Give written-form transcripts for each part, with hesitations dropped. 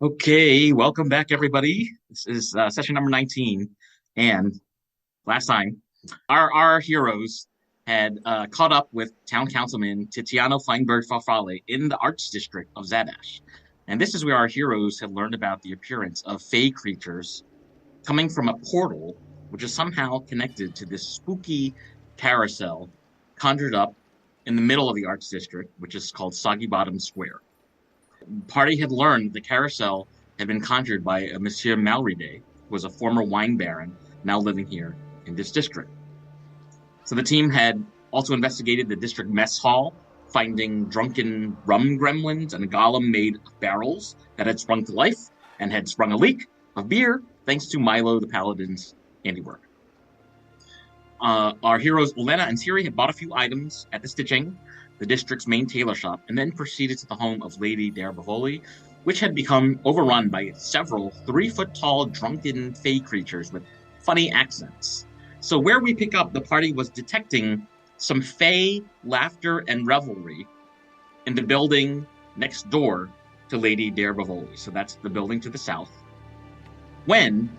Okay, welcome back, everybody. This is session number 19. And last time, our heroes had caught up with town councilman Tiziano Feinberg Farfalle in the Arts District of Zadash. And this is where our heroes had learned about the appearance of fey creatures coming from a portal, which is somehow connected to this spooky carousel conjured up in the middle of the Arts District, which is called Soggybottom Square. Party had learned the carousel had been conjured by a Monsieur Malridé, who was a former wine baron now living here in this district. So the team had also investigated the district mess hall, finding drunken rum gremlins and a golem made of barrels that had sprung to life and had sprung a leak of beer thanks to Milo the Paladin's handiwork. Our heroes Olena and Siri had bought a few items at the Stitching, the district's main tailor shop, and then proceeded to the home of Lady D'Arbavoli, which had become overrun by several 3-foot-tall drunken fey creatures with funny accents. So where we pick up, the party was detecting some fey laughter and revelry in the building next door to Lady D'Arbavoli. So that's the building to the south. When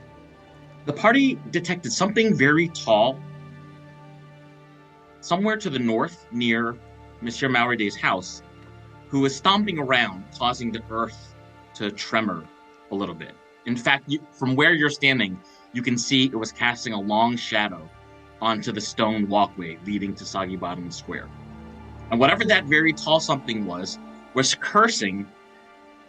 the party detected something very tall somewhere to the north near Monsieur Malridé's house, who was stomping around, causing the earth to tremor a little bit. In fact, from where you're standing, you can see it was casting a long shadow onto the stone walkway leading to Soggybottom Square. And whatever that very tall something was cursing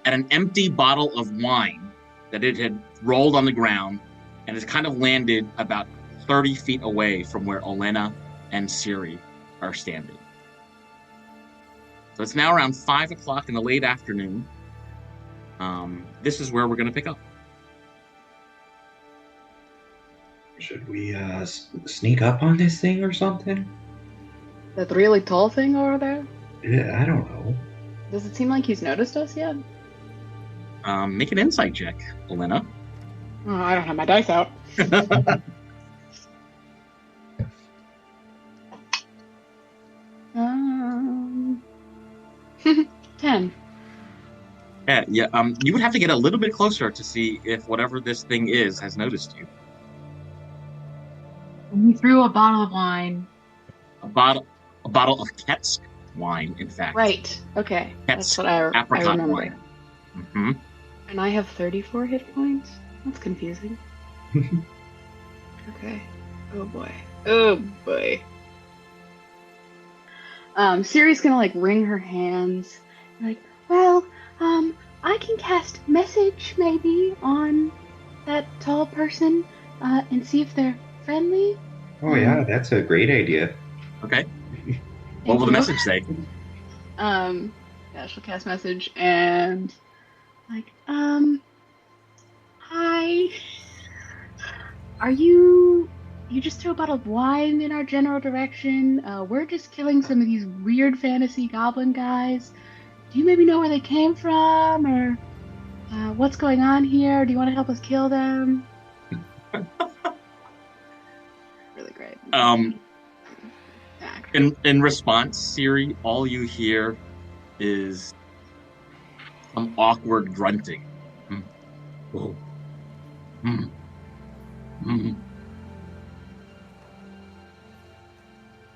at an empty bottle of wine that it had rolled on the ground and has kind of landed about 30 feet away from where Olena and Siri are standing. So it's now around 5 o'clock in the late afternoon. This is where we're going to pick up. Should we sneak up on this thing or something? That really tall thing over there? Yeah, I don't know. Does it seem like he's noticed us yet? Make an insight check, Olena. Oh, I don't have my dice out. 10. Yeah. You would have to get a little bit closer to see if whatever this thing is has noticed you. He threw a bottle of wine. A bottle of Ketsk wine, in fact. Right. Okay. Ketsk That's what I apricot remember. wine. Mm-hmm. And I have 34 hit points. That's confusing. Okay. Oh boy. Oh boy. Siri's gonna wring her hands. Well, I can cast message maybe on that tall person, and see if they're friendly. Oh yeah, that's a great idea. Okay. What will the message say? Yeah, she'll cast message and hi. You just threw a bottle of wine in our general direction. We're just killing some of these weird fantasy goblin guys. Do you maybe know where they came from, or what's going on here? Do you want to help us kill them? Really great. In response, Siri, all you hear is some awkward grunting. Oh.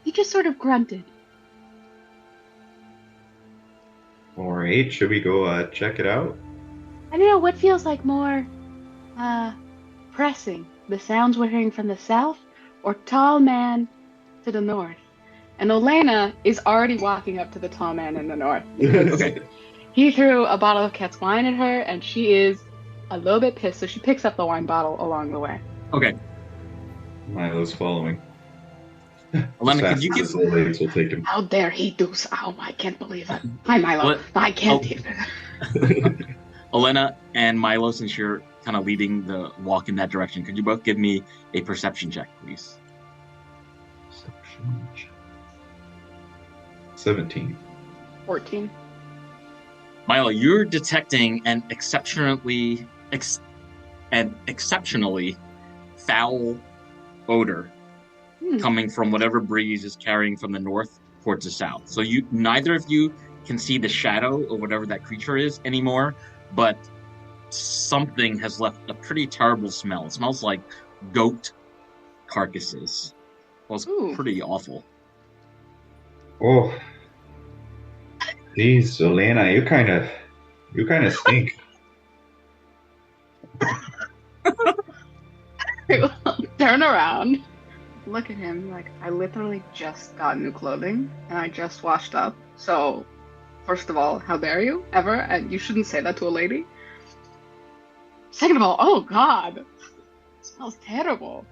He just sort of grunted. All right, should we go check it out? I don't know what feels like more pressing. The sounds we're hearing from the south, or tall man to the north. And Olena is already walking up to the tall man in the north. Okay. He threw a bottle of Ket's wine at her, and she is a little bit pissed, so she picks up the wine bottle along the way. Okay. Milo's following. Olena, could you give... Will take him. How dare he do so? Oh, I can't believe it. Hi, Milo. What? I can't even. Olena and Milo, since you're kind of leading the walk in that direction, could you both give me a perception check, please? 17. 14. Milo, you're detecting an exceptionally foul odor coming from whatever breeze is carrying from the north towards the south. So neither of you can see the shadow of whatever that creature is anymore, but something has left a pretty terrible smell. It smells like goat carcasses. Well, it's Ooh. pretty awful. Oh, geez, Elena, you kind of stink. Turn around, look at him like I literally just got new clothing and I just washed up. So, first of all, how dare you ever? And you shouldn't say that to a lady. Second of all, oh God, it smells terrible.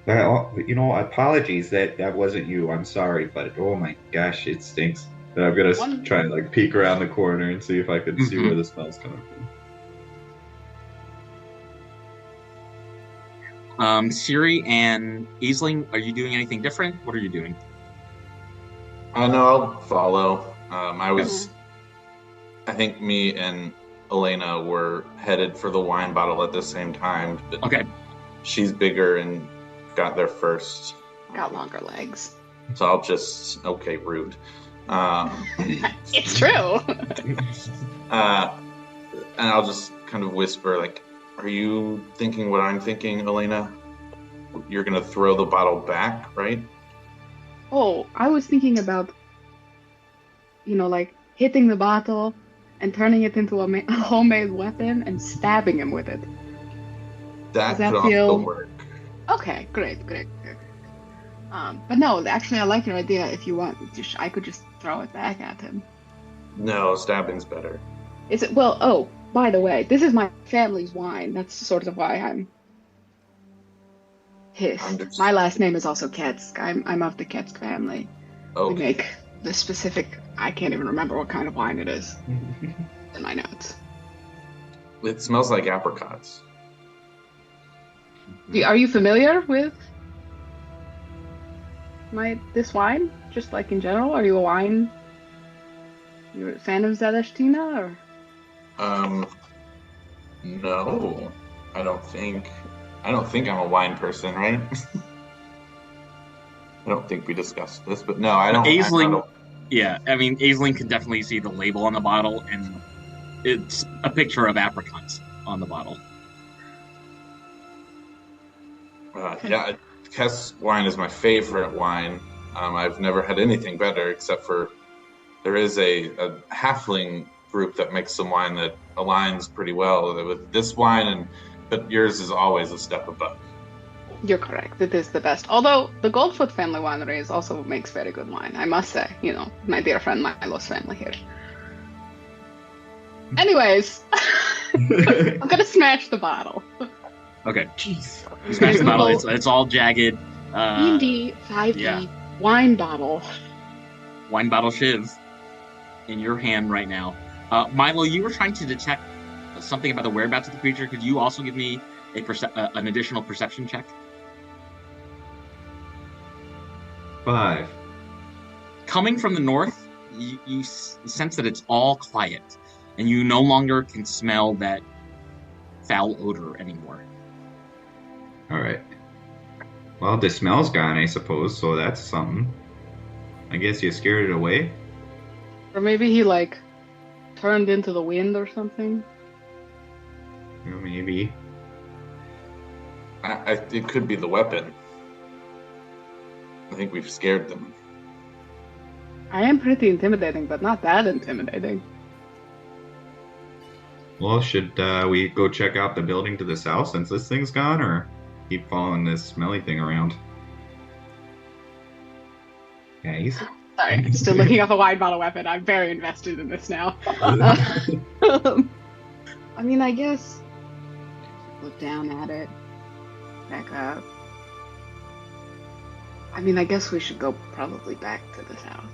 Apologies that wasn't you. I'm sorry, but oh my gosh, it stinks. And I'm gonna try and like peek around the corner and see if I can see where the smell's coming from. Siri and Aisling, are you doing anything different? What are you doing? No, I'll follow. I think me and Elena were headed for the wine bottle at the same time. But Okay. She's bigger and got there first. Got longer legs. So I'll just, okay, rude. It's true. And I'll just kind of whisper, like, are you thinking what I'm thinking, Elena? You're going to throw the bottle back, right? Oh, I was thinking about, like hitting the bottle and turning it into a homemade weapon and stabbing him with it. That Does that could feel... also work. Okay, great. But no, actually, I like your idea. If you want, I could just throw it back at him. No, stabbing's better. Is it? Well, oh, by the way, this is my family's wine. That's sort of why I'm pissed. My last name is also Ketsk. I'm of the Ketsk family. Okay. We make the specific, I can't even remember what kind of wine it is in my notes. It smells like apricots. Are you familiar with this wine? Just like in general? Are you you're a fan of Zadaxtina or? No, I don't think I'm a wine person, right? I don't think we discussed this, but no, I don't. Aisling, yeah, I mean, Aisling can definitely see the label on the bottle, and it's a picture of apricots on the bottle. Yeah, Kess wine is my favorite wine. I've never had anything better, except for there is a halfling group that makes some wine that aligns pretty well with this wine, but yours is always a step above. You're correct. It is the best. Although the Goldfoot family wineries also makes very good wine, I must say. My dear friend Milo's family here. Anyways, I'm gonna smash the bottle. Okay. Jeez. You smash the bottle. It's all jagged. D&D 5e wine bottle. Wine bottle shiv in your hand right now. Milo, you were trying to detect something about the whereabouts of the creature. Could you also give me an additional perception check? 5. Coming from the north, you sense that it's all quiet, and you no longer can smell that foul odor anymore. All right. Well, the smell's gone, I suppose, so that's something. I guess you scared it away? Or maybe he, turned into the wind or something? Maybe. It could be the weapon. I think we've scared them. I am pretty intimidating, but not that intimidating. Well, should we go check out the building to the south since this thing's gone, or keep following this smelly thing around? Guys? Sorry, I'm still looking up a wine bottle weapon. I'm very invested in this now. I mean, I guess look down at it, back up. I mean, I guess we should go probably back to the south.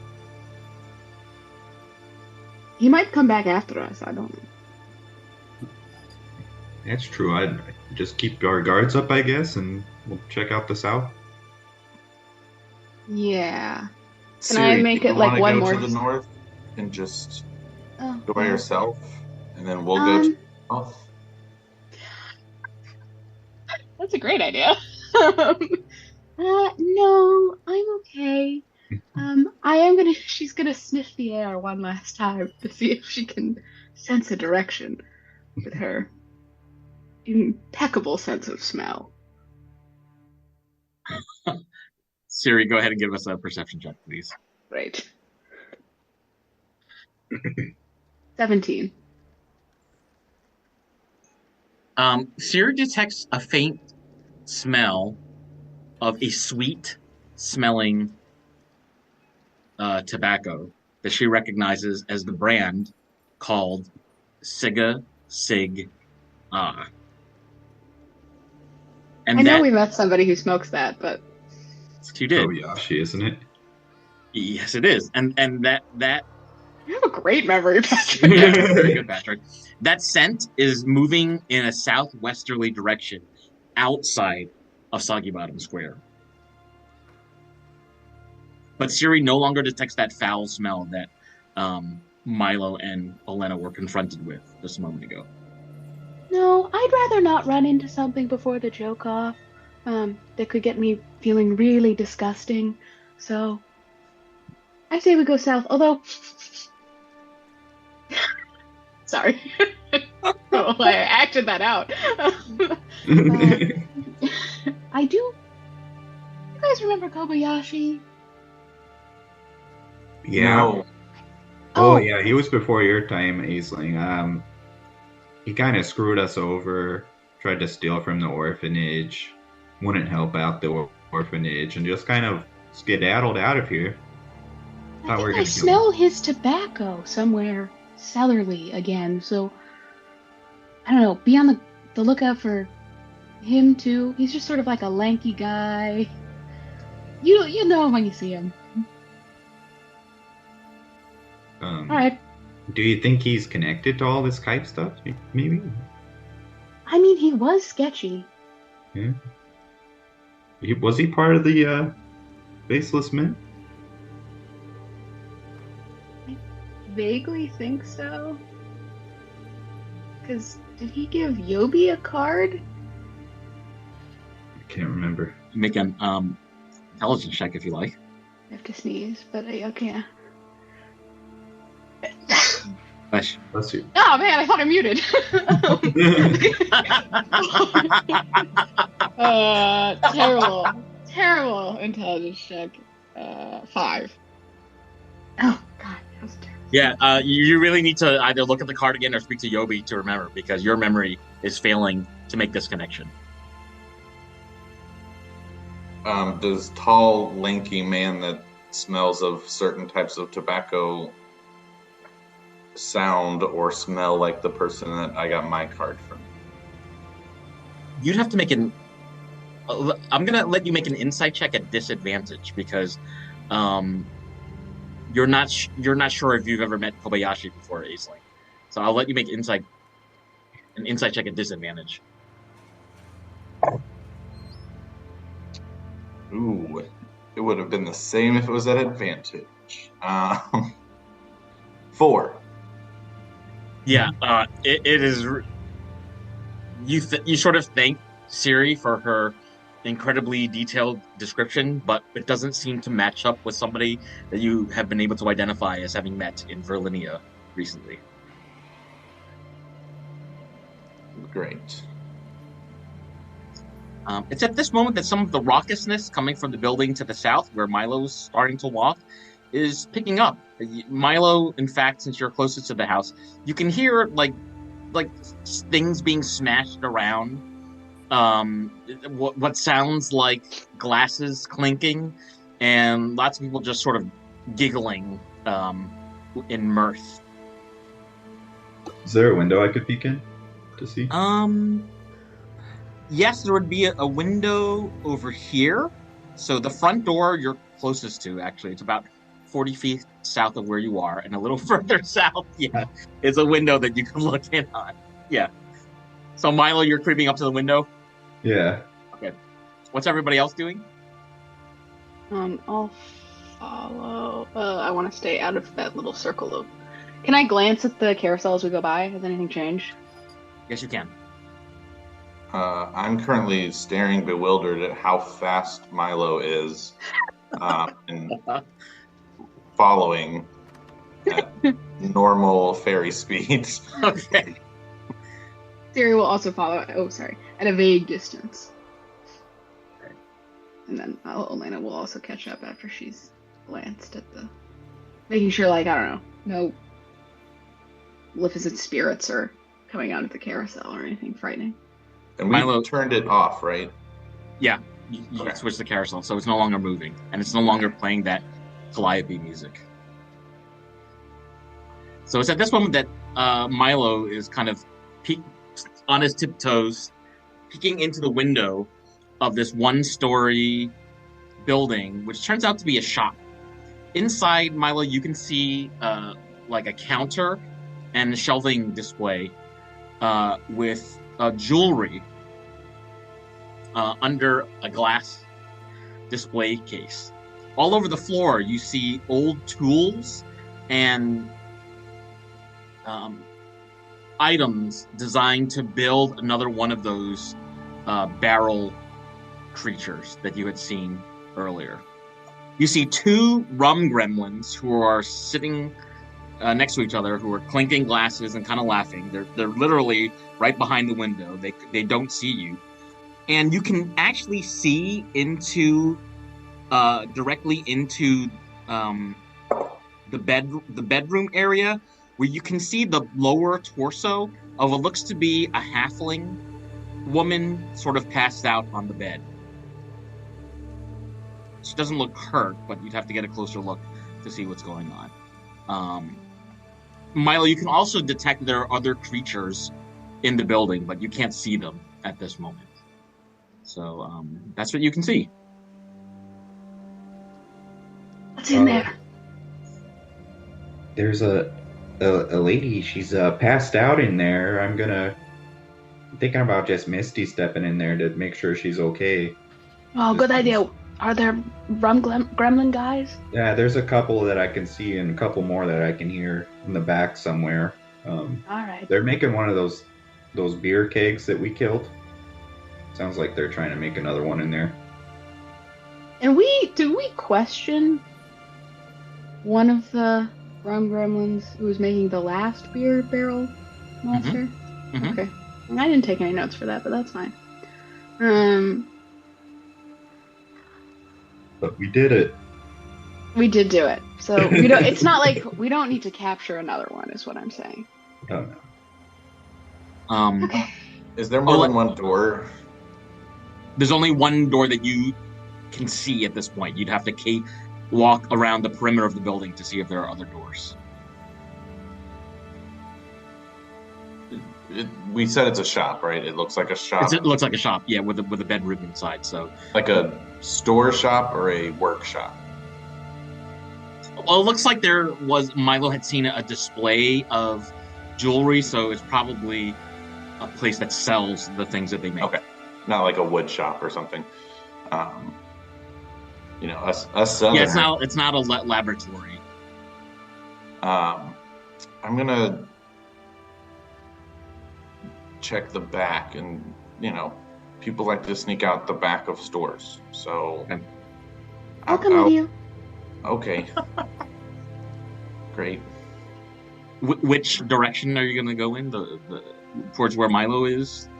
He might come back after us, I don't know. That's true. I'd just keep our guards up, I guess, and we'll check out the south. Yeah. Can Siri, I make it like one go more? To the north and just go by yourself, and then we'll go to the south. That's a great idea. No, I'm okay. She's gonna sniff the air one last time to see if she can sense a direction. with her impeccable sense of smell. Siri, go ahead and give us a perception check, please. Right. 17. Siri detects a faint smell of a sweet smelling tobacco that she recognizes as the brand called Siga Sig Ah. And I know that we met somebody who smokes that, but you did. Kobayashi, isn't it? Yes, it is. And that you have a great memory, Patrick. very good, Patrick. That scent is moving in a southwesterly direction outside of Soggybottom Square. But Siri no longer detects that foul smell that Milo and Elena were confronted with just a moment ago. No, I'd rather not run into something before the joke off that could get me feeling really disgusting. So I say we go south, although sorry. Oh, I acted that out. I do. You guys remember Kobayashi? Yeah. No. Oh, yeah, he was before your time, Aisling. He kind of screwed us over, tried to steal from the orphanage, wouldn't help out the orphanage, and just kind of skedaddled out of here. I think I smell his tobacco somewhere cellarly again, so I don't know. Be on the lookout for him too. He's just sort of like a lanky guy. You know him when you see him. All right. Do you think he's connected to all this Skype stuff? Maybe. I mean, he was sketchy. Yeah. Was he part of the Faceless Men? I vaguely think so. Because did he give Yobi a card? I can't remember. Make an intelligence check if you like. I have to sneeze, but okay. Bless you. Oh man, I thought I muted. Terrible intelligence check. 5. Oh god, that was terrible. Yeah, you really need to either look at the card again or speak to Yobi to remember, because your memory is failing to make this connection. Does tall, lanky man that smells of certain types of tobacco sound or smell like the person that I got my card from? You'd have to make an. I'm gonna let you make an insight check at disadvantage because you're not sure if you've ever met Kobayashi before, Aisling. So I'll let you make an insight check at disadvantage. Ooh, it would have been the same if it was at advantage. 4. Yeah, it is. You sort of thank Siri for her incredibly detailed description, but it doesn't seem to match up with somebody that you have been able to identify as having met in Virlinia recently. Great. It's at this moment that some of the raucousness coming from the building to the south, where Milo's starting to walk, is picking up. Milo, in fact, since you're closest to the house, you can hear like things being smashed around. What sounds like glasses clinking, and lots of people just sort of giggling in mirth. Is there a window I could peek in to see? Yes, there would be a window over here. So the front door you're closest to, actually, it's about 40 feet south of where you are, and a little further south, is a window that you can look in on. Yeah. So Milo, you're creeping up to the window? Yeah. Okay. What's everybody else doing? I'll follow. I want to stay out of that little circle of. Can I glance at the carousel as we go by? Has anything changed? Yes, you can. I'm currently staring bewildered at how fast Milo is and following at normal fairy speeds. Okay. Siri will also follow. Oh, sorry, at a vague distance. And then Elena will also catch up after she's glanced at the, making sure, like, I don't know, no Maleficent spirits are coming out of the carousel or anything frightening. And we turned it off, right? Yeah, you switch the carousel, so it's no longer moving, and it's no longer playing that Calliope music. So it's at this moment that Milo is kind of on his tiptoes, peeking into the window of this one-story building, which turns out to be a shop. Inside, Milo, you can see like a counter and a shelving display with jewelry under a glass display case. All over the floor, you see old tools and items designed to build another one of those barrel creatures that you had seen earlier. You see two rum gremlins who are sitting next to each other, who are clinking glasses and kind of laughing. They're literally right behind the window. They don't see you, and you can actually see into directly into the bedroom area, where you can see the lower torso of what looks to be a halfling woman, sort of passed out on the bed. She doesn't look hurt, but you'd have to get a closer look to see what's going on. Milo, you can also detect there are other creatures in the building, but you can't see them at this moment. So that's what you can see. What's in there? There's a lady. She's passed out in there. I'm thinking about just Misty stepping in there to make sure she's okay. Oh, good idea. Are there gremlin guys? Yeah, there's a couple that I can see and a couple more that I can hear in the back somewhere. All right. They're making one of those beer kegs that we killed. Sounds like they're trying to make another one in there. And did we question one of the rum gremlins who was making the last beer barrel monster? Mm-hmm. Okay. I didn't take any notes for that, but that's fine. But we did it. We did do it. So we don't. It's not like we don't need to capture another one, is what I'm saying. Oh no. Okay. Is there more than one door? There's only one door that you can see at this point. You'd have to walk around the perimeter of the building to see if there are other doors. We said it's a shop, right? It looks like a shop. It looks like a shop, yeah, with a bedroom inside. So, like a store shop or a workshop? Well, it looks like Milo had seen a display of jewelry, so it's probably a place that sells the things that they make. Okay, not like a wood shop or something. Us. Yeah, it's not a laboratory. I'm gonna check the back, and people like to sneak out the back of stores. So okay. I'll come with you. Okay. Great. Which direction are you going to go in? The towards where Milo is?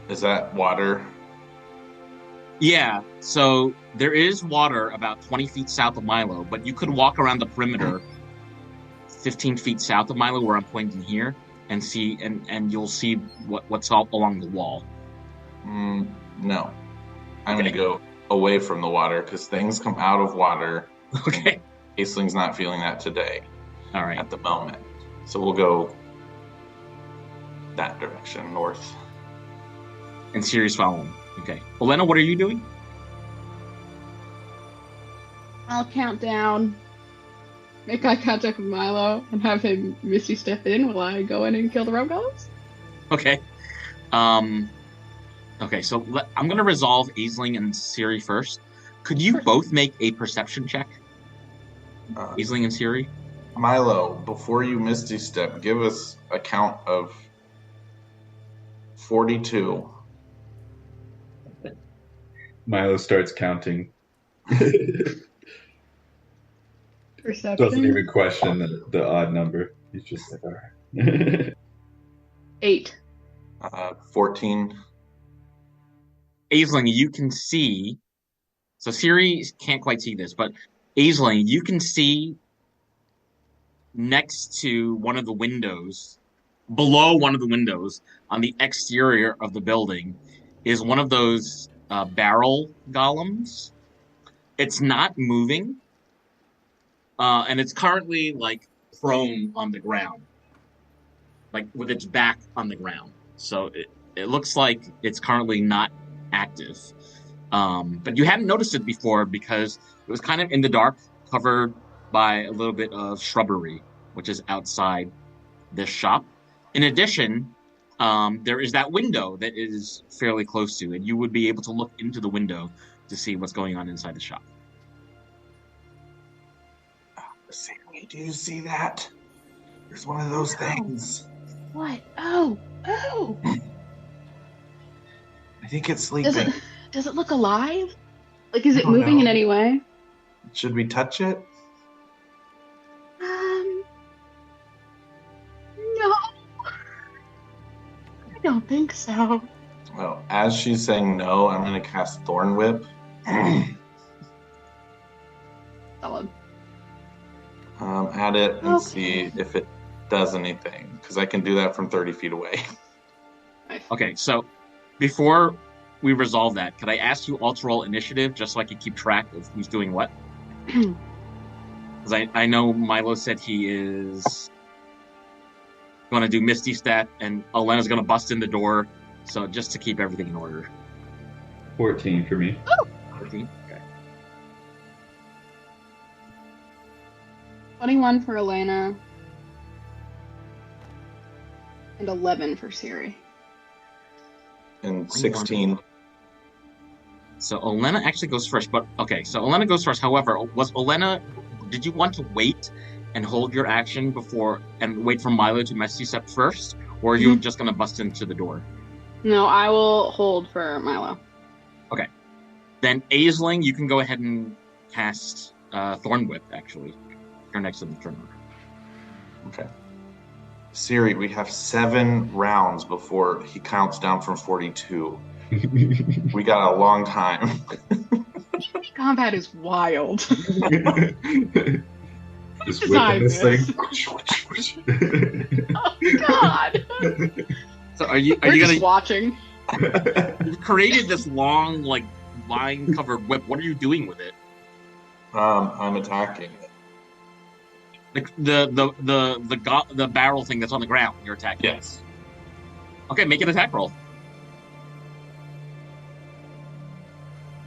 Is that water? Yeah. So there is water about 20 feet south of Milo, but you could walk around the perimeter 15 feet south of Milo, where I'm pointing here, and see, and you'll see what's all along the wall. No. I'm going to go away from the water, because things come out of water. Okay. Aisling's not feeling that today. All right. At the moment. So we'll go that direction, north. And Siri's following. Okay. Elena, what are you doing? I'll count down, make eye contact with Milo, and have him Misty step in while I go in and kill the rum goblins. Okay. Okay, so I'm going to resolve Aisling and Siri first. Could you both make a perception check? Aisling and Siri? Milo, before you Misty Step, give us a count of 42. Milo starts counting. Perception? Doesn't even question the odd number. He's just like, all right. 8. 14. Aisling, you can see. So Siri can't quite see this, but Aisling, you can see next to one of the windows, below one of the windows on the exterior of the building, is one of those barrel golems. It's not moving, and it's currently like prone on the ground, like with its back on the ground. So it looks like it's currently not active. But you hadn't noticed it before because it was kind of in the dark, covered by a little bit of shrubbery, which is outside this shop. In addition, there is that window that is fairly close to, and you would be able to look into the window to see what's going on inside the shop. Siri, do you see that? There's one of those things. What? Oh! I think it's sleeping. Does it look alive? Like, is it don't moving know. in any way? Should we touch it? No. I don't think so. Well, as she's saying no, I'm going to cast Thorn Whip. Solid. At it and Okay. see if it does anything, because I can do that from 30 feet away. Nice. Okay, so before we resolve that, could I ask you all to roll initiative just so I can keep track of who's doing what? Because I know Milo said he is going to do Misty Step, and Elena's going to bust in the door. So just to keep everything in order. 14 for me. 14? Okay. 21 for Elena. And 11 for Siri. And 16. So Elena actually goes first, but okay, so Elena goes first. However, did you want to wait and hold your action before and wait for Milo to Misty Step first? Or are you just going to bust into the door? No, I will hold for Milo. Okay. Then Aisling, you can go ahead and cast Thorn Whip, actually. You're next to the turn order. Okay. Siri, we have 7 rounds before he counts down from 42. We got a long time. Combat is wild. Just whipping this thing. Oh, God. So are you We're just gonna watching. you've created this long, like, vine covered whip. What are you doing with it? I'm attacking it. The barrel thing that's on the ground, you're attacking. Yes. Okay, make an attack roll.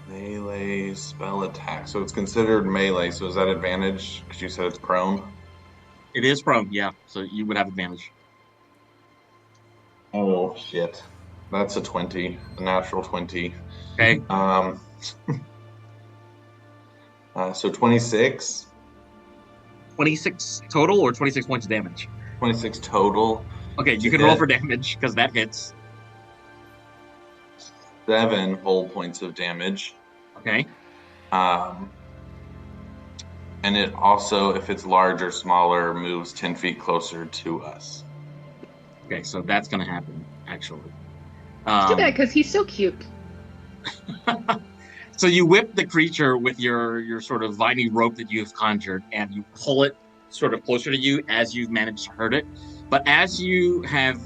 Melee spell attack. So it's considered melee. So is that advantage? Because you said it's prone. It is prone, yeah. So you would have advantage. Oh shit. That's a 20, a natural 20. Okay. So 26. 26 total or 26 points of damage? 26 total. Okay, you can roll for damage because that hits. 7 whole points of damage. Okay. And it also, if it's large or smaller, moves 10 feet closer to us. Okay, so that's gonna happen, actually. It's too bad, because he's so cute. So you whip the creature with your sort of viney rope that you've conjured, and you pull it sort of closer to you as you've managed to hurt it. But as you have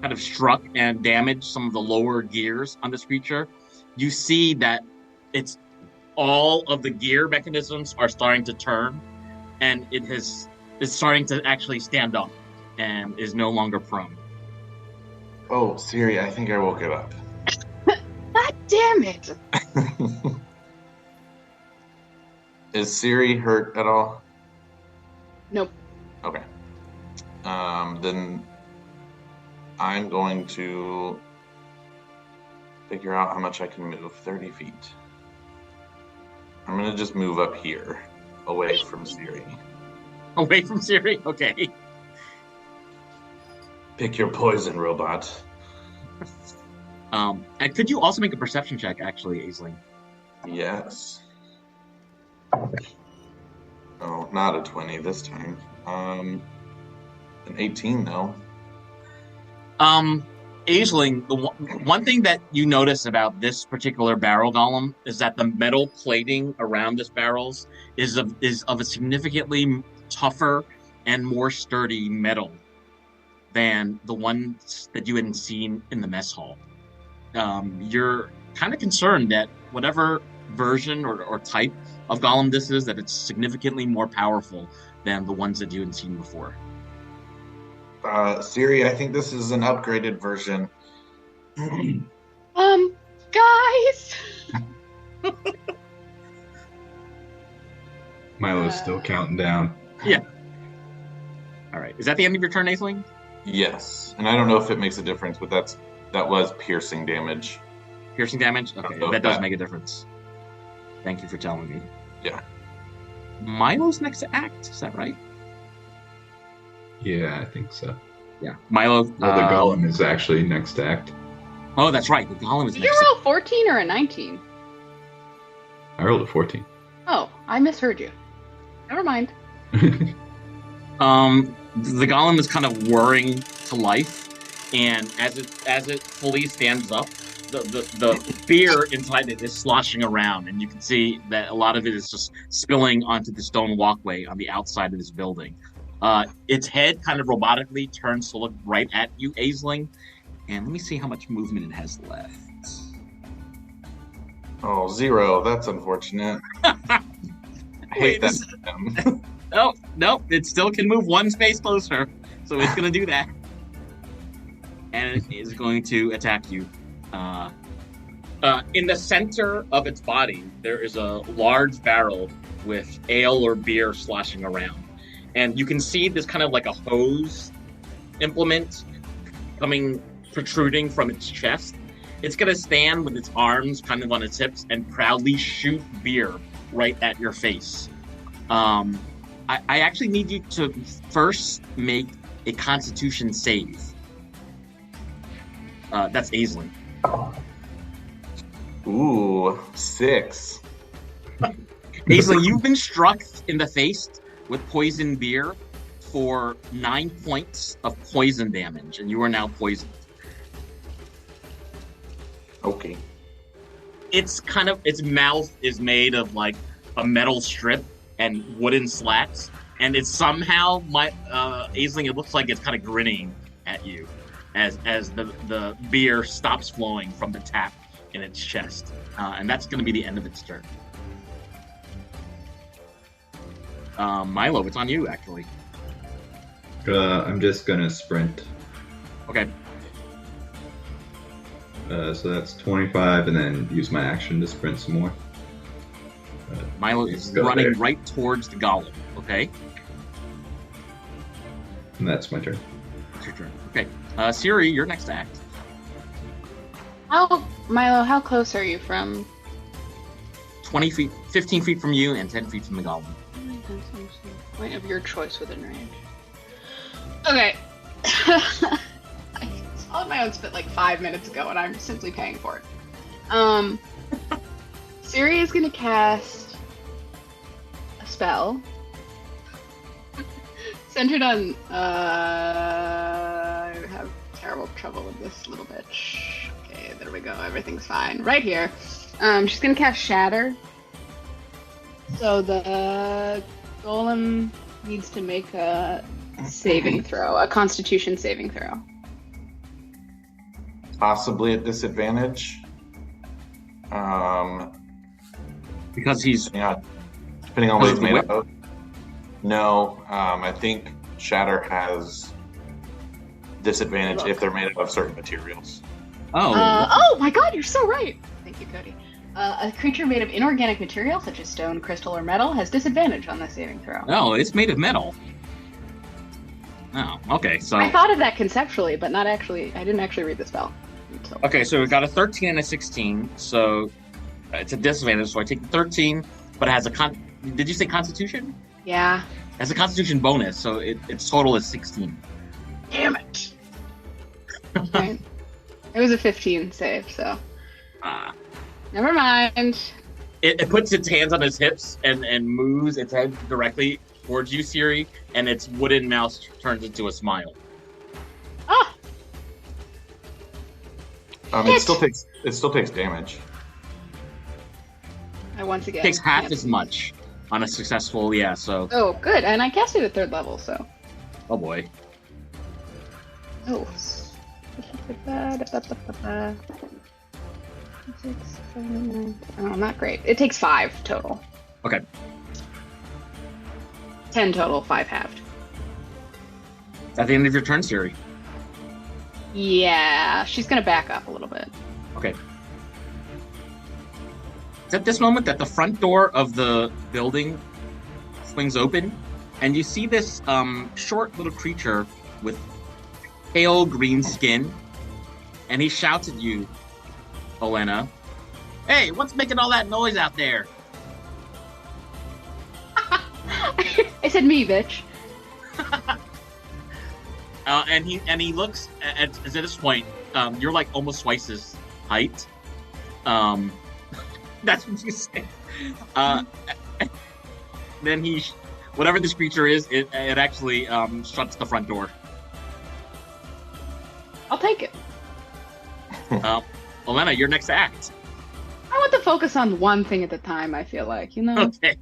kind of struck and damaged some of the lower gears on this creature, you see that it's all of the gear mechanisms are starting to turn, and it's starting to actually stand up and is no longer prone. Oh, Siri, I think I woke it up. God damn it! Is Siri hurt at all? Nope. Okay. Then I'm going to figure out how much I can move. 30 feet. I'm going to just move up here, away from Siri. Away from Siri? Okay. Pick your poison, robot. And could you also make a perception check, actually, Aisling? Yes. Oh, not a 20 this time. An 18 though. Aisling, the one thing that you notice about this particular barrel golem is that the metal plating around this barrels is of a significantly tougher and more sturdy metal than the ones that you had seen in the mess hall. You're kind of concerned that whatever version or type of golem this is, that it's significantly more powerful than the ones that you had seen before. Siri, I think this is an upgraded version. Guys. Milo's still counting down. Yeah. All right. Is that the end of your turn, Aisling? Yes, and I don't know if it makes a difference, but that was piercing damage. Piercing damage? Okay, So that does make a difference. Thank you for telling me. Yeah. Milo's next to act, is that right? Yeah, I think so. Yeah. Milo. Well, the golem is actually next to act. Oh, that's right. The golem is Did you next roll 14 or a 19? I rolled a 14. Oh, I misheard you. Never mind. The golem is kind of whirring to life, and as it fully stands up, the beer inside it is sloshing around, and you can see that a lot of it is just spilling onto the stone walkway on the outside of this building. Its head kind of robotically turns to look right at you, Aisling, and let me see how much movement it has left. Oh, 0. That's unfortunate. I hate that. No, it still can move one space closer, so it's going to do that. And it is going to attack you. In the center of its body, there is a large barrel with ale or beer sloshing around. And you can see this kind of like a hose implement protruding from its chest. It's going to stand with its arms kind of on its hips and proudly shoot beer right at your face. I actually need you to first make a Constitution save. That's Aisling. Ooh, 6. Aisling, you've been struck in the face with poison beer for 9 points of poison damage, and you are now poisoned. Okay. Its mouth is made of like a metal strip and wooden slats, and it's somehow Aisling, it looks like it's kind of grinning at you as the beer stops flowing from the tap in its chest, and that's going to be the end of its turn. Milo, it's on you actually. I'm just gonna sprint. Okay. So that's 25, and then use my action to sprint some more. Milo is Go running there. right towards the golem. Okay, And that's my turn. it's your turn. Okay, Siri, you're next to act. Milo, how close are you from 20 feet, 15 feet from you, and 10 feet from the golem. point of your choice within range? Okay. I saw my own spit like 5 minutes ago, and I'm simply paying for it. Siri is gonna cast a spell centered on. I have terrible trouble with this little bitch. Okay, there we go. Everything's fine. Right here. She's gonna cast Shatter. So the golem needs to make a saving throw, a Constitution saving throw. Possibly at disadvantage. Because he's Yeah, depending on what he's made of. No, I think Shatter has disadvantage if they're made of certain materials. Oh my god, you're so right! Thank you, Cody. A creature made of inorganic material, such as stone, crystal, or metal, has disadvantage on the saving throw. no, it's made of metal. Oh, okay. So I thought of that conceptually, but not actually. I didn't actually read the spell. okay, so we got a 13 and a 16. So it's a disadvantage. So I take the 13, but it has a Did you say Constitution? Yeah. It has a Constitution bonus, so its total is 16. Damn it! Right. It was a 15 save, so. Never mind. It puts its hands on its hips and moves its head directly towards you, Siri, and its wooden mouth turns into a smile. Ah! It still takes damage. I once again It takes half can't as see. much on a successful, so... Oh, good. And I casted at 3rd level, so. Oh, boy. Oh. 6, 7, 9. Oh, not great. It takes 5 total. Okay. 10 total, 5 halved. At the end of your turn, Siri. Yeah, she's gonna back up a little bit. Okay. It's at this moment that the front door of the building swings open, and you see this short little creature with pale green skin, and he shouts at you, Olena. Hey, what's making all that noise out there? I said me, bitch. And he looks at this point. You're like almost twice his height. That's what you say. Then whatever this creature is, it actually shuts the front door. I'll take it. Olena, your next act. I want to focus on one thing at a time, I feel like, you know? Okay.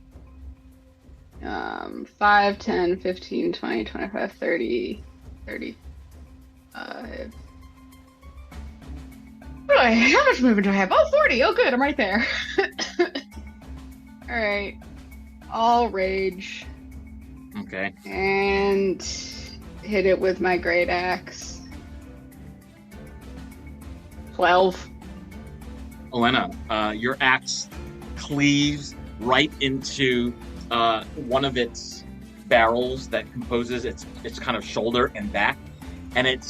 5, 10, 15, 20, 25, 30, 35. Boy, how much movement do I have? Oh, 40. Oh, good. I'm right there. All right. All rage. Okay. And hit it with my great axe. 12. Olena, your axe cleaves right into one of its barrels that composes its kind of shoulder and back, and it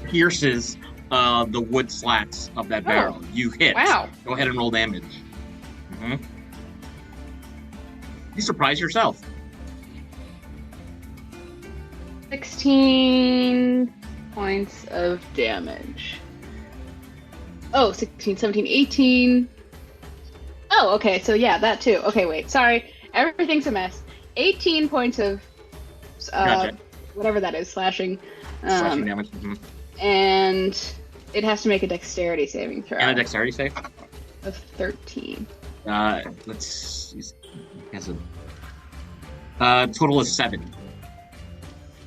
pierces the wood slats of that barrel. You hit. Wow. Go ahead and roll damage. You surprise yourself. 16 points of damage. Oh, 16, 17, 18. Oh, okay, so yeah, that too. Okay, wait, sorry. Everything's a mess. 18 points of Gotcha. whatever that is, slashing. Slashing damage. And it has to make a dexterity saving throw. And a dexterity save. Of 13. Let's see. Total is 7.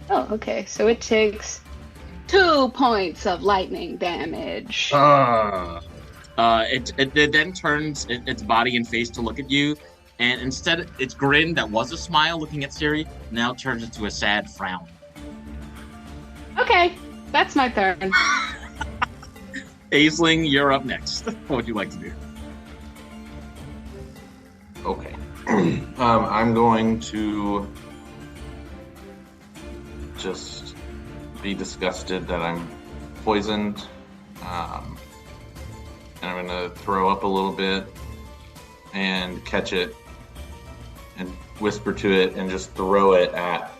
Oh, okay, so it takes 2 points of lightning damage. It then turns its body and face to look at you, and instead its grin that was a smile looking at Siri now turns into a sad frown. Okay, that's my turn. Aisling, you're up next. What would you like to do? Okay. I'm going to just be disgusted that I'm poisoned. And I'm going to throw up a little bit and catch it and whisper to it and just throw it at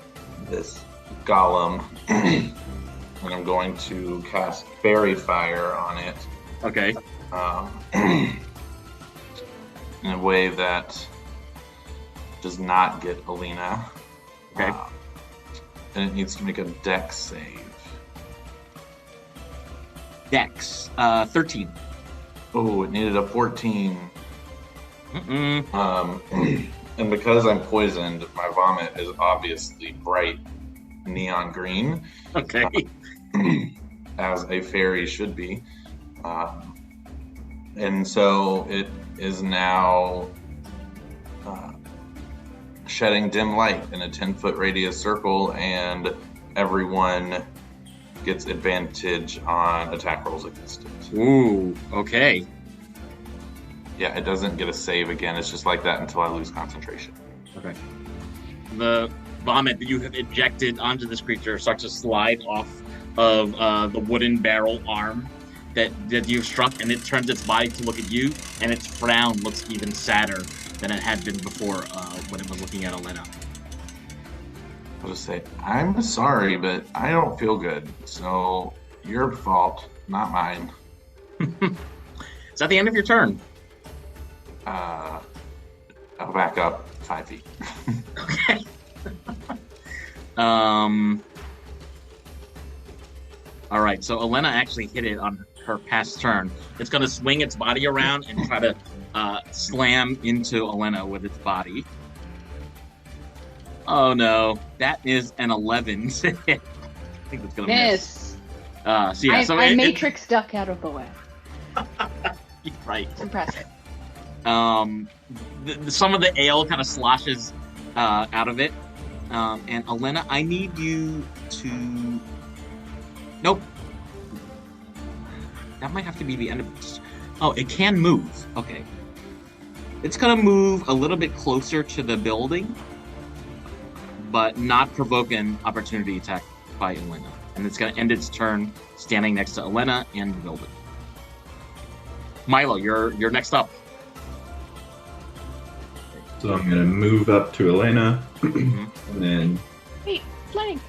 this golem. And I'm going to cast Fairy Fire on it. Okay. In a way that does not get Alina. Okay. And it needs to make a dex save. Dex, 13. Oh, it needed a 14. Mm-mm. And because I'm poisoned, my vomit is obviously bright neon green. Okay. As a fairy should be. And so it is now shedding dim light in a 10-foot radius circle, and everyone gets advantage on attack rolls against it. Ooh, okay. Yeah, it doesn't get a save again. It's just like that until I lose concentration. Okay. The vomit that you have injected onto this creature starts to slide off of the wooden barrel arm that you've struck, and it turns its body to look at you, and its frown looks even sadder than it had been before when it was looking at Olena. I'll just say, I'm sorry, but I don't feel good. So, your fault, not mine. Is that the end of your turn? I'll back up 5 feet. Okay. All right, so Elena actually hit it on her past turn. It's going to swing its body around and try to slam into Elena with its body. Oh no, that is an 11. I think that's going to miss. So yeah, I Matrix duck out of the way. Right. It's impressive. Some of the ale kind of sloshes out of it. And Elena, I need you to... Nope. That might have to be the end of it. Oh, it can move. Okay. It's going to move a little bit closer to the building, but not provoke an opportunity attack by Elena. And it's going to end its turn standing next to Elena and the building. Milo, you're next up. So I'm gonna move up to Elena, Mhm. and then Wait, flying.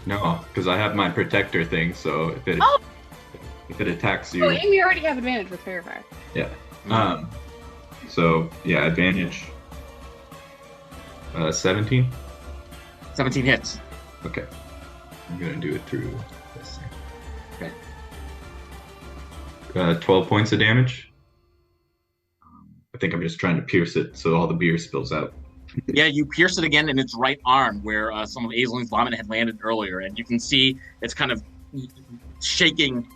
no, because I have my protector thing. So if it attacks you, Oh, and we already have advantage with Fair Fire. yeah. So yeah, advantage. 17. 17 hits. Okay. I'm gonna do it through this thing. Okay. 12 points of damage. I think I'm just trying to pierce it so all the beer spills out. Yeah, you pierce it again in its right arm where some of Aislink's vomit had landed earlier, and you can see it's kind of shaking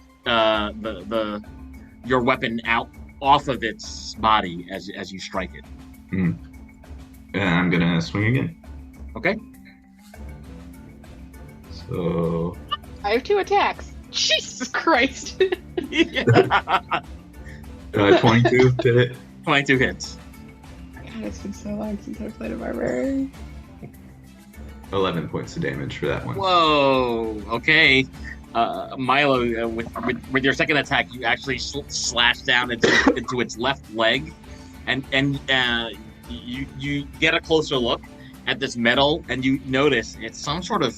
your weapon out off of its body as you strike it. And I'm gonna swing again. Okay. So I have 2 attacks. Jesus Christ. 22 to hit. 22 hits. God, it's been so long since I've played a barbarian. 11 points of damage for that one. Whoa. Okay. Milo, with your second attack, you actually slash down into its left leg, and you get a closer look at this metal, and you notice it's some sort of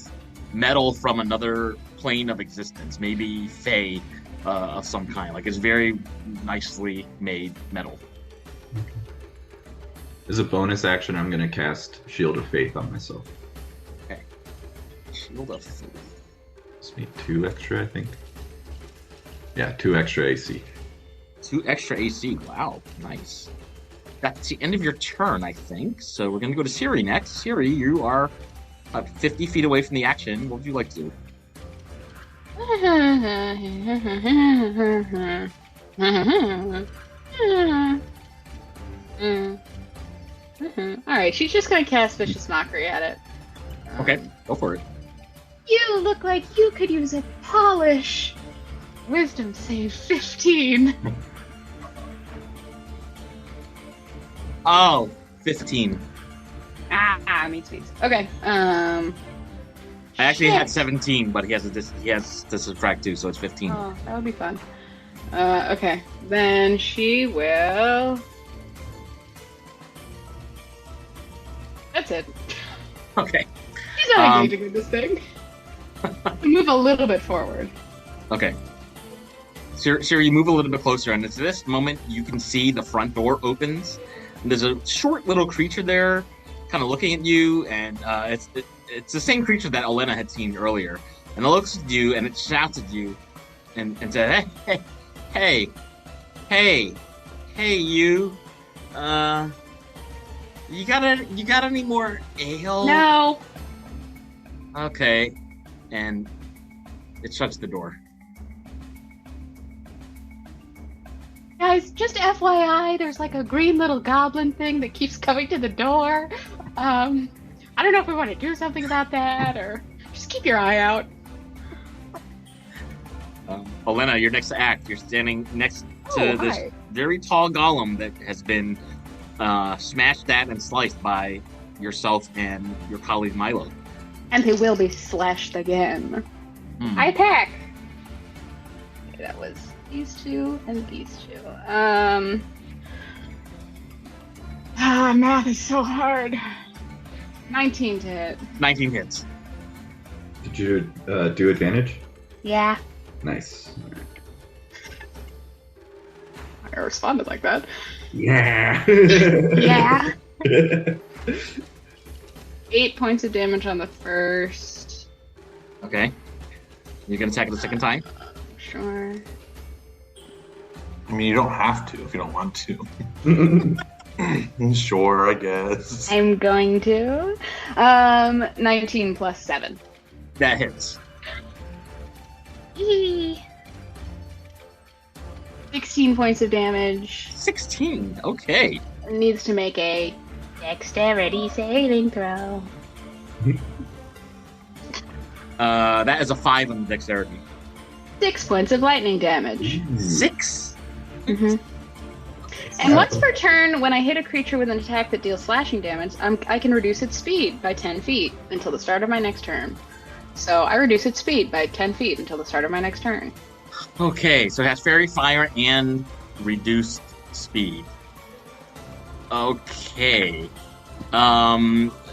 metal from another plane of existence, maybe Fae of some kind. Like it's very nicely made metal. As a bonus action, I'm gonna cast Shield of Faith on myself. Okay. Shield of Faith. Just need 2 extra, I think. Yeah, 2 extra AC. 2 extra AC. Wow, nice. That's the end of your turn, I think. So we're gonna go to Siri next. Siri, you are 50 feet away from the action. What would you like to do? Alright, she's just gonna cast Vicious Mockery at it. Okay, go for it. You look like you could use a polish. Wisdom save 15. Oh, 15. Meets. Okay. I actually shit. had 17, but he has to subtract 2, so it's 15. Oh, that would be fun. Okay. Then she will. That's it. Okay. She's not engaging with this thing. Move a little bit forward. Okay. Siri, you move a little bit closer, and at this moment, you can see the front door opens. And there's a short little creature there, kind of looking at you, and it's the same creature that Elena had seen earlier. And it looks at you, and it shouts at you, and says, hey, you, you got any more ale? No. Okay. And it shuts the door. Guys, just FYI, there's like a green little goblin thing that keeps coming to the door. I don't know if we want to do something about that, or just keep your eye out. Elena, your next act, you're standing next to this very tall golem that has been smashed at and sliced by yourself and your colleague Milo. And they will be slashed again. I attack! Okay, that was these 2 and these 2. Math is so hard. 19 to hit. 19 hits. Did you do advantage? Yeah. Nice. I responded like that. Yeah. Yeah. 8 points of damage on the first. Okay. You're gonna attack it a second time? Sure. I mean, you don't have to if you don't want to. Sure, I guess. I'm going to. 19 plus 7. That hits. Yee. 16 points of damage. 16. Okay. Needs to make a dexterity saving throw. That is a 5 on the dexterity. 6 points of lightning damage. 6. Mm-hmm. And once per turn, when I hit a creature with an attack that deals slashing damage, I can reduce its speed by 10 feet until the start of my next turn. So I reduce its speed by 10 feet until the start of my next turn. Okay, so it has fairy fire and reduced speed. Okay.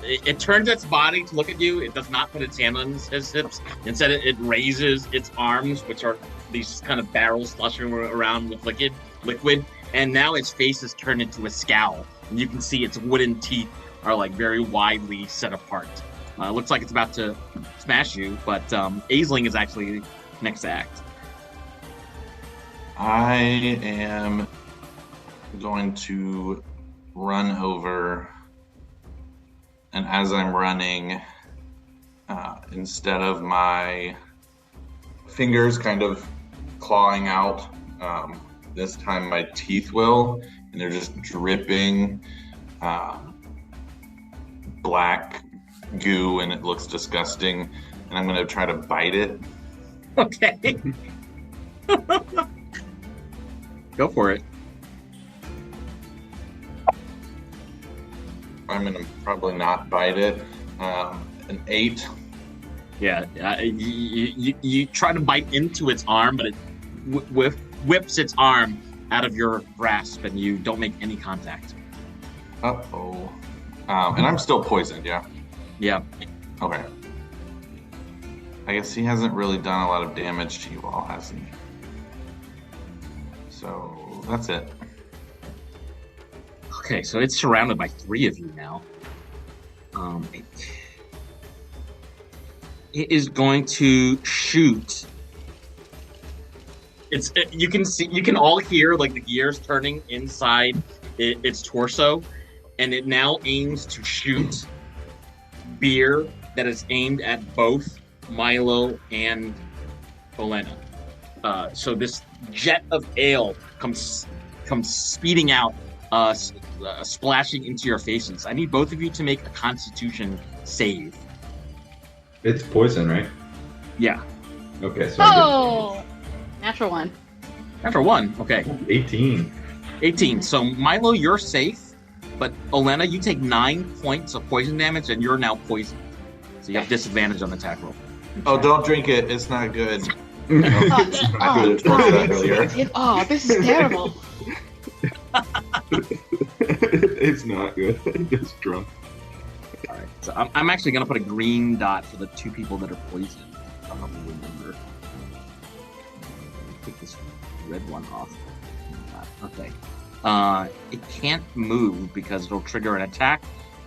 It turns its body to look at you. It does not put its hand on its hips. Instead, it raises its arms, which are these kind of barrels sloshing around with liquid. And now its face is turned into a scowl. And you can see its wooden teeth are like very widely set apart. It looks like it's about to smash you, but Aisling is actually next to act. I am going to run over, and as I'm running, instead of my fingers kind of clawing out, this time my teeth will, and they're just dripping black goo, and it looks disgusting, and I'm going to try to bite it. Okay. Go for it. I'm going to probably not bite it. An 8. Yeah, you try to bite into its arm, but it whips its arm out of your grasp, and you don't make any contact. Uh-oh. And I'm still poisoned, yeah? Yeah. Okay. I guess he hasn't really done a lot of damage to you all, has he? So, that's it. Okay, so it's surrounded by 3 of you now. It is going to shoot. You can all hear like the gears turning inside its torso, and it now aims to shoot beer that is aimed at both Milo and Olena. So this jet of ale comes speeding out, splashing into your faces. I need both of you to make a Constitution save. It's poison, right? Yeah. Okay, so Oh! Natural 1. After 1, okay. 18. 18. So Milo, you're safe, but Olena, you take 9 points of poison damage, and you're now poisoned. So you have disadvantage on the attack roll. Oh, don't drink it. It's not good. Oh, this is terrible. It's not good. It's drunk. All right. So I'm actually going to put a green dot for the 2 people that are poisoned. I'll remember. Take this red one off. Okay. It can't move because it'll trigger an attack.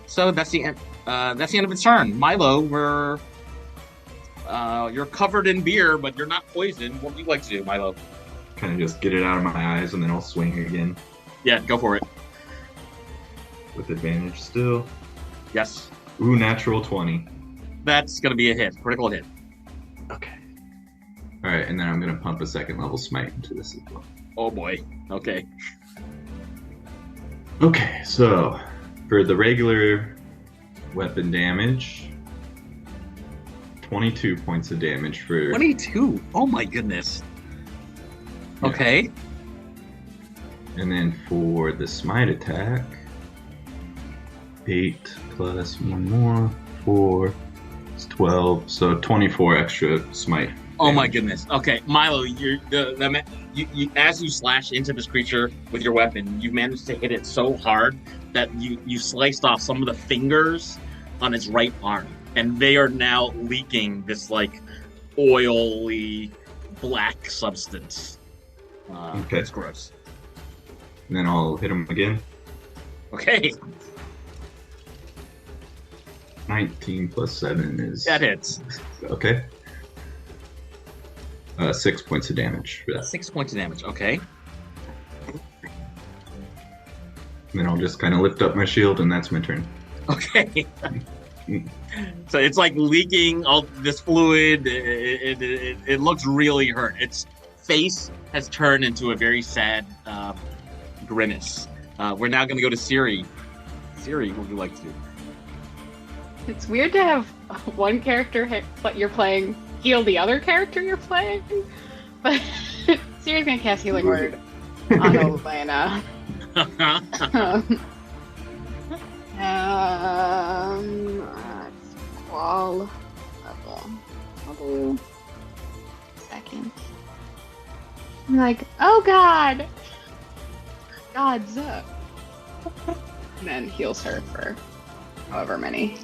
So that's the end. That's the end of its turn. Milo, you're covered in beer, but you're not poisoned. What would you like to do, Milo? Kind of just get it out of my eyes, and then I'll swing again. Yeah, go for it. With advantage still. Yes. Ooh, natural 20. That's going to be a hit. Critical hit. Okay. Alright, and then I'm going to pump a 2nd level smite into this as well. Oh boy. Okay. Okay, so for the regular weapon damage, 22 points of damage for... 22? Oh my goodness. Yeah. Okay. And then for the smite attack, 8 plus 1 more, 4, it's 12, so 24 extra smite. Oh my goodness. Okay, Milo, you as you slash into this creature with your weapon, you managed to hit it so hard that you sliced off some of the fingers on its right arm, and they are now leaking this like oily black substance. Okay. It's gross. And then I'll hit him again. Okay. 19 plus 7 is... That hits. Okay. 6 points of damage for that. 6 points of damage. Okay. Then I'll just kind of lift up my shield, and that's my turn. Okay. So it's like leaking all this fluid. It looks really hurt. Its face has turned into a very sad grimace. We're now going to go to Siri. Siri, what would you like to do? It's weird to have one character but you're playing heal the other character you're playing, but Siri's gonna cast Healing Word on Elena. Wall level. I'll do second. I'm like, oh god! God's up. And then heals her for however many.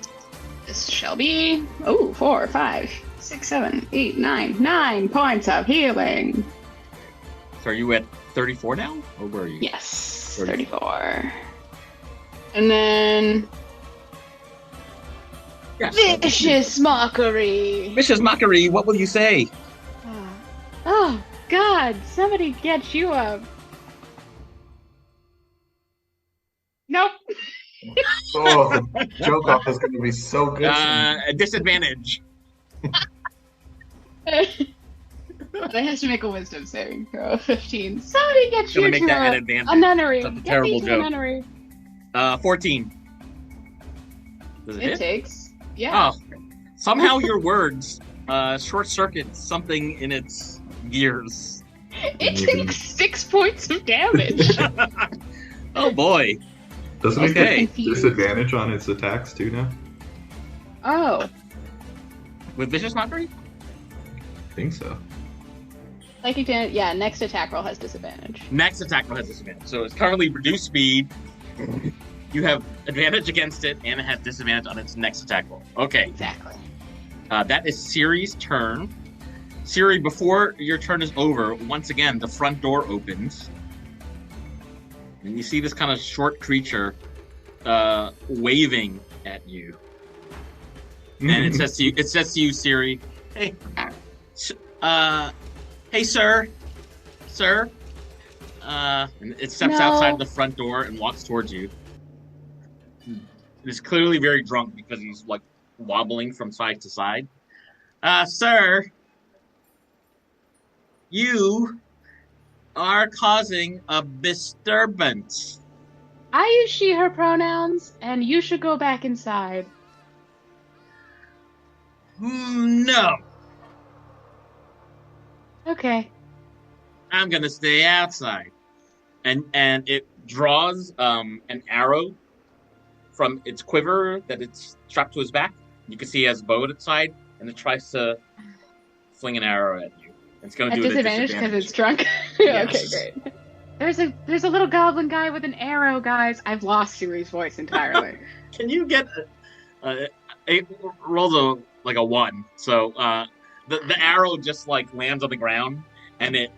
This shall be 4, 5, 6, 7, 8, 9 points of healing. So are you at 34 now? Or where are you? Yes, 34. And then Yes. Vicious Mockery. Vicious Mockery, what will you say? Oh god, somebody get you up. Nope. Oh, the joke off is going to be so good. A disadvantage. It has to make a wisdom saving throw. 15. Somebody get you Gonna make to that an a advantage. nunnery. That's a Get terrible me to joke. a nunnery. 14. Does it It hit? takes. Yeah. Oh. Somehow your words short circuit something in its gears. It takes 6 points of damage. Oh boy. Doesn't it Okay. get disadvantage on its attacks too now? Oh. With Vicious Mockery? I think so. Psychic damage. Yeah, next attack roll has disadvantage. Next attack roll has disadvantage. So it's currently reduced speed. You have advantage against it, and it has disadvantage on its next attack roll. Okay. Exactly. That is Siri's turn. Siri, before your turn is over, once again, the front door opens. And you see this kind of short creature waving at you. And it says to you, Siri, hey, hey, sir. And it steps outside the front door and walks towards you. He's clearly very drunk because he's like wobbling from side to side. Sir, you are causing a disturbance. I use she, her pronouns, and you should go back inside. No, Okay. I'm gonna stay outside. And it draws an arrow from its quiver that it's strapped to his back. You can see he has a bow at its side, and it tries to fling an arrow at you. It's gonna do it at Disadvantage because it's disadvantage. drunk. Yes. Okay, great. There's a little goblin guy with an arrow, guys. I've lost Siri's voice entirely. Can you get it rolls a 1? So the arrow just like lands on the ground, and it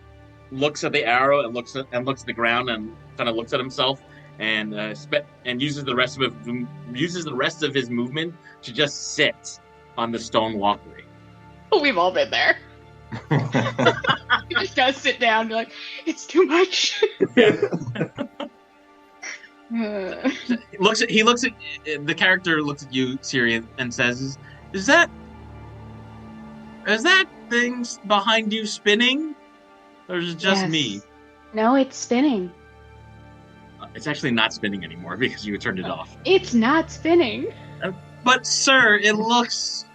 looks at the arrow and looks at the ground and kind of looks at himself and uses the rest of his movement to just sit on the stone walkway. We've all been there. You just gotta sit down and be like, it's too much. The character looks at you, Siri, and says, "Is that thing behind you spinning, or is it just Yes. me?" No, it's spinning. It's actually not spinning anymore because you turned it off. It's not spinning. But sir, it looks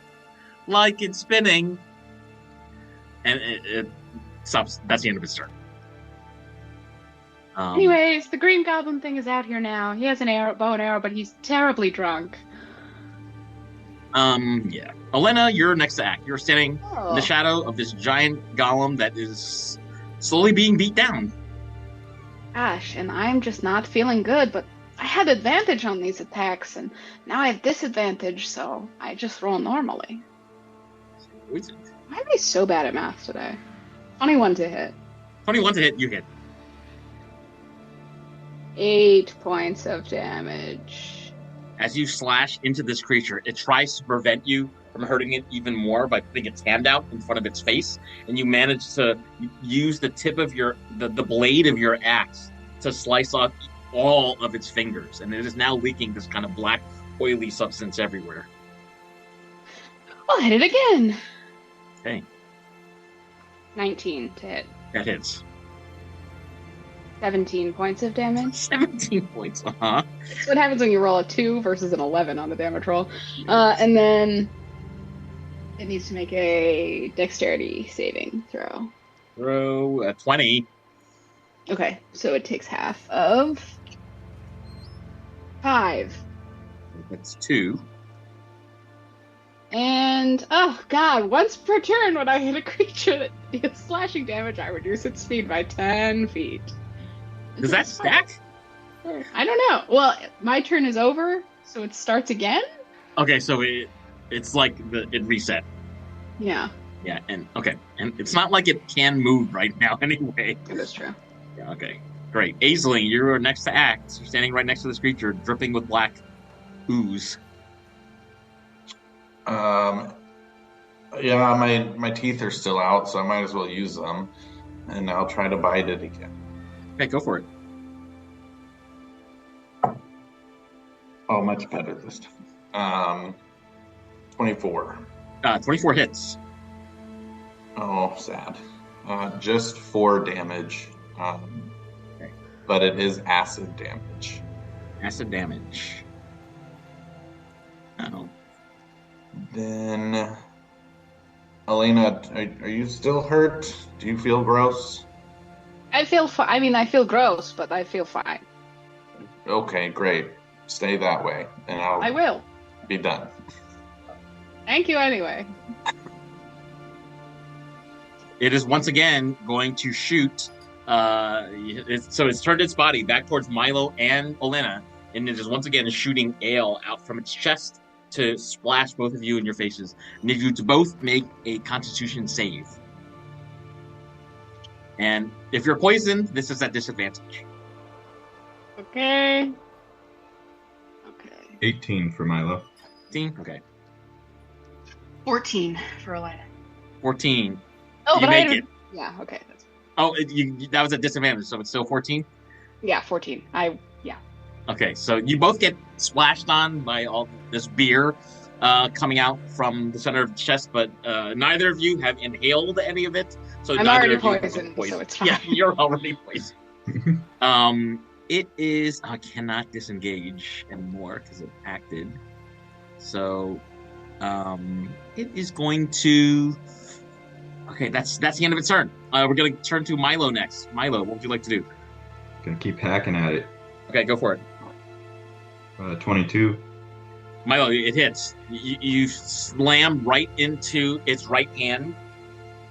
like it's spinning, and it stops. That's the end of its turn. Anyways, the green goblin thing is out here now. He has an bow and arrow, but he's terribly drunk. Yeah. Elena, you're next to act. You're standing Oh. in the shadow of this giant golem that is slowly being beat down. Gosh, and I'm just not feeling good, but I had advantage on these attacks, and now I have disadvantage, so I just roll normally. Why am I so bad at math today? 21 to hit. 21 to hit, you hit. 8 points of damage. As you slash into this creature, it tries to prevent you from hurting it even more by putting its hand out in front of its face, and you manage to use the tip of the blade of your axe to slice off all of its fingers, and it is now leaking this kind of black, oily substance everywhere. I'll hit it again. Okay. 19 to hit. That hits. 17 points of damage. 17 points, uh-huh. That's what happens when you roll a 2 versus an 11 on the damage roll. And then it needs to make a dexterity saving throw. Throw a 20. Okay, so it takes half of 5. That's 2. And, oh god, once per turn when I hit a creature that deals slashing damage, I reduce its speed by 10 feet. Does that stack? I don't know. Well, my turn is over, so it starts again? Okay, so it's like it reset. Yeah. Yeah, and okay. And it's not like it can move right now anyway. That is true. Yeah, okay. Great. Aisling, you're next to act. You're standing right next to this creature, dripping with black ooze. Yeah, my teeth are still out, so I might as well use them. And I'll try to bite it again. Okay, go for it. Oh, much better this time. 24. 24 hits. Oh, sad. Just 4 damage. Okay. But it is acid damage. Acid damage. Oh. Then, Elena, are you still hurt? Do you feel gross? I feel I mean, I feel gross, but I feel fine. Okay, great. Stay that way, and I will. be done. Thank you anyway. It is once again going to shoot. So it's turned its body back towards Milo and Elena, and it is once again shooting ale out from its chest to splash both of you in your faces. I need you to both make a Constitution save. And if you're poisoned, this is at disadvantage. Okay. 18 for Milo. 18? Okay. 14 for Elena. 14. Oh, you but make it. Yeah, okay. That's... Oh, that was a disadvantage, so it's still 14? Yeah, 14. Okay, so you both get splashed on by all this beer coming out from the center of the chest, but neither of you have inhaled any of it. So I'm neither already of you poisoned, so it's fine. Yeah, you're already poisoned. It is... I cannot disengage anymore because it acted. So it is going to... Okay, that's the end of its turn. We're going to turn to Milo next. Milo, what would you like to do? Gonna keep hacking at it. Okay, go for it. 22. Milo, it hits. You slam right into its right hand,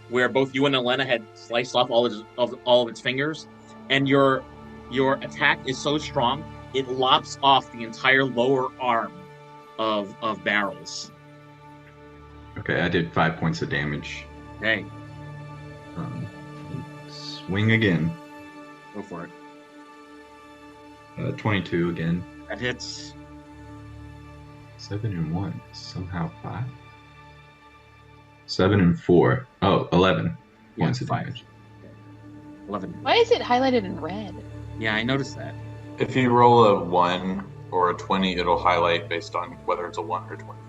where both you and Elena had sliced off all of its fingers, and your attack is so strong it lops off the entire lower arm of Barrels. Okay, I did 5 points of damage. Okay, Swing again. go for it. 22 again. That hits. 7 and 1. Somehow 5. 7 and 4. Oh, 11 points of 5. damage. 11. Why is it highlighted in red? Yeah, I noticed that. If you roll a 1 or a 20, it'll highlight based on whether it's a 1 or 20.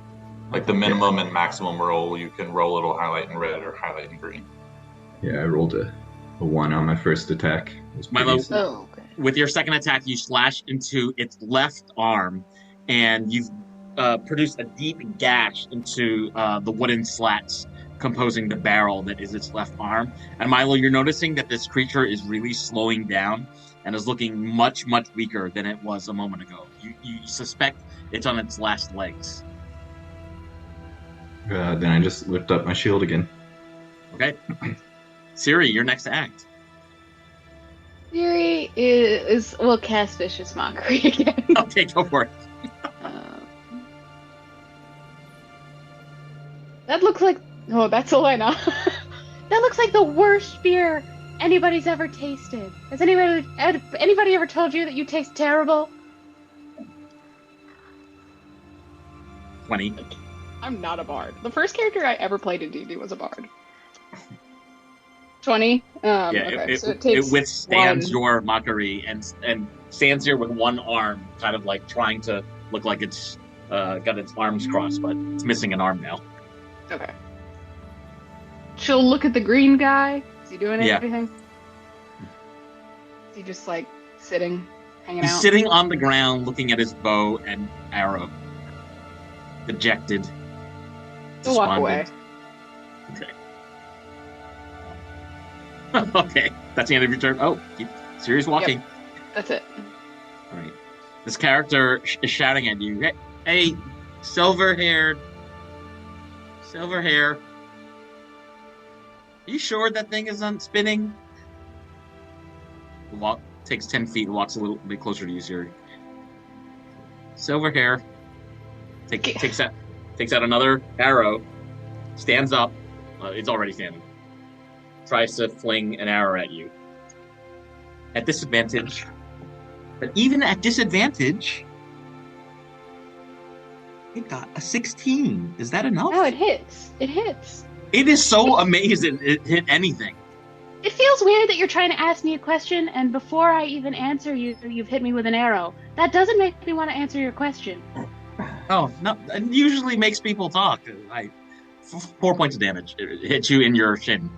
Like the minimum and maximum roll, you can roll, it'll highlight in red or highlight in green. Yeah, I rolled a 1 on my first attack. It was pretty Milo, easy. Oh, okay. with your second attack, you slash into its left arm, and you've produced a deep gash into the wooden slats composing the barrel that is its left arm. And Milo, you're noticing that this creature is really slowing down and is looking much, much weaker than it was a moment ago. You suspect it's on its last legs. Then I just lift up my shield again. Okay. Siri, you're next to act. Siri will cast Vicious Mockery again. Okay, go for it. That looks like... Oh, that's Elena. That looks like the worst beer anybody's ever tasted. Has anybody ever told you that you taste terrible? 20. I'm not a bard. The first character I ever played in D&D was a bard. 20. Yeah, Okay, so it it takes withstands one. your mockery and stands here with one arm, kind of like trying to look like it's got its arms crossed, but it's missing an arm now. Okay. She'll look at the green guy. Is he doing Yeah. anything? Is he just like sitting, hanging He's out? sitting on the ground looking at his bow and arrow. Dejected. He'll walk away. Okay. Okay. That's the end of your turn. Oh, keep serious walking. Yep. That's it. All right. This character is shouting at you. Hey, silver hair. Are you sure that thing is spinning? Takes 10 feet and walks a little bit closer to you, Siri. Silver hair. Takes out another arrow. Stands up. It's already standing. Tries to fling an arrow at you. At disadvantage. But even at disadvantage, it got a 16. Is that enough? No, it hits. It hits. It is so amazing it hit anything. It feels weird that you're trying to ask me a question, and before I even answer you, you've hit me with an arrow. That doesn't make me want to answer your question. Oh, no. It usually makes people talk. 4 points of damage. It hits you in your shin.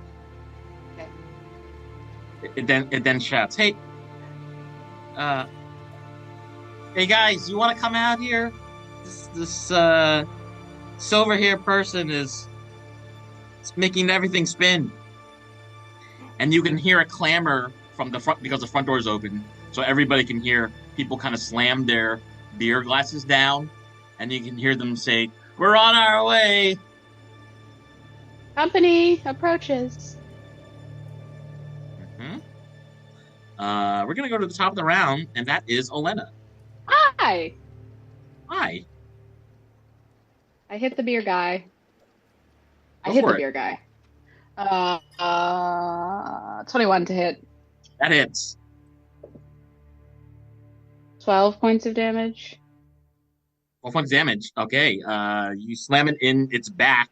Okay. It then shouts, hey guys, you want to come out here? This silver hair person is making everything spin. And you can hear a clamor from the front because the front door is open, so everybody can hear people kind of slam their beer glasses down, and you can hear them say, "We're on our way." Company approaches. We're gonna go to the top of the round, and that is Olena. Hi. Hi. I hit the beer guy. Go for it. Beer guy. 21 to hit. That hits. 12 points of damage. 12 points of damage. Okay. You slam it in its back,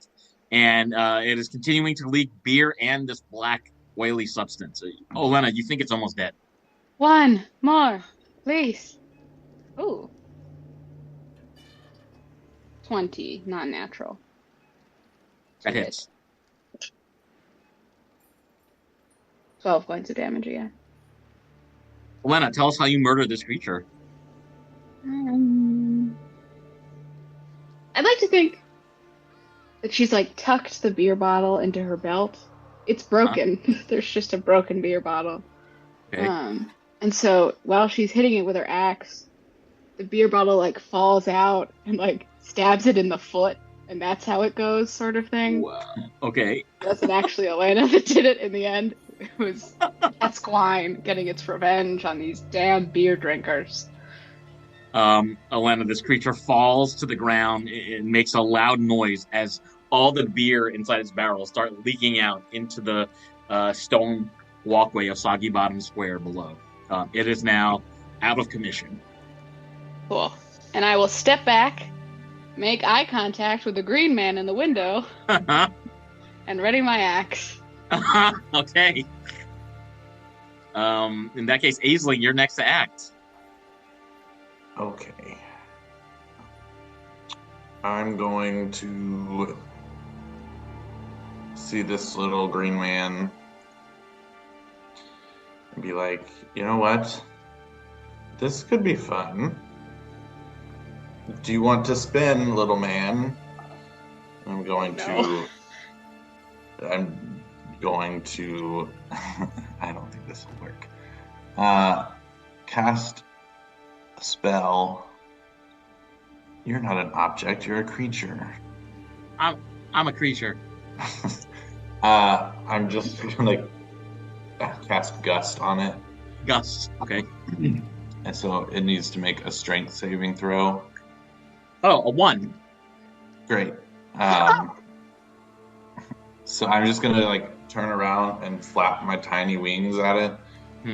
and it is continuing to leak beer and this black, oily substance. Olena, you think it's almost dead. One more, please. Ooh. 20, not natural. That hits. 12 points of damage again. Olena, tell us how you murdered this creature. I'd like to think that she's like tucked the beer bottle into her belt. It's broken. Huh? There's just a broken beer bottle. Okay. And so while she's hitting it with her axe, the beer bottle like falls out and like stabs it in the foot, and that's how it goes, sort of thing. Wow. Okay. It wasn't actually Elena that did it in the end. It was Esquine getting its revenge on these damn beer drinkers. Elena, this creature falls to the ground. It makes a loud noise as all the beer inside its barrel start leaking out into the stone walkway of Soggybottom Square below. It is now out of commission. Cool. And I will step back, make eye contact with the green man in the window, and ready my axe. Okay. In that case, Aisling, you're next to act. Okay. I'm going to see this little green man and be like, you know what? This could be fun. Do you want to spin, little man? I'm going to... I don't think this will work. Cast a spell. You're not an object, you're a creature. I'm a creature. I'm just gonna cast Gust on it. Gust, okay. And so it needs to make a strength saving throw. Oh, a 1. Great. So I'm just gonna turn around and flap my tiny wings at it,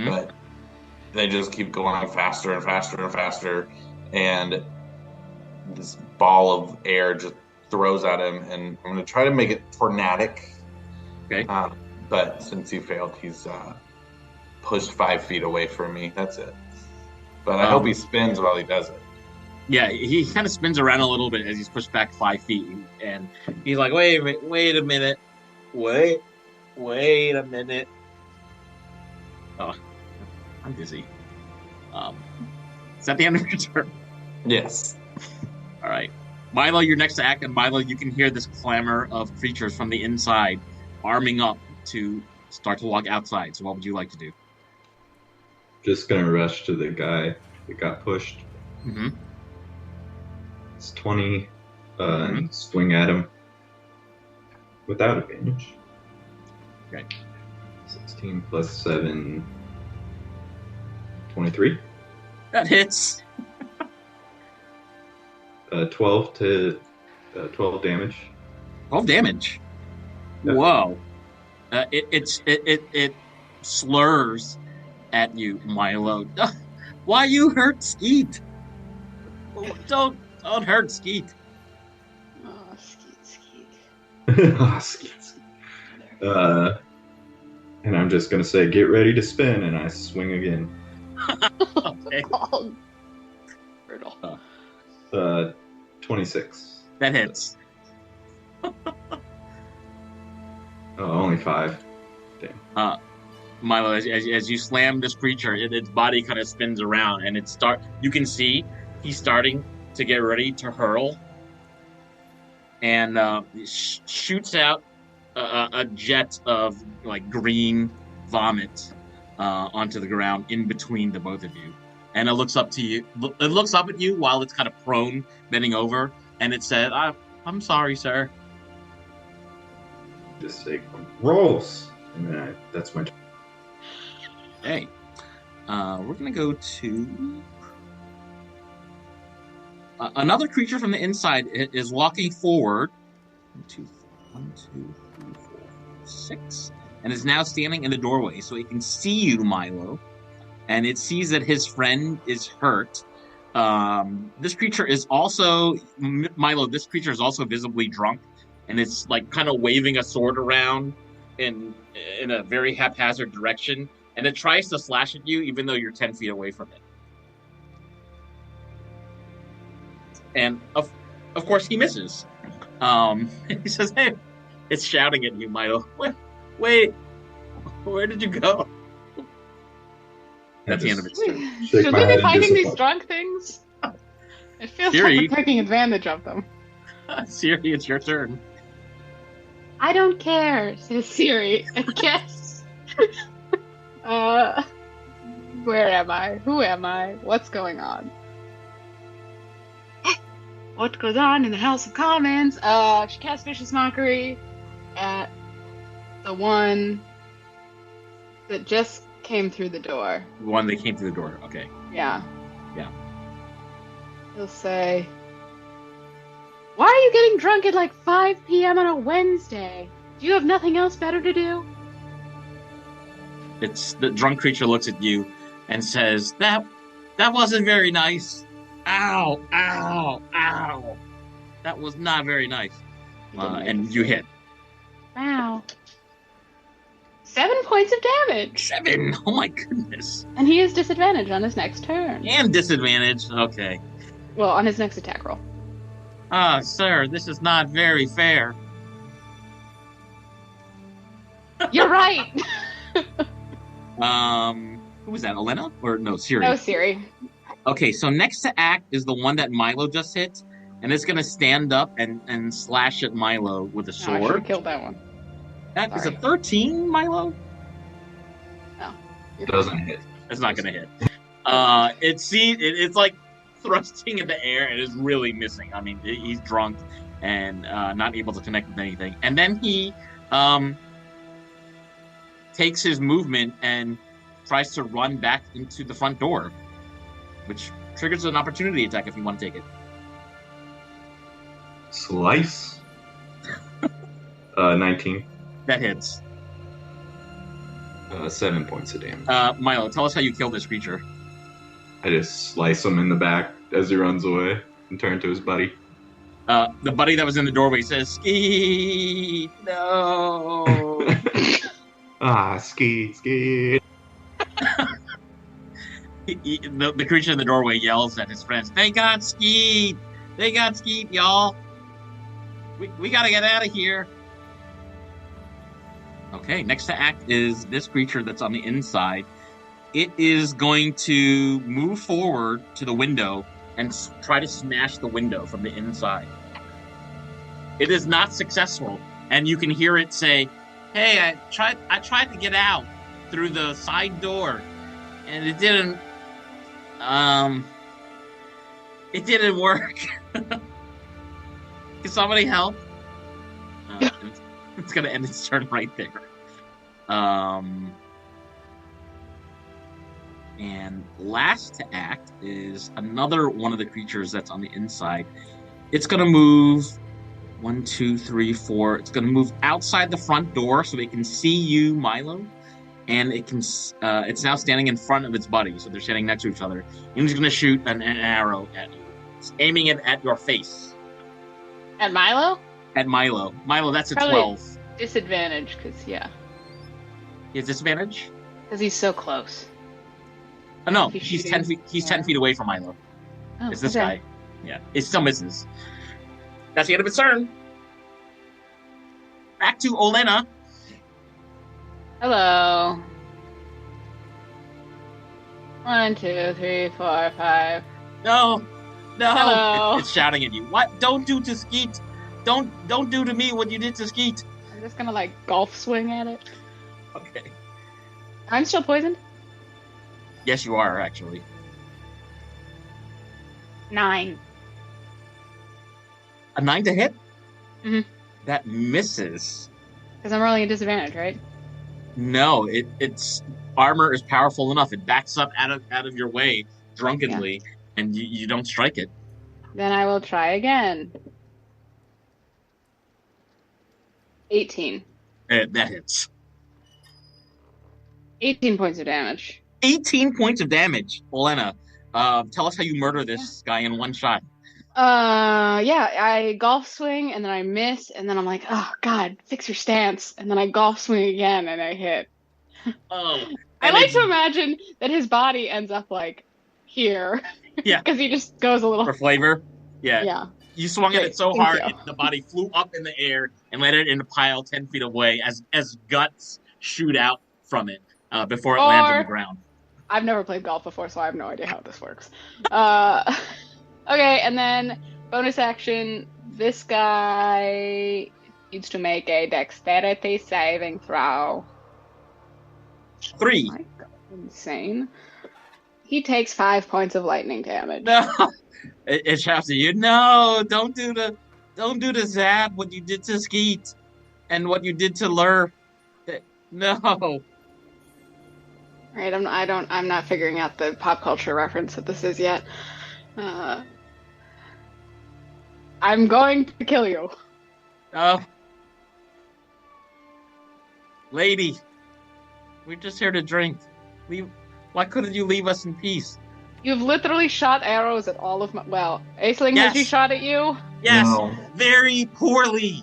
but they just keep going faster and faster and faster, and this ball of air just throws at him, and I'm going to try to make it tornadic. Okay. But since he failed, he's pushed 5 feet away from me. That's it. But I hope he spins while he does it. Yeah, he kind of spins around a little bit as he's pushed back 5 feet, and he's like, wait a minute. Wait a minute. Oh, I'm busy. Is that the end of your turn? Yes. All right. Milo, you're next to act, and Milo, you can hear this clamor of creatures from the inside arming up to start to walk outside. So what would you like to do? Just gonna rush to the guy that got pushed. Mm-hmm. It's 20, and swing at him without advantage. Okay. 16 plus 7, 23. That hits. 12 damage. 12 damage. Yeah. Whoa. It slurs at you, Milo. Why you hurt Skeet? Don't hurt Skeet. Oh, Skeet. Skeet. And I'm just gonna say, get ready to spin, and I swing again. Okay. Oh, brutal. 26. That hits. Only 5. Damn. Milo, as you slam this creature, its body kind of spins around, and you can see he's starting to get ready to hurl, and shoots out a jet of like green vomit onto the ground in between the both of you, and it looks up to you. It looks up at you while it's kind of prone, bending over, and it said, "I'm sorry, sir." Just say gross, and then that's my turn. Okay, we're gonna go to another creature from the inside. Is walking forward. 1, 2, 3, 4, 6, and is now standing in the doorway, so it can see you, Milo, and it sees that his friend is hurt. This creature is also Milo. This creature is also visibly drunk, and it's like kind of waving a sword around in a very haphazard direction, and it tries to slash at you, even though you're 10 feet away from it. And of course, he misses. He says, "Hey," it's shouting at you, Milo. Wait, where did you go? That's the end of its turn. Should we be fighting these drunk things? It feels Siri. like we're taking advantage of them. Siri, it's your turn. I don't care, says Siri, I guess. Where am I? Who am I? What's going on? What goes on in the House of Commons? She casts Vicious Mockery at the one that just came through the door. The one that came through the door. Okay. Yeah. Yeah. He'll say, "Why are you getting drunk at like 5 p.m. on a Wednesday? Do you have nothing else better to do?" The drunk creature looks at you and says, That wasn't very nice. Ow, ow, ow. That was not very nice. And you hit. Wow. 7 points of damage. 7? Oh my goodness. And he has disadvantage on his next turn. And disadvantage. Okay. Well, on his next attack roll. Sir, this is not very fair. You're right. Who was that? Elena? Or no, Siri? No, Siri. Okay, so next to act is the one that Milo just hit, and it's gonna stand up and slash at Milo with a No, I should sword. have killed that one. That is a Sorry. 13, Milo? No. Doesn't hit. It's not gonna hit. It's like thrusting in the air and is really missing. I mean, he's drunk and not able to connect with anything. And then he takes his movement and tries to run back into the front door, which triggers an opportunity attack if you want to take it. Slice. 19. That hits. 7 points of damage. Milo, tell us how you kill this creature. I just slice him in the back as he runs away. and turn to his buddy. The buddy that was in the doorway says, "Skeet, no." Skeet. The creature in the doorway yells at his friends, "They got Skeet! They got Skeet, y'all! We gotta get out of here." Okay, next to act is this creature that's on the inside. It is going to move forward to the window and try to smash the window from the inside. It is not successful, and you can hear it say, "Hey, I tried to get out through the side door, and it didn't work." Can somebody help? It's gonna end its turn right there. And last to act is another one of the creatures that's on the inside. It's gonna move 1, 2, 3, 4. It's gonna move outside the front door so it can see you, Milo. And it can. It's now standing in front of its buddy, so they're standing next to each other. And it's gonna shoot an arrow at you. It's aiming it at your face. At Milo? At Milo. Milo, that's a Probably 12. Disadvantage, because, yeah. He has disadvantage? Because he's so close. Oh, no, He's he's shooting. 10 feet. He's 10 feet away from Milo. Oh, It's this okay. guy. Yeah, it still misses. That's the end of its turn. Back to Olena. Hello. 1, 2, 3, 4, 5. No. Hello. It's shouting at you. What? Don't do to Skeet. Don't do to me what you did to Skeet. I'm just gonna like golf swing at it. Okay. I'm still poisoned? Yes, you are actually. 9. A 9 to hit. Mhm. That misses. Because I'm rolling a disadvantage, right? No, its armor is powerful enough. It backs up out of your way drunkenly, and you don't strike it. Then I will try again. 18. That hits. 18 points of damage. 18 points of damage. Olena, tell us how you murder this guy in one shot. Yeah, I golf swing and then I miss, and then I'm like, oh god, fix your stance, and then I golf swing again and I hit. Oh, I like to imagine that his body ends up like here. Yeah. Because he just goes a little. For flavor. Yeah. Yeah. You swung at Great, it so thank hard, you. the body flew up in the air and landed in a pile 10 feet away as guts shoot out from it before it lands on the ground. I've never played golf before, so I have no idea how this works. Okay, and then bonus action. This guy needs to make a dexterity saving throw. 3. My God, insane. He takes 5 points of lightning damage. No. It shouts at you, "No, don't do to Zab what you did to Skeet and what you did to Lur. No." Right, I'm not figuring out the pop culture reference that this is yet. I'm going to kill you. Oh. Lady, we're just here to drink. Why couldn't you leave us in peace? You've literally shot arrows at all of my. Well, Aisling, Yes. has she shot at you? Yes, No. very poorly.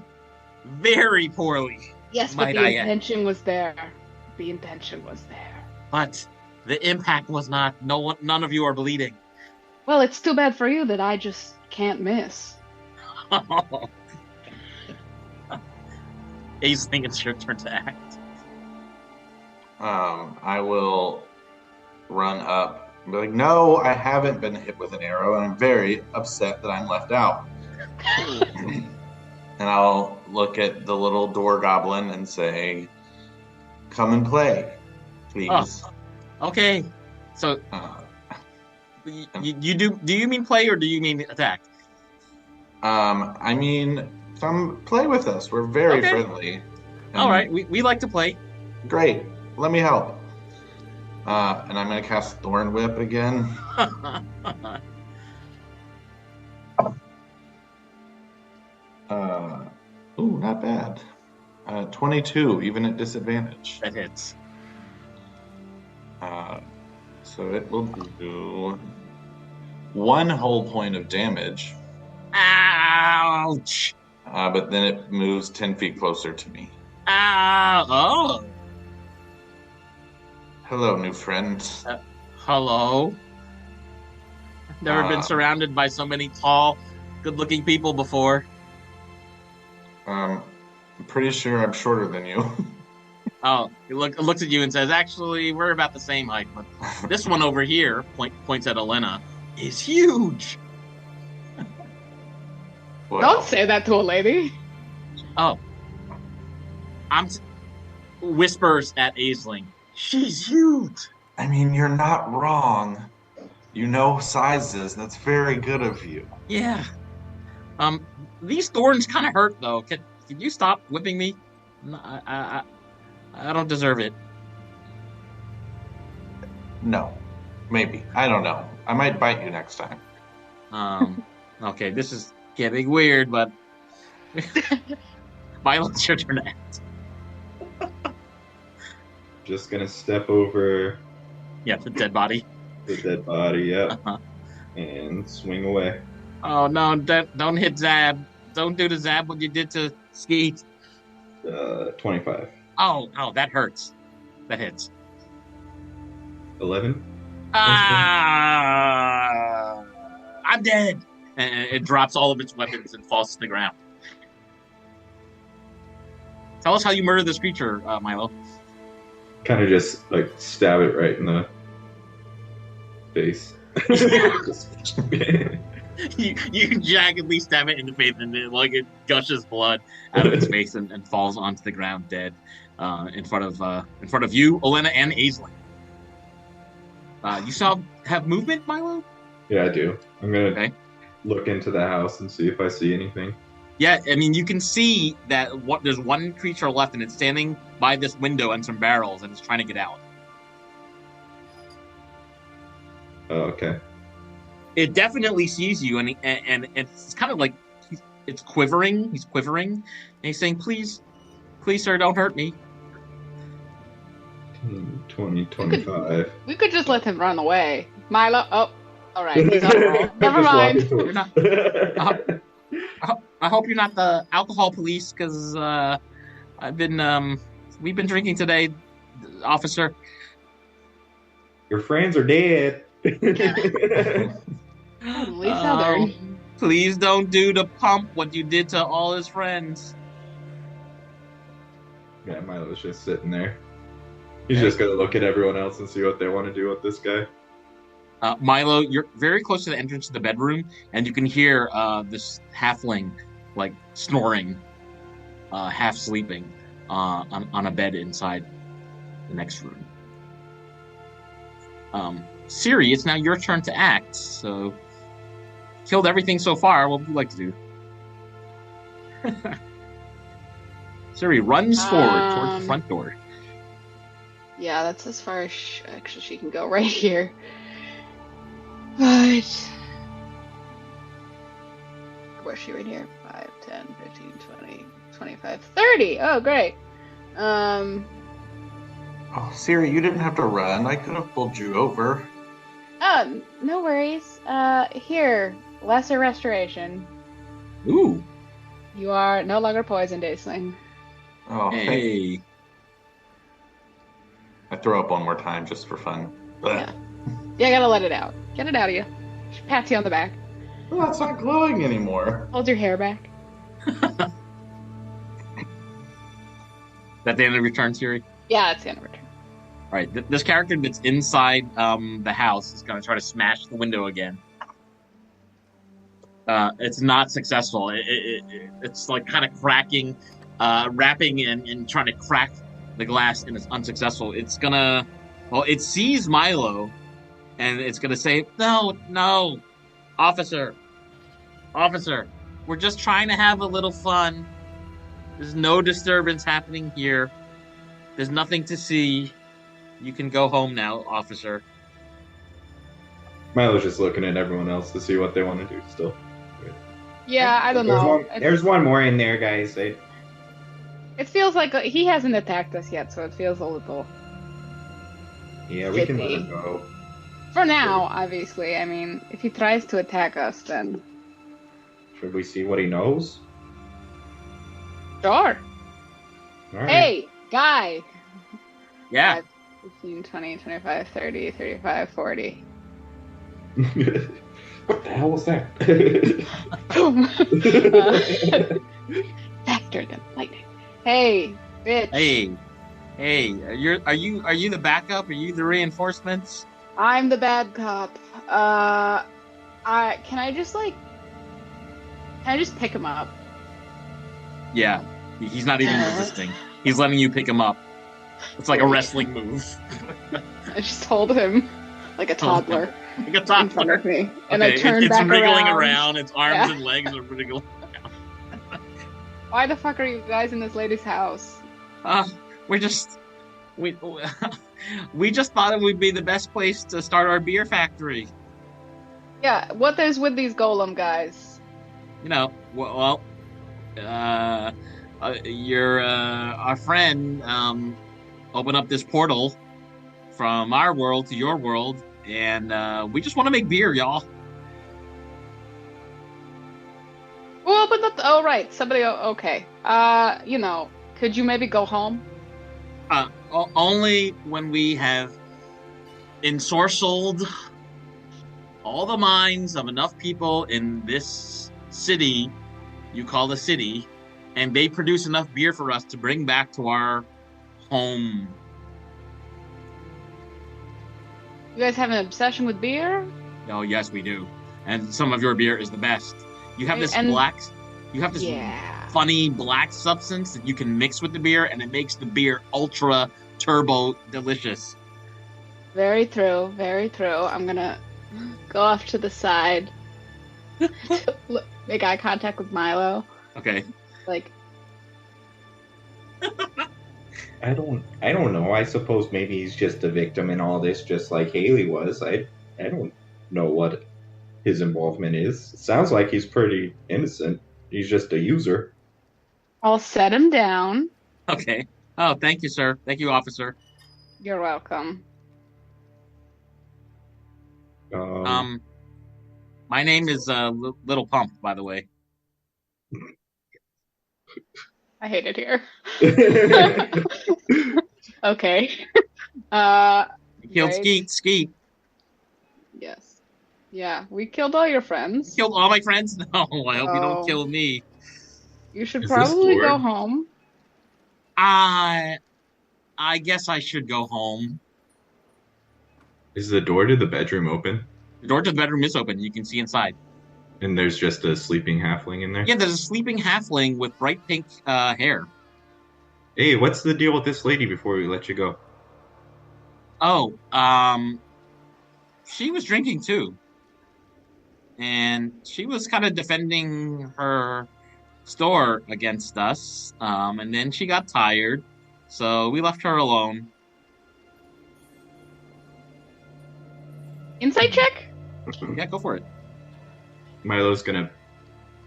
Very poorly. Yes, but Might the I add. intention was there. The intention was there. But the impact was not. None of you are bleeding. Well, it's too bad for you that I just can't miss. Aisling, it's your turn to act. I will run up and be like, "No, I haven't been hit with an arrow, and I'm very upset that I'm left out." And I'll look at the little door goblin and say, "Come and play, please." Okay, so you do you mean play or do you mean attack? I mean, come play with us. We're very Okay. friendly. All right, we like to play. Great. Let me help. And I'm going to cast Thorn Whip again. Ooh, not bad. 22, even at disadvantage. That hits. So it will do 1 whole point of damage. Ouch! But then it moves 10 feet closer to me. Oh. Hello, new friend. Hello. Never been surrounded by so many tall, good-looking people before. I'm pretty sure I'm shorter than you. Oh, he looks at you and says, "Actually, we're about the same height, but this one over here," points at Elena, "is huge." Well, Don't say that to a lady. Oh, whispers at Aisling. She's huge. I mean, you're not wrong. You know sizes. That's very good of you. Yeah. These thorns kind of hurt though. Can you stop whipping me? I don't deserve it. No. Maybe. I don't know. I might bite you next time. Okay, this is getting weird, but Milo, it's your turn to act. Just gonna step over Yeah, the dead body. the dead body, yep, Uh-huh. and swing away. Oh no, don't hit Zab. Don't do to Zab what you did to Skeet. 25. Oh, that hurts. That hits. 11. I'm dead. And it drops all of its weapons and falls to the ground. Tell us how you murder this creature, Milo. Kind of just like stab it right in the face. You jaggedly stab it in the face, and it gushes blood out of its face and falls onto the ground dead in front of you, Elena, and Aisling. You still have movement, Milo? Yeah, I do. I'm gonna look into the house and see if I see anything. Yeah, I mean, you can see that there's one creature left, and it's standing by this window and some barrels, and it's trying to get out. Oh, okay. It definitely sees you, and it's kind of like it's quivering. He's quivering, and he's saying, "Please, sir, don't hurt me." 20, 25. We could just let him run away. Milo. Oh, all right. He's on the roll. Never mind. You're not. I hope you're not the alcohol police, because we've been drinking today, officer. Your friends are dead. Southern. Please don't do to Pump what you did to all his friends. Yeah, Milo's just sitting there. He's just gonna look at everyone else and see what they want to do with this guy. Milo, you're very close to the entrance to the bedroom, and you can hear this halfling like snoring, half sleeping on a bed inside the next room. Siri, it's now your turn to act. So, killed everything so far. What would you like to do? Siri runs forward towards the front door. Yeah, that's as far as she can go right here. But where's she right here? 5, 10, 15, 20, 25, 30. Oh, great. Oh, Siri, you didn't have to run. I could have pulled you over. Oh, no worries. Here, lesser restoration. Ooh. You are no longer poisoned, Aisling. Oh, hey. I throw up one more time just for fun. Yeah, I gotta let it out. Get it out of you. She pats you on the back. Well, it's not glowing anymore. Hold your hair back. That the end of your turn, Siri? Yeah, it's the end of her turn. All right, this character that's inside the house is going to try to smash the window again. It's not successful. It's like kind of cracking, wrapping and trying to crack the glass, and it's unsuccessful. It's gonna, it sees Milo, and it's gonna say, no, officer, we're just trying to have a little fun. There's no disturbance happening here. There's nothing to see. You can go home now, officer. Milo's just looking at everyone else to see what they want to do still. Yeah, I don't know. There's one more in there, guys. It feels like he hasn't attacked us yet, so it feels a little... Yeah, we can let him go. For now, obviously. I mean, if he tries to attack us, then... Should we see what he knows? Sure. All right. Hey, guy. Yeah. 5, 15, 20, 25, 30, 35, 40. What the hell was that? Boom. Faster than lightning. Hey, bitch. Hey, are you the backup? Are you the reinforcements? I'm the bad cop. Can I just pick him up? Yeah. He's not even resisting. He's letting you pick him up. It's like a wrestling move. I just hold him like a toddler Like a in front toddler. of me, and Okay, I turn it's back wriggling around. Its arms Yeah. and legs are wriggling. Why the fuck are you guys in this lady's house? We just we just thought it would be the best place to start our beer factory. Yeah, what is with these golem guys? You know, our friend opened up this portal from our world to your world, and we just want to make beer, y'all. Well, but that's right. Somebody. Okay. Could you maybe go home? Only when we have ensorcelled all the minds of enough people in this city you call the city, and they produce enough beer for us to bring back to our home. You guys have an obsession with beer? Oh, yes, we do. And some of your beer is the best. You have this Yeah. funny black substance that you can mix with the beer, and it makes the beer ultra turbo delicious. Very true. Very true. I'm gonna go off to the side to make eye contact with Milo. Okay. Like, I don't know. I suppose maybe he's just a victim in all this, just like Haley was. I don't know what his involvement is. It sounds like he's pretty innocent. He's just a user. I'll set him down. Okay. Oh, thank you, sir. Thank you, officer. You're welcome. My name is Little Pump, by the way. I hate it here. Okay. Killed Great. Skeet. Yes. Yeah, we killed all your friends. Killed all my friends? No, I hope you don't Oh. kill me. You should Is this probably go Lord? home. I guess I should go home. Is the door to the bedroom open? The door to the bedroom is open. You can see inside. And there's just a sleeping halfling in there? Yeah, there's a sleeping halfling with bright pink hair. Hey, what's the deal with this lady before we let you go? Oh, she was drinking too. And she was kind of defending her store against us. And then she got tired. So we left her alone. Insight check? Yeah, go for it. Milo's gonna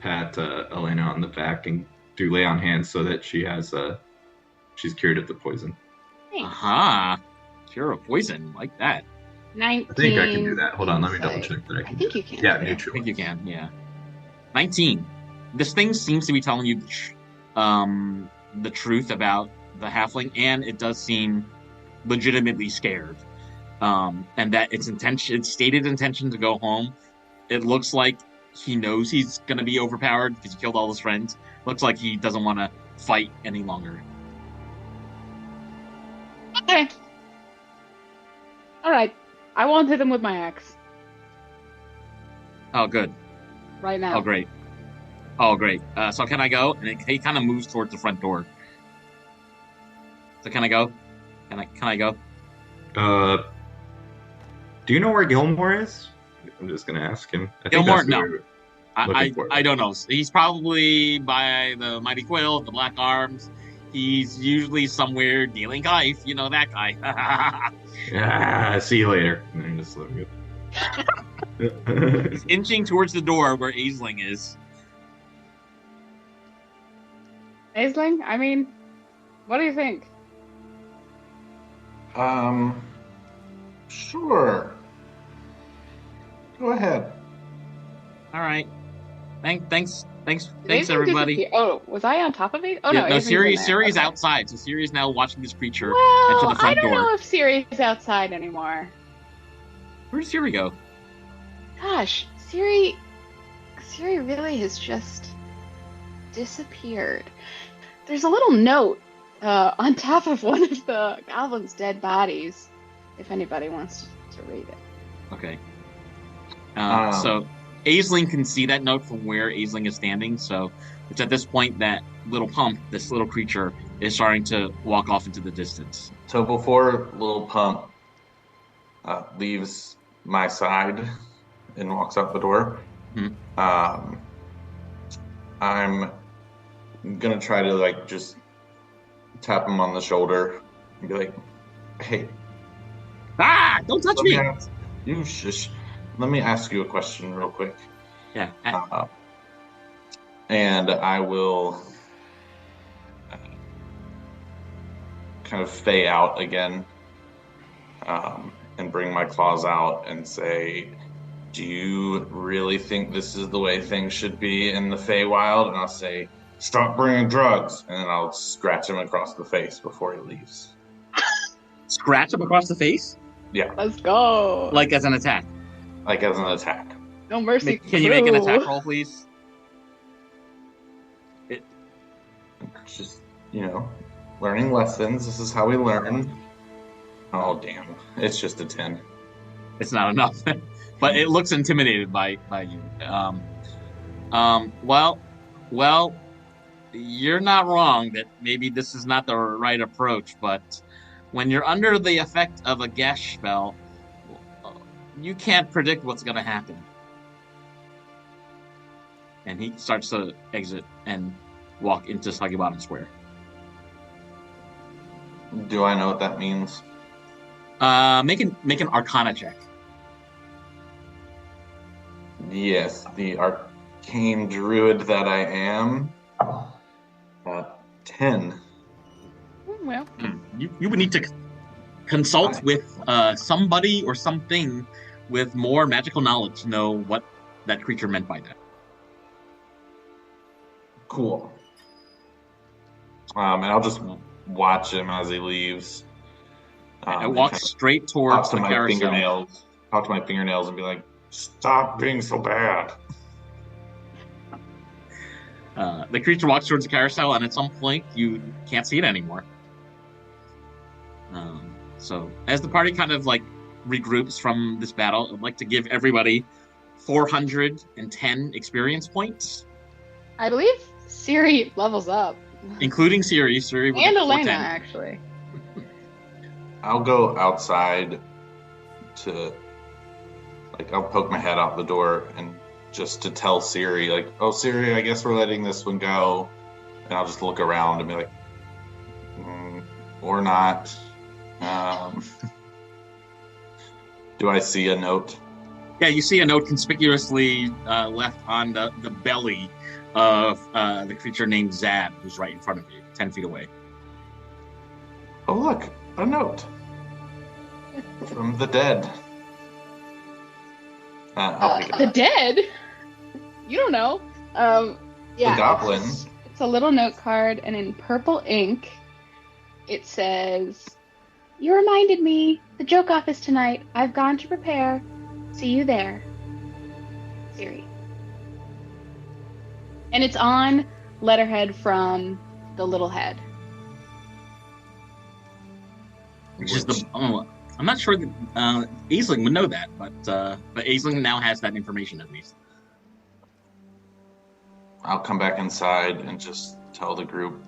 pat Elena on the back and do lay on hands so that she's cured of the poison. Thanks. Aha. Cure of poison. Like that. 19. I think I can do that. Hold on, let me double insight. check that I can. I think you can. Yeah, I neutral. think you can, yeah. 19. This thing seems to be telling you the truth about the halfling, and it does seem legitimately scared. And that its stated intention to go home. It looks like he knows he's going to be overpowered because he killed all his friends. Looks like he doesn't want to fight any longer. Okay. All right. I won't hit him with my axe Oh, good. right now. Oh, great. Oh, great. So can I go? And he kind of moves towards the front door. So can I go? Can I go? Do you know where Gilmore is? I'm just gonna ask him. I think Gilmore? that's who No. we're looking for. I don't know. He's probably by the Mighty Quill, the Black Arms. He's usually somewhere dealing life. You know that guy. See you later. And then just let him go. He's inching towards the door where Aisling is. Aisling, I mean, what do you think? Sure. Go ahead. All right. Thanks, Did everybody. disappear? Oh, was I on top of it? Oh Yeah, no, no, Avery's in there. Siri's Okay. outside, so Siri's now watching this creature enter Well, the I front don't door. know if Siri's outside anymore. Where did Siri go? Gosh, Siri really has just disappeared. There's a little note on top of one of the goblin's dead bodies, if anybody wants to read it. Okay. So Aisling can see that note from where Aisling is standing, so it's at this point that this little creature, is starting to walk off into the distance. So before Little Pump leaves my side and walks out the door, I'm gonna try to like just tap him on the shoulder and be like, "Hey, don't touch me!" You shush. Let me ask you a question real quick. Yeah. And I will kind of fey out again and bring my claws out and say, do you really think this is the way things should be in the Feywild? And I'll say, stop bringing drugs. And then I'll scratch him across the face before he leaves. Scratch him across the face? Yeah. Let's go. Like as an attack? Like as an attack. No mercy. Can you make an attack roll, please? Just, learning lessons. This is how we learn. Oh, damn. It's just a 10. It's not enough. But it looks intimidated by you. Well, you're not wrong that maybe this is not the right approach, but when you're under the effect of a gash spell, you can't predict what's going to happen. And he starts to exit and walk into Soggybottom Square. Do I know what that means? Make an Arcana check. Yes, the arcane druid that I am. 10. Well, you would need to consult with somebody or something with more magical knowledge to know what that creature meant by that. Cool. And I'll just watch him as he leaves. I walk straight towards the carousel. Talk to my fingernails and be like, stop being so bad. The creature walks towards the carousel, and at some point, you can't see it anymore. So, as the party kind of like regroups from this battle, I'd like to give everybody 410 experience points. I believe Siri levels up. Including Siri. And Elena, actually. I'll go outside I'll poke my head out the door and just to tell Siri, like, oh, Siri, I guess we're letting this one go. And I'll just look around and be like, or not. Do I see a note? Yeah, you see a note conspicuously left on the belly of the creature named Zad, who's right in front of you, 10 feet away. Oh, look, a note. From the dead. The dead? You don't know. Yeah. The goblin. It's a little note card, and in purple ink, it says, "You reminded me. The joke off is tonight. I've gone to prepare. See you there. Siri." And it's on letterhead from the little head. Which is I'm not sure that Aisling would know that, but Aisling now has that information at least. I'll come back inside and just tell the group.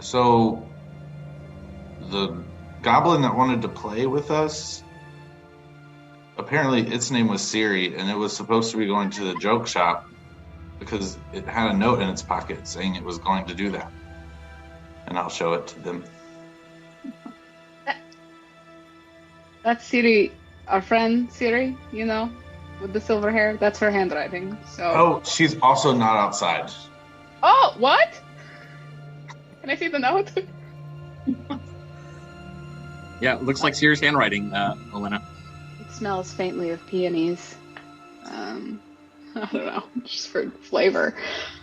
So the goblin that wanted to play with us, apparently its name was Siri, and it was supposed to be going to the joke shop because it had a note in its pocket saying it was going to do that. And I'll show it to them. That's Siri, our friend Siri, with the silver hair. That's her handwriting. So. Oh, she's also not outside. Oh, what? Can I see the note? Yeah, it looks like Siri's handwriting, Elena. It smells faintly of peonies. I don't know, just for flavor.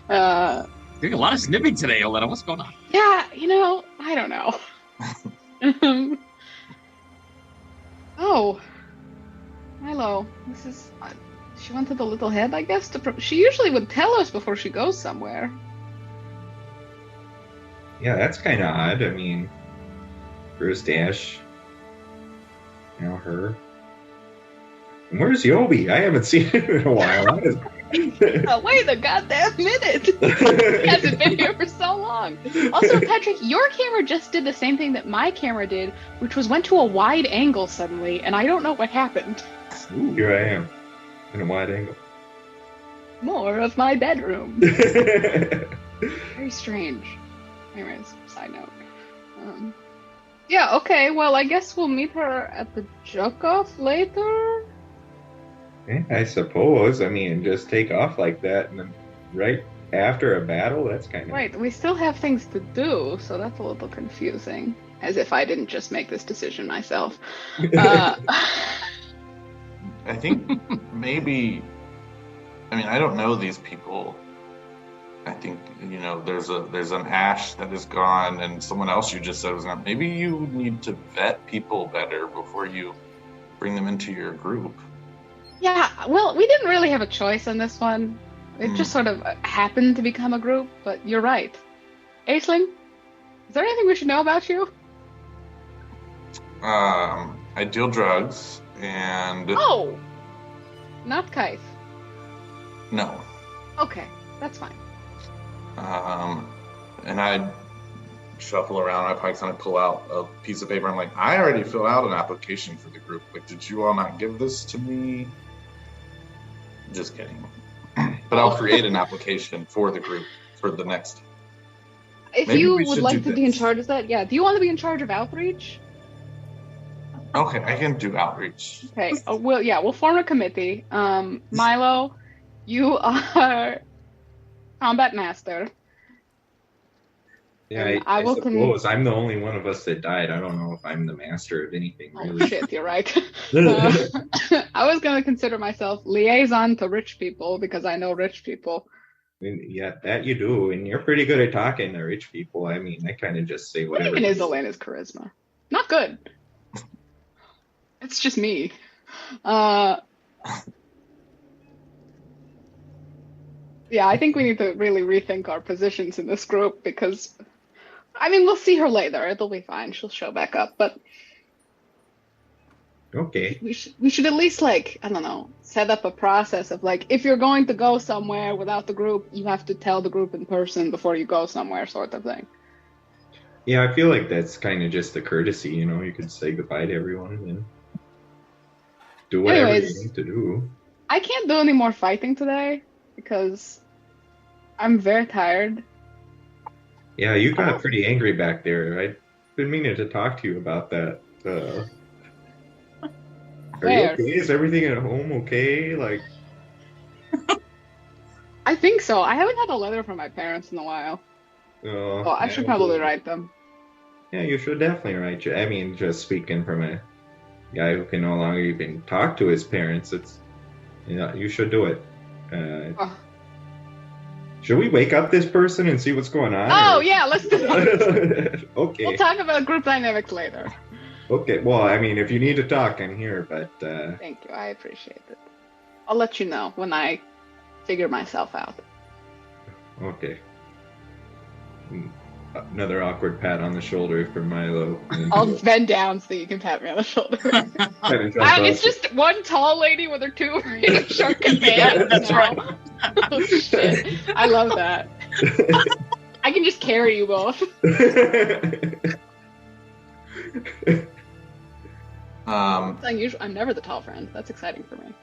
Doing a lot of snipping today, Olena. What's going on? Yeah, I don't know. Oh, Milo, this is. She went to the little head, I guess. She usually would tell us before she goes somewhere. Yeah, that's kind of odd. I mean, first Ash, now her. And where's Yobi? I haven't seen him in a while. Wait a goddamn minute! He hasn't been here for so long. Also, Patrick, your camera just did the same thing that my camera did, which was went to a wide angle suddenly, and I don't know what happened. Ooh, here I am, in a wide angle. More of my bedroom. Very strange. Anyways, side note. Yeah, okay, well, I guess we'll meet her at the Joke-Off later? Yeah, I suppose. I mean, just take off like that and then right after a battle, that's kind of... Right, we still have things to do, so that's a little confusing. As if I didn't just make this decision myself. I think maybe... I mean, I don't know these people. I think, there's an Ash that is gone and someone else you just said was gone. Maybe you need to vet people better before you bring them into your group. Yeah, well, we didn't really have a choice on this one. It just sort of happened to become a group, but you're right. Aisling, is there anything we should know about you? I deal drugs and... Oh! Not Kaif. No. Okay, that's fine. And I shuffle around my pockets and I pull out a piece of paper. I'm like, I already filled out an application for the group. Like, did you all not give this to me? Just kidding. But I'll create an application for the group for the next. If Maybe you we would should like do to be in this. charge of that, yeah. Do you want to be in charge of outreach? Okay, I can do outreach. Okay. We'll form a committee. Milo, you are combat master. Yeah, And I will suppose. I'm the only one of us that died. I don't know if I'm the master of anything, Oh really. shit, you're right. I was going to consider myself liaison to rich people because I know rich people. Yeah, that you do. And you're pretty good at talking to rich people. I mean, I kind of just say What whatever. even is Elena's charisma? Not good. It's just me. Yeah, I think we need to really rethink our positions in this group because, I mean, we'll see her later. It'll be fine. She'll show back up. But Okay. we should at least, like, I don't know, set up a process of, like, if you're going to go somewhere without the group, you have to tell the group in person before you go somewhere, sort of thing. Yeah, I feel like that's kind of just a courtesy, you could say goodbye to everyone and do whatever Anyways, you need to do. I can't do any more fighting today because I'm very tired. Yeah, you got pretty angry back there. I've been meaning to talk to you about that. Are you Where? okay? Is everything at home okay? Like, I think so. I haven't had a letter from my parents in a while. Oh, I should probably write them. Yeah, you should definitely write. I mean, just speaking from a guy who can no longer even talk to his parents, you should do it. Should we wake up this person and see what's going on? Oh, yeah, let's do that. Okay. We'll talk about group dynamics later. Okay, well, I mean, if you need to talk, I'm here, but... Thank you, I appreciate it. I'll let you know when I figure myself out. Okay. Another awkward pat on the shoulder from Milo. I'll bend down so you can pat me on the shoulder. It's just one tall lady with her two really short companions. Yeah, that's now. right. Oh, shit. I love that. I can just carry you both. It's unusual. I'm never the tall friend. That's exciting for me.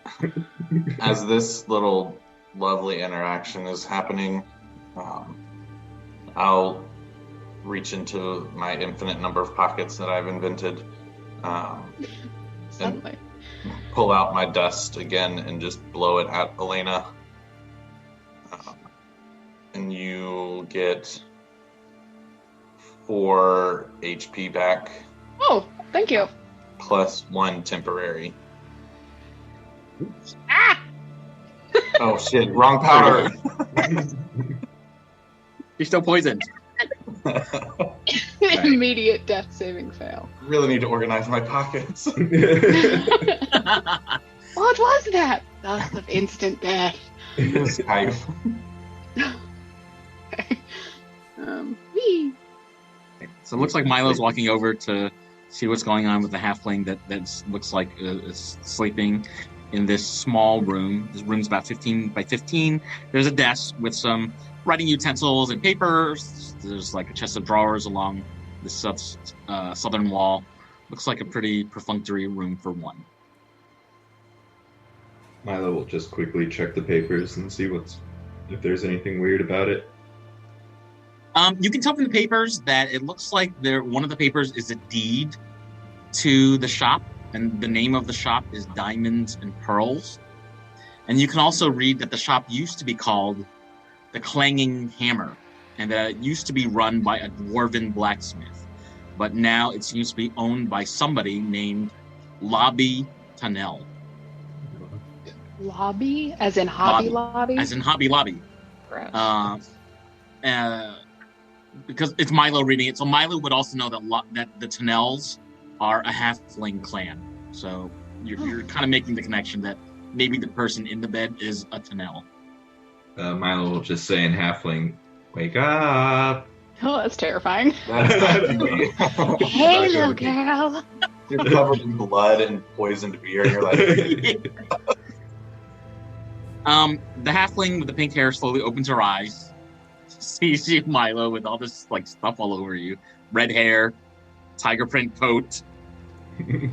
As this little lovely interaction is happening, I'll reach into my infinite number of pockets that I've invented Suddenly. and pull out my dust again and just blow it at Elena. And you get 4 HP back. Oh, thank you. Plus 1 temporary. Ah! Oh shit! Wrong powder. You're still poisoned. Immediate death saving fail. Really need to organize my pockets. What was that? Dust of instant death. Skype. Whee! So it looks like Milo's walking over to see what's going on with the halfling that looks like is sleeping in this small room. This room's about 15 by 15. There's a desk with some writing utensils and papers. There's like a chest of drawers along the southern wall. Looks like a pretty perfunctory room for one. Milo will just quickly check the papers and see if there's anything weird about it. You can tell from the papers that it looks like one of the papers is a deed to the shop, and the name of the shop is Diamonds and Pearls. And you can also read that the shop used to be called the Clanging Hammer, and that it used to be run by a dwarven blacksmith, but now it seems to be owned by somebody named Lobby Tunnel. Lobby? As in Hobby Lobby? As in Hobby Lobby. Gross. Because it's Milo reading it, so Milo would also know that the Tunnels are a halfling clan. So you're kind of making the connection that maybe the person in the bed is a Tunnel. Milo will just say in halfling, "Wake up!" Oh, that's terrifying. That's me. Hey, little girl. You're covered in blood and poisoned beer, and you're like, the halfling with the pink hair slowly opens her eyes, sees you, Milo, with all this like stuff all over you, red hair, tiger print coat, and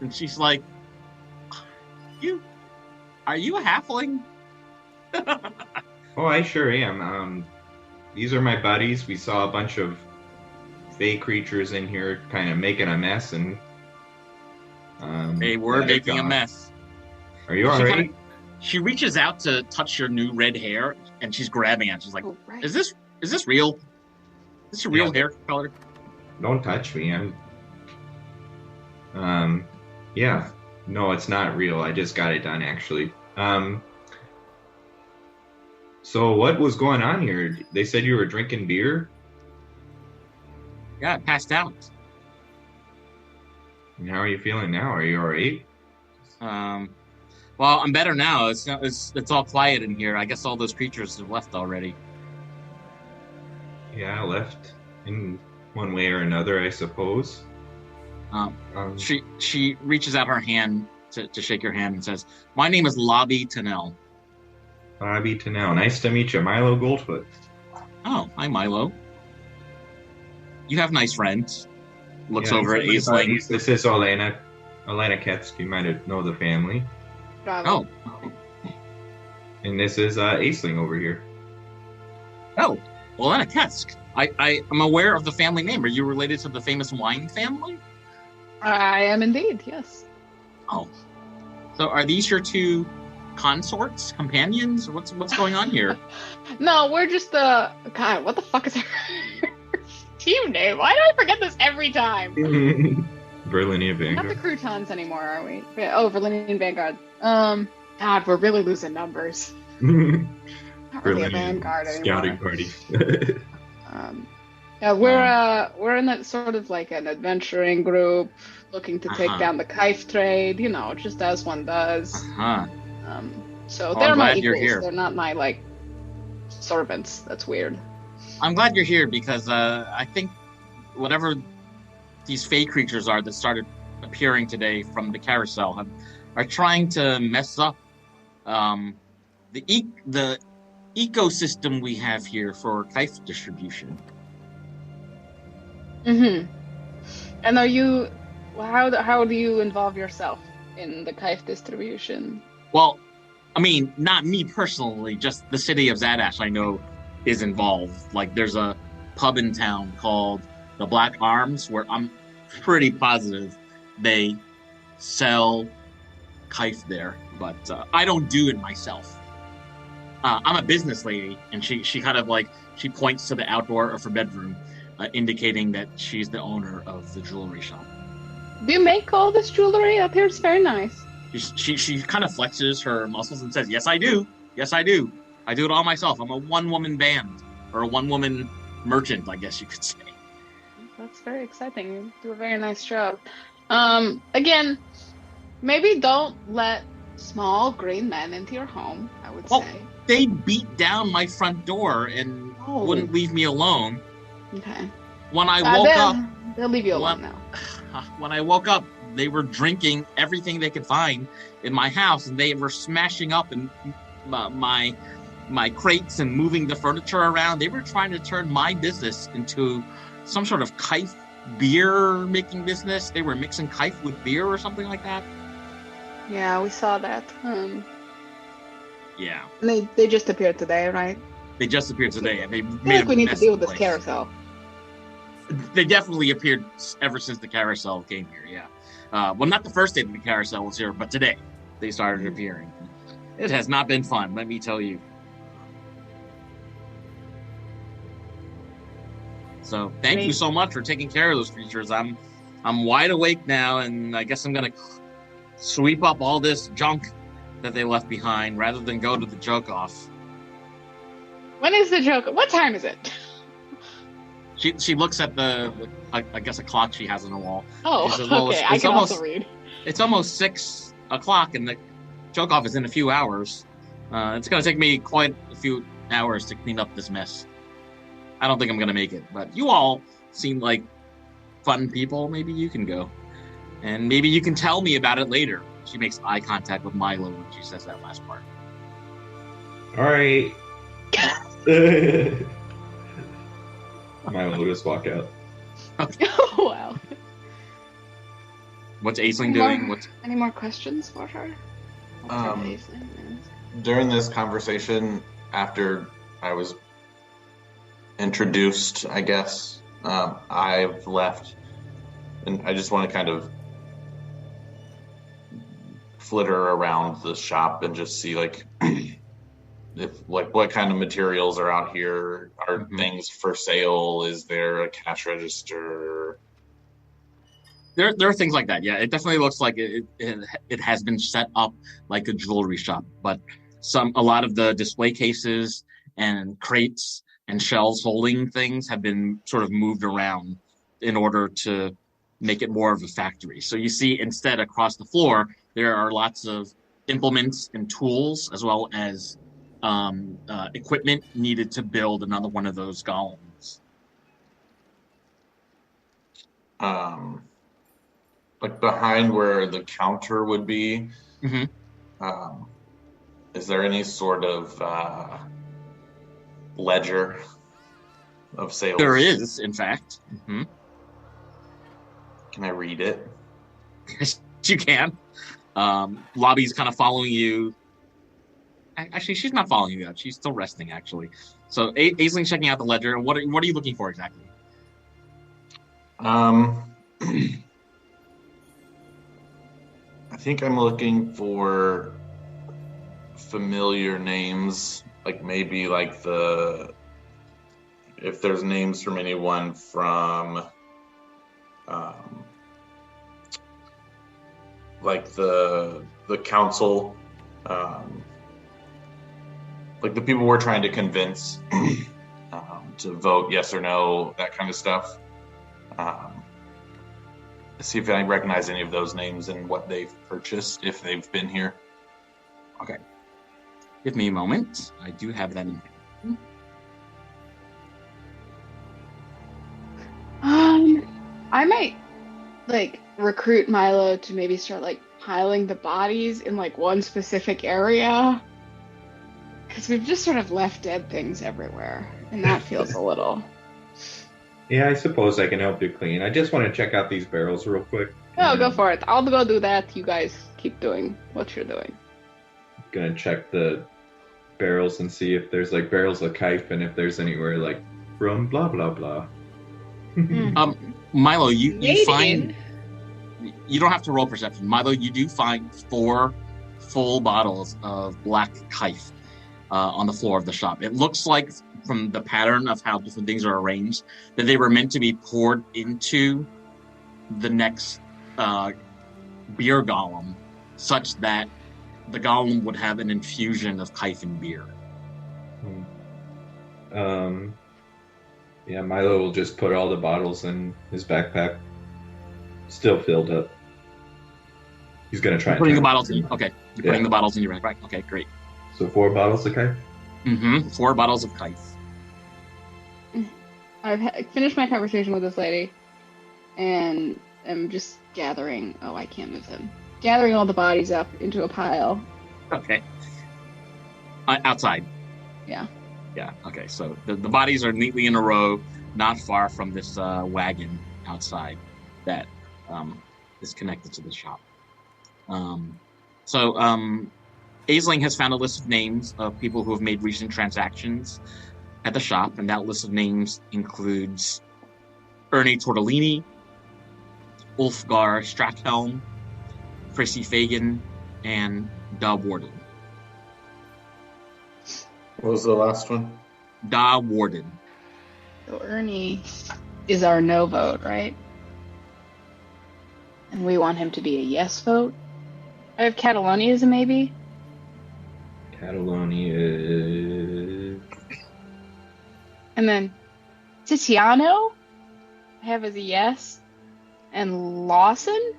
she's like, "Are you a halfling?" Oh, I sure am. These are my buddies. We saw a bunch of fey creatures in here kind of making a mess, and they were making a mess. Are you all right? She reaches out to touch your new red hair, and she's grabbing it. She's like, Oh, right. "Is this real? Is this your real hair color?" Don't touch me. Yeah. No, it's not real. I just got it done, actually. So what was going on here? They said you were drinking beer? Yeah, I passed out. And how are you feeling now? Are you all right? Well, I'm better now. It's all quiet in here. I guess all those creatures have left already. Yeah, I left in one way or another, I suppose. She reaches out her hand to shake your hand and says, "My name is Lobby Tunnel." Bobby Tunnel. Nice to meet you, Milo Goldfoot. Oh, hi, Milo. You have nice friends. Looks Yeah, over at Aisling. This is Olena Ketsk. You might know the family. Oh. And this is Aisling over here. Oh, Olena Ketsk. I am aware of the family name. Are you related to the famous wine family? I am indeed, yes. Oh. So are these your two consorts, companions? What's going on here? No, we're just God, what the fuck is our team name? Why do I forget this every time? Virlinia We're not the Vanguard. croutons anymore, are we? Oh, Virlinia Vanguard. God, we're really losing numbers. Not really a Vanguard anymore. Scouting party. Yeah, we're in that sort of like an adventuring group, looking to take down the Kaif trade. You know, just as one does. So they're I'm my glad you're equals. here. They're not my like servants. That's weird. I'm glad you're here because I think whatever these fey creatures are that started appearing today from the carousel are trying to mess up the ecosystem we have here for Kaif distribution. Mm-hmm. And are you? How do you involve yourself in the Kaif distribution? Well, I mean, not me personally, just the city of Zadaxi I know is involved. Like, there's a pub in town called the Black Arms where I'm pretty positive they sell Kaif there, but I don't do it myself. I'm a business lady, and she kind of like, she points to the outdoor of her bedroom, indicating that she's the owner of the jewelry shop. Do you make all this jewelry? It appears very nice. She kind of flexes her muscles and says, "Yes, I do. Yes, I do. I do it all myself. I'm a one-woman band, or a one-woman merchant, I guess you could say." That's very exciting. You do a very nice job. Again, maybe don't let small green men into your home, I would Well, say. they beat down my front door and Oh. wouldn't leave me alone. Okay. When I woke up, They'll leave you alone now. when I woke up, they were drinking everything they could find in my house, and they were smashing up and my crates and moving the furniture around. They were trying to turn my business into some sort of kife beer making business. They were mixing kife with beer or something like that. Yeah, we saw that. Yeah. They just appeared today, right? They just appeared today, and they I feel made like we need to deal with this place. carousel. They definitely appeared ever since the carousel came here, yeah. Well, not the first day that the carousel was here, but today they started appearing. It has not been fun, let me tell you. So thank you so much for taking care of those creatures. I'm wide awake now, and I guess I'm gonna sweep up all this junk that they left behind rather than go to the joke off. When is the joke? What time is it? She looks at I guess a clock she has on the wall. Oh, Says, well, okay. I can also read. It's almost 6 o'clock, and the joke off is in a few hours. It's going to take me quite a few hours to clean up this mess. I don't think I'm going to make it, but you all seem like fun people. Maybe you can go, and maybe you can tell me about it later. She makes eye contact with Milo when she says that last part. All right. Milo will just walk out. Okay. Oh, wow. What's Aisling doing? Any more questions for her? During this conversation, after I was introduced, I guess, I've left, and I just want to kind of flitter around the shop and just see, like, what kind of materials are out here. Are things for sale? Is there a cash register? There are things like that. Yeah, it definitely looks like it has been set up like a jewelry shop, but a lot of the display cases and crates and shelves holding things have been sort of moved around in order to make it more of a factory. So you see, instead, across the floor, there are lots of implements and tools, as well as equipment needed to build another one of those golems. Like behind where the counter would be, is there any sort of ledger of sales? There is, in fact. Can I read it? Yes, you can. Lobby's kind of following you. Actually, she's not following you out. She's still resting, actually. So Aisling's checking out the ledger. What are you looking for exactly? I think I'm looking for familiar names, like maybe like if there's names from anyone from like the council, like the people we're trying to convince to vote yes or no, that kind of stuff. See if I recognize any of those names and what they've purchased, if they've been here. Okay. Give me a moment. I do have that in hand. I might recruit Milo to maybe start piling the bodies in one specific area, because we've just sort of left dead things everywhere, and that feels a little. Yeah, I suppose I can help you clean. I just want to check out these barrels real quick. Oh, go for it. I'll go do that. You guys keep doing what you're doing. Gonna check the barrels and see if there's barrels of kife and if there's anywhere from blah blah blah. Milo, you find. You don't have to roll perception. Milo, you do find 4 full bottles of black kife on the floor of the shop. It looks like, from the pattern of how different things are arranged, that they were meant to be poured into the next beer golem such that the golem would have an infusion of Kyphin beer. Yeah, Milo will just put all the bottles in his backpack, still filled up. He's gonna try. Putting the bottles in. Okay, you're putting Yeah. the bottles in your backpack. Okay, great. So 4 bottles, okay? 4 bottles of Kyph. I've finished my conversation with this lady, and I'm just gathering. Oh, I can't move them. Gathering all the bodies up into a pile. Okay. Outside. Yeah. Yeah. Okay. So the bodies are neatly in a row, not far from this wagon outside that is connected to the shop. Aisling has found a list of names of people who have made recent transactions at the shop, and that list of names includes Ernie Tortellini, Ulfgar Strathelm, Chrissy Fagan, and Da Warden. What was the last one? Da Warden. So Ernie is our no vote, right? And we want him to be a yes vote. I have Catalonia as a maybe. Catalonia. And then Tiziano, I have as a yes. And Lawson,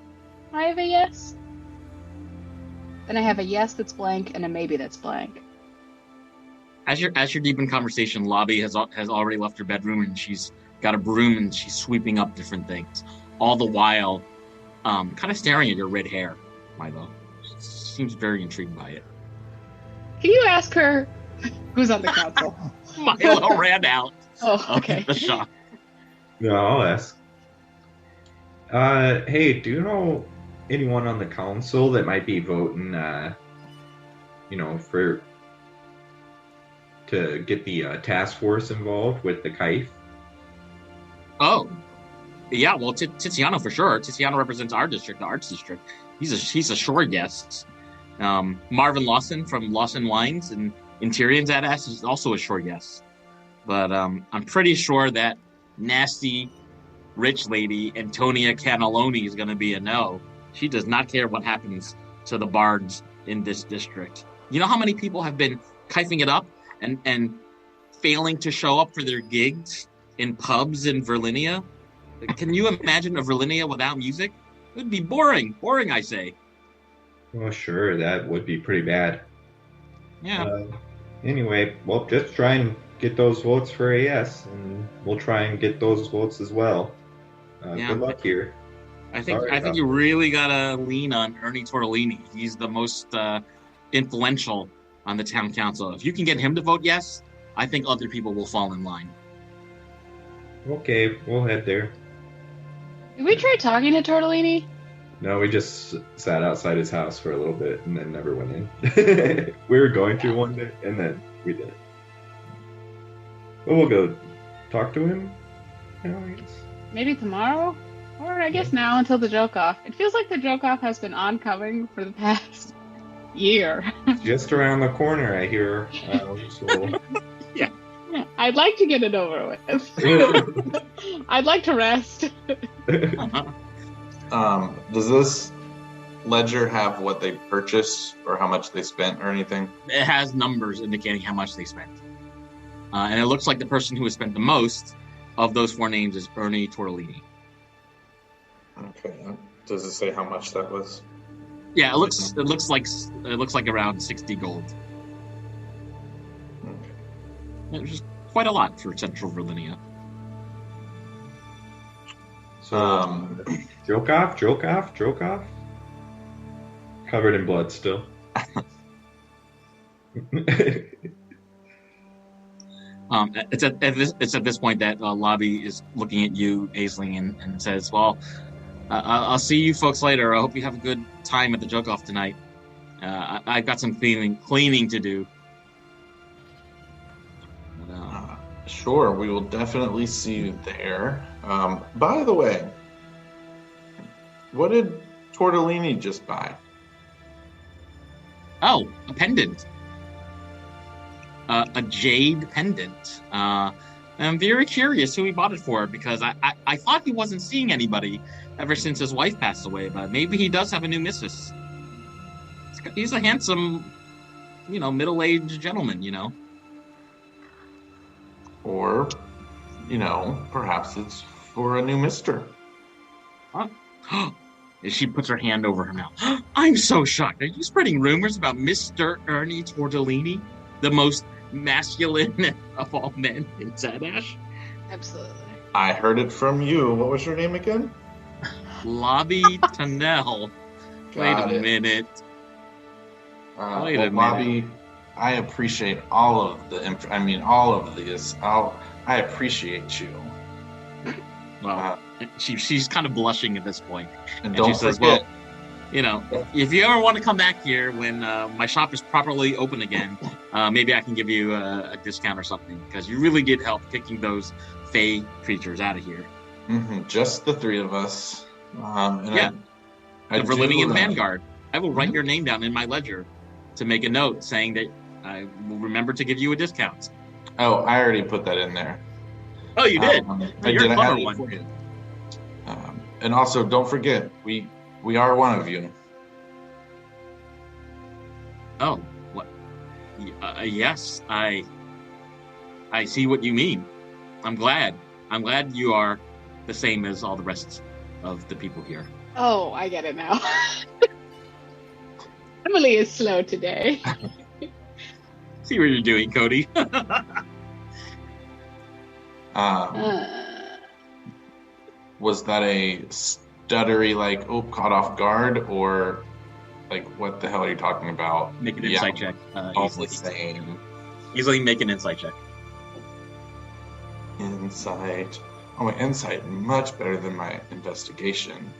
I have a yes. Then I have a yes that's blank and a maybe that's blank. As you're deep in conversation, Lobby has already left her bedroom, and she's got a broom and she's sweeping up different things, all the while kind of staring at your red hair, Milo. She seems very intrigued by it. Can you ask her who's on the council? Milo ran out Oh, of okay. the shop. No, I'll ask. Hey, do you know anyone on the council that might be voting, to get the task force involved with the Kyph? Oh, yeah. Well, Tiziano for sure. Tiziano represents our district, the Arts District. He's a sure guest. Marvin Lawson from Lawson Wines and Tyrion's Adass is also a sure guest. But I'm pretty sure that nasty rich lady Antonia Cannelloni is going to be a no. She does not care what happens to the bards in this district. You know how many people have been kyphing it up and failing to show up for their gigs in pubs in Virlinia? Can you imagine a Virlinia without music? It would be boring. Boring, I say. Well, sure, that would be pretty bad. Yeah. Anyway, well, just try and get those votes for a yes, and we'll try and get those votes as well. Yeah. Good luck here. I think you really gotta lean on Ernie Tortellini. He's the most influential on the town council. If you can get him to vote yes, I think other people will fall in line. Okay, we'll head there. Did we try talking to Tortellini? No, we just sat outside his house for a little bit and then never went in. We were going to one day, and then we didn't. But we'll go talk to him, I guess. Maybe tomorrow? Or I guess now until the joke off. It feels like the joke off has been oncoming for the past year. Just around the corner, I hear. So... Yeah. I'd like to get it over with. I'd like to rest. Does this ledger have what they purchased or how much they spent or anything? It has numbers indicating how much they spent. And it looks like the person who has spent the most of those 4 names is Ernie Tortellini. Okay. Does it say how much that was? Yeah, it looks like around 60 gold. Okay. Which is quite a lot for Central Virlinia. So, joke off. Covered in blood still. It's at this point that Lobby is looking at you, Aisling, and says, "Well, I'll see you folks later. I hope you have a good time at the joke off tonight. I've got some cleaning to do." Sure, we will definitely see you there. By the way, what did Tortellini just buy? Oh, a pendant. A jade pendant. I'm very curious who he bought it for, because I thought he wasn't seeing anybody ever since his wife passed away, but maybe he does have a new missus. He's a handsome, middle-aged gentleman. Or, perhaps it's for a new mister. Huh? She puts her hand over her mouth. I'm so shocked. Are you spreading rumors about Mr. Ernie Tortellini, the most masculine of all men in Zadash? Absolutely. I heard it from you. What was your name again? Lobby Tunnel. Wait a minute. Wait a minute. Bobby, I appreciate all of all of this. I appreciate you. Well, she's kind of blushing at this point. And don't she says, forget, if you ever want to come back here when my shop is properly open again, maybe I can give you a discount or something, because you really did help kicking those fey creatures out of here. Mm-hmm, just the three of us. The Virlinia Vanguard. I will write your name down in my ledger to make a note saying that I will remember to give you a discount. Oh, I already put that in there. Oh, you did? You're a clever one. For you. And also, don't forget, we are one of you. Oh, what? Yes, I see what you mean. I'm glad you are the same as all the rest of the people here. Oh, I get it now. Emily is slow today. See what you're doing, Cody. Was that a stuttery, caught off guard, or what the hell are you talking about? Make an insight check. Easily make an insight check. Insight. Oh, my insight much better than my investigation.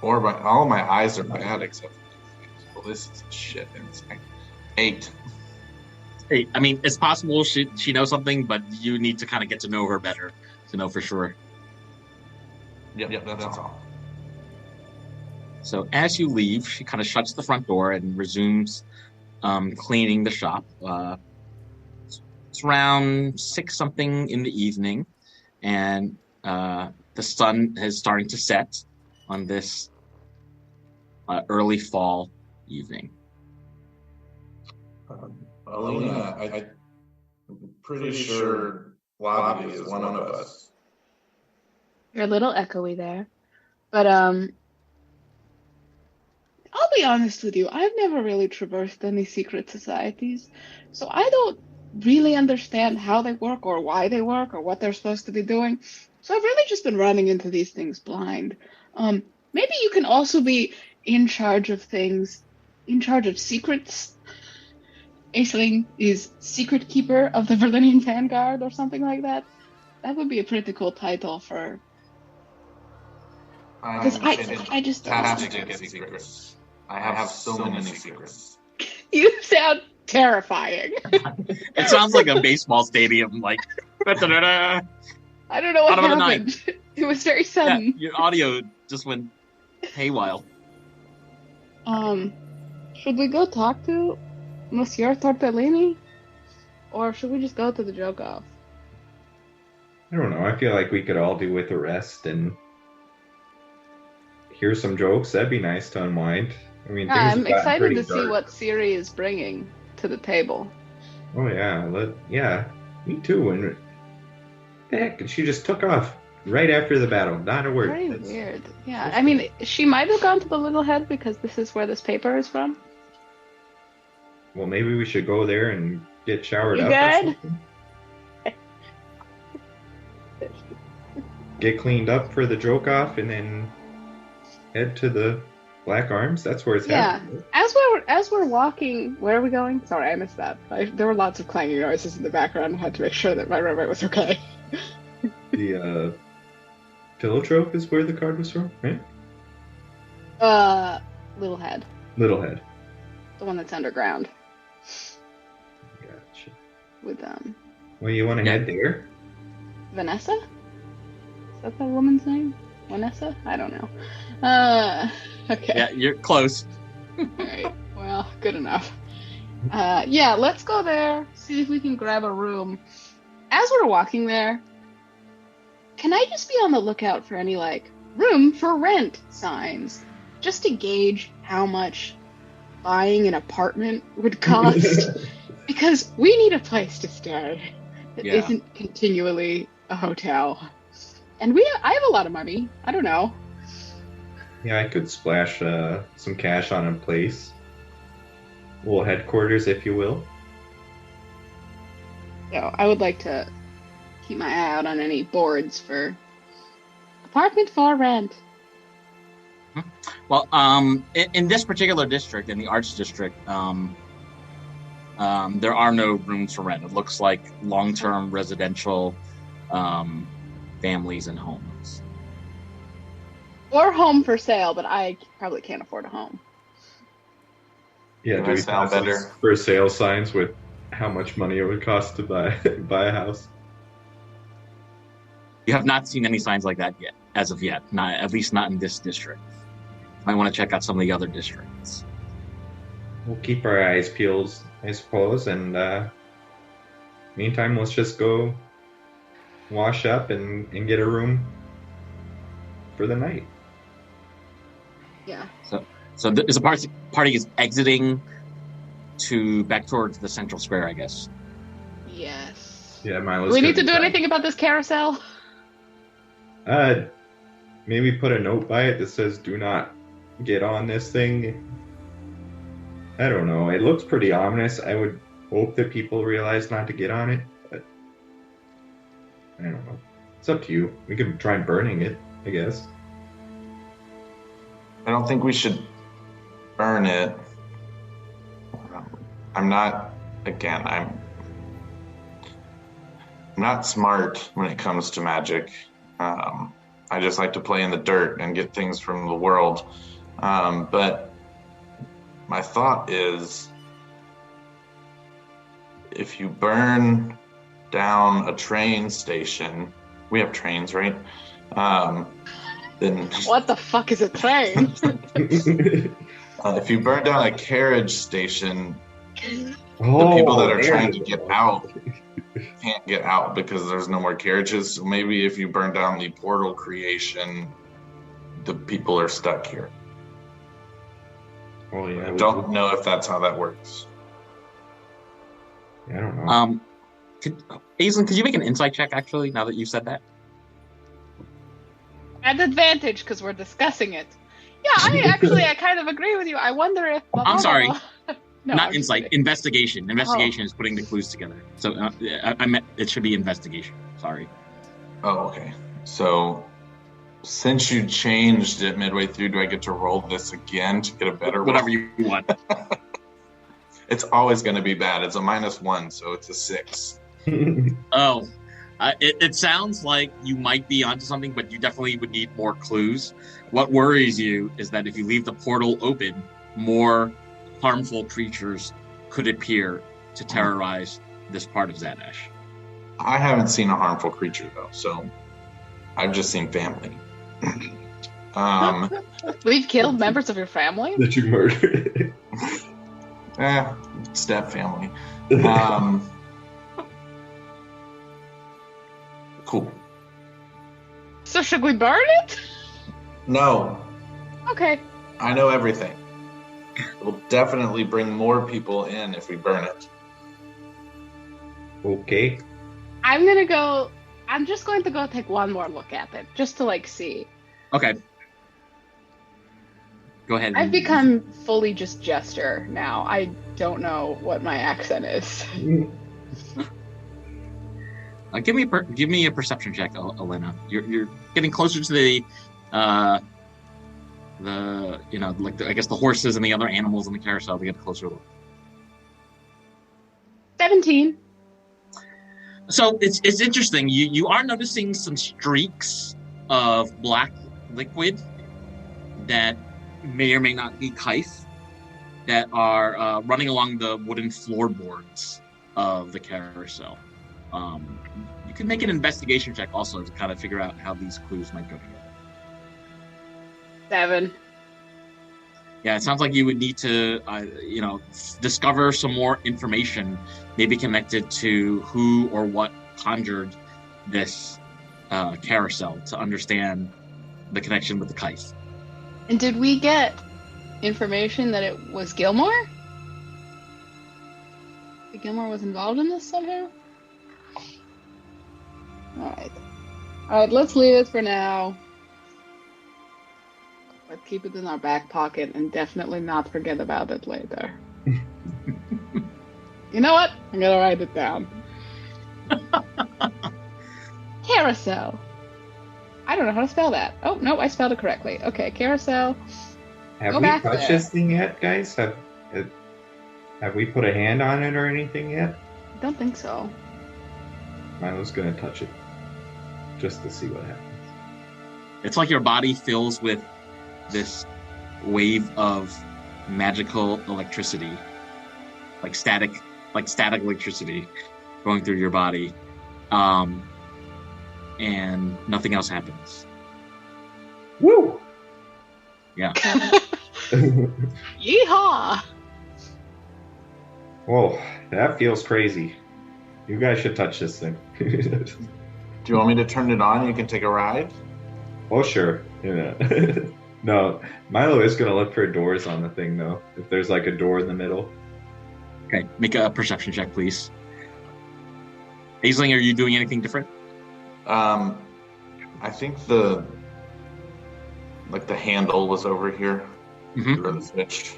Or all my eyes are bad except for well, this is shit insight. 8. I mean, it's possible she knows something, but you need to kind of get to know her better to know for sure. Yep, that's all. So as you leave, she kind of shuts the front door and resumes cleaning the shop. It's around 6-something in the evening, and the sun is starting to set on this early fall evening. Alina, I'm pretty sure Lobby is one of us. You're a little echoey there. But I'll be honest with you, I've never really traversed any secret societies, so I don't really understand how they work or why they work or what they're supposed to be doing. So I've really just been running into these things blind. Maybe you can also be in charge of things, in charge of secrets. Aisling is secret keeper of the Virlinian Vanguard or something like that. That would be a pretty cool title for... Because I just don't have to get secrets. I have so many secrets. You sound terrifying. It sounds like a baseball stadium, like... I don't know what happened. It was very sudden. Yeah, your audio just went haywire. Should we go talk to Monsieur Tortellini? Or should we just go to the joke off? I don't know. I feel like we could all do with a rest and hear some jokes. That'd be nice to unwind. I mean, I'm excited to see what Siri is bringing to the table. Oh yeah, me too. And heck, she just took off right after the battle. Not a word. Very weird. Yeah, I mean, she might have gone to the Little Head because this is where this paper is from. Well, maybe we should go there and get showered You up. good? Get cleaned up for the joke off, and then head to the Black Arms. That's where it's happening. As we're walking, where are we going? Sorry, I missed that. There were lots of clanging noises in the background. I had to make sure that my roommate was okay. The Philanthrope is where the card was from, right? Little Head. Little Head. The one that's underground. Gotcha. With Well, you want to head there? Vanessa? Is that the woman's name? Vanessa? I don't know. Okay. Yeah, you're close. Alright. Well, good enough. Yeah, let's go there, see if we can grab a room. As we're walking there, can I just be on the lookout for any, room for rent signs? Just to gauge how much buying an apartment would cost. Because we need a place to stay that Yeah. isn't continually a hotel. And I have a lot of money. I don't know. Yeah, I could splash some cash on a place. A little headquarters, if you will. So I would like to keep my eye out on any boards for apartment for rent. Well, in this particular district, in the Arts District, there are no rooms for rent. It looks like long-term residential families and homes. Or home for sale, but I probably can't afford a home. Yeah, Can do I we sound have some better? for sale signs with how much money it would cost to buy a house? You have not seen any signs like that yet, as of yet. Not at least not in this district. I want to check out some of the other districts. We'll keep our eyes peeled, I suppose, and meantime, let's just go wash up and get a room for the night. Yeah. So is the party is exiting to back towards the central square, I guess. Yes. Yeah, Do Milo's we need to gonna do try- anything about this carousel? Maybe put a note by it that says "Do not get on this thing." I don't know. It looks pretty ominous. I would hope that people realize not to get on it, but I don't know. It's up to you. We could try burning it, I guess. I don't think we should burn it. I'm not smart when it comes to magic. I just like to play in the dirt and get things from the world. But my thought is, if you burn down a train station, we have trains, right? Then What the fuck is a train? if you burn down a carriage station, the Oh, people that are there trying to you get go. out can't get out because there's no more carriages. So maybe if you burn down the portal creation, the people are stuck here. Oh yeah. I don't know if that's how that works. I don't know. Aislinn, could you make an insight check, actually, now that you said that? At advantage because we're discussing it. Yeah, I kind of agree with you. I wonder if. I'm sorry. No, Not I'm just insight, kidding. investigation. Investigation is putting the clues together. So I meant it should be investigation. Sorry. Oh, okay. So since you changed it midway through, do I get to roll this again to get a better Whatever roll? you want. It's always going to be bad. It's a -1, so it's a 6. Oh, it sounds like you might be onto something, but you definitely would need more clues. What worries you is that if you leave the portal open, more harmful creatures could appear to terrorize this part of Zadash. I haven't seen a harmful creature though, so I've just seen family. We've killed members of your family? That you murdered. Step family. Cool. So should we burn it? No, Okay. I know everything. It'll definitely bring more people in if we burn it. Okay. I'm just going to go take one more look at it, just to see. Okay. Go ahead. I've become fully just jester now. I don't know what my accent is. Give me a perception check, Elena. You're getting closer to the I guess the horses and the other animals in the carousel to get a closer look. 17. So it's interesting. You are noticing some streaks of black liquid that may or may not be kaif that are running along the wooden floorboards of the carousel. You can make an investigation check also to kind of figure out how these clues might go together. 7. Yeah, it sounds like you would need to, discover some more information, maybe connected to who or what conjured this carousel to understand the connection with the kaif. And did we get information that it was Gilmore? That Gilmore was involved in this somehow? Alright. Alright, let's leave it for now. Let's keep it in our back pocket and definitely not forget about it later. You know what? I'm gonna write it down. Carousel. I don't know how to spell that. Oh, no, I spelled it correctly. Okay, carousel. Have Go we back touched there. this thing yet, guys? Have we put a hand on it or anything yet? I don't think so. Milo's gonna touch it just to see what happens. It's like your body fills with this wave of magical electricity, like static electricity going through your body, and nothing else happens. Woo! Yeah. Yeehaw! Whoa, that feels crazy. You guys should touch this thing. Do you want me to turn it on? You can take a ride. Oh, sure. Yeah. No, Milo is gonna look for doors on the thing, though. If there's like a door in the middle. Okay, make a perception check, please. Aisling, are you doing anything different? I think the handle was over here. Mm-hmm. Or the switch.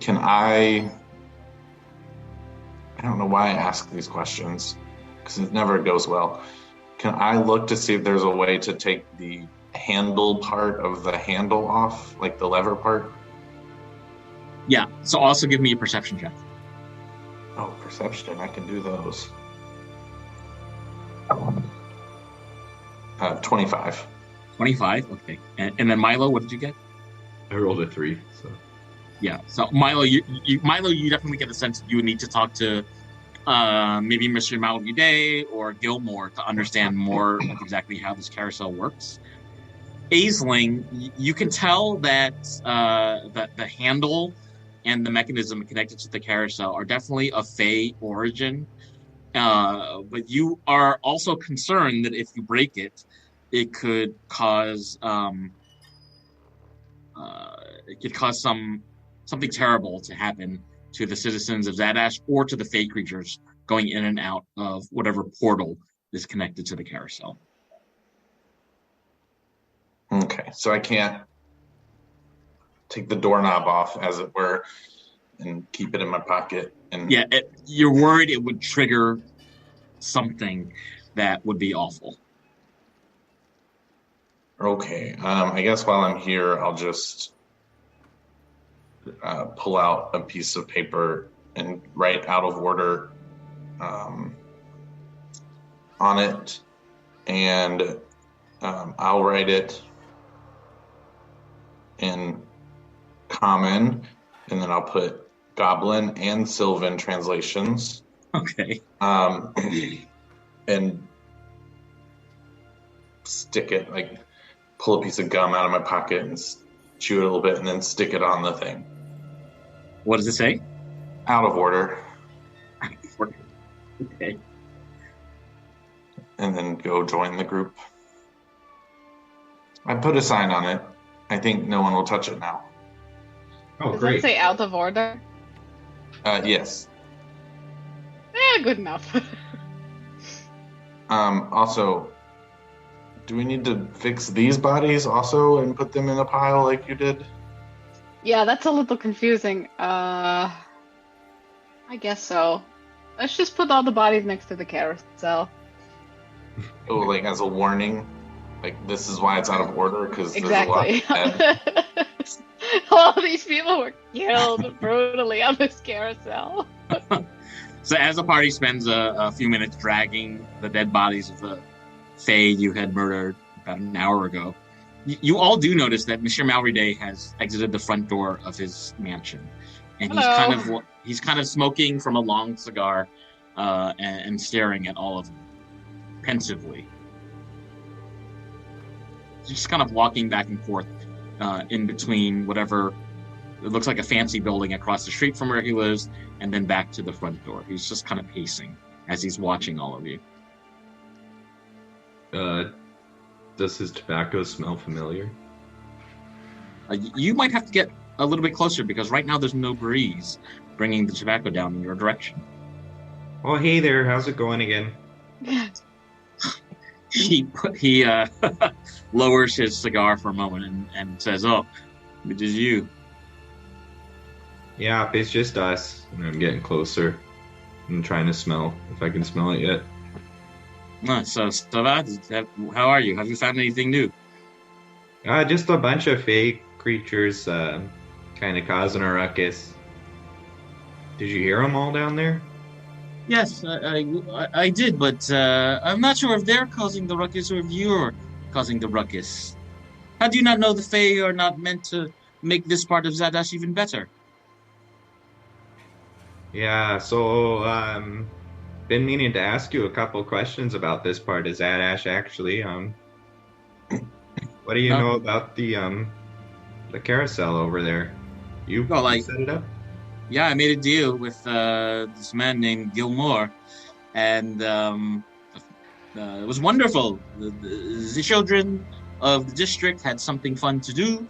Can I don't know why I ask these questions because it never goes well. Can I look to see if there's a way to take the handle part of the handle off, like the lever part? Yeah, so also give me a perception check. Oh, perception. I can do those. 25. 25, okay. And then Milo, what did you get? I rolled a 3, so. Yeah, so Milo, you definitely get the sense that you would need to talk to maybe Monsieur Malridé or Gilmore to understand more of exactly how this carousel works. Aisling, you can tell that the handle and the mechanism connected to the carousel are definitely of Fey origin, but you are also concerned that if you break it, it could cause something terrible to happen to the citizens of Zadash or to the Fey creatures going in and out of whatever portal is connected to the carousel. Okay, so I can't take the doorknob off, as it were, and keep it in my pocket. And Yeah, you're worried it would trigger something that would be awful. Okay, I guess while I'm here, I'll just pull out a piece of paper and write out of order on it, and I'll write it in common, and then I'll put Goblin and Sylvan translations. Okay. And stick it, like pull a piece of gum out of my pocket and chew it a little bit, and then stick it on the thing. What does it say? Out of order. Okay. And then go join the group. I put a sign on it. I think no one will touch it now. Oh, Does great. that say out of order? Yes. Good enough. Also, do we need to fix these bodies also and put them in a pile like you did? Yeah, that's a little confusing. I guess so. Let's just put all the bodies next to the carousel. Oh, like as a warning? Like, this is why it's out of order, because there's a lot Exactly. of dead. All these people were killed brutally on this carousel. So as the party spends a few minutes dragging the dead bodies of the Fae you had murdered about an hour ago, you all do notice that Monsieur Malridé has exited the front door of his mansion, and Hello. he's kind of smoking from a long cigar and staring at all of them pensively. He's just kind of walking back and forth in between whatever it looks like a fancy building across the street from where he lives, and then back to the front door. He's just kind of pacing as he's watching all of you. Does his tobacco smell familiar? You might have to get a little bit closer because right now there's no breeze bringing the tobacco down in your direction. Oh, hey there. How's it going again? He lowers his cigar for a moment and says, "Oh, it is you." Yeah, it's just us. And I'm getting closer. I'm trying to smell if I can smell it yet. So, how are you? Have you found anything new? Just a bunch of fake creatures kind of causing a ruckus. Did you hear them all down there? Yes, I did, but I'm not sure if they're causing the ruckus or if you're causing the ruckus. How do you not know the Fae are not meant to make this part of Zadash even better? Yeah, so been meaning to ask you a couple questions about this part of Zadash actually. What do you No. know about the carousel over there? You set it up? Yeah, I made a deal with this man named Gilmore, and it was wonderful. The children of the district had something fun to do,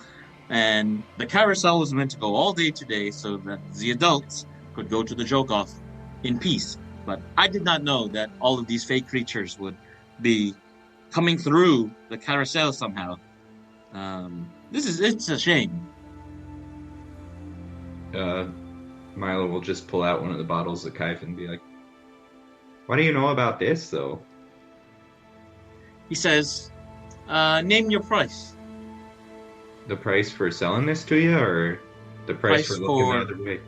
and the carousel was meant to go all day today so that the adults could go to the joke-off in peace. But I did not know that all of these fake creatures would be coming through the carousel somehow. It's a shame. Milo will just pull out one of the bottles of Kaif and be like, "What do you know about this, though?" He says, name your price. The price for selling this to you, or the price for looking the other way?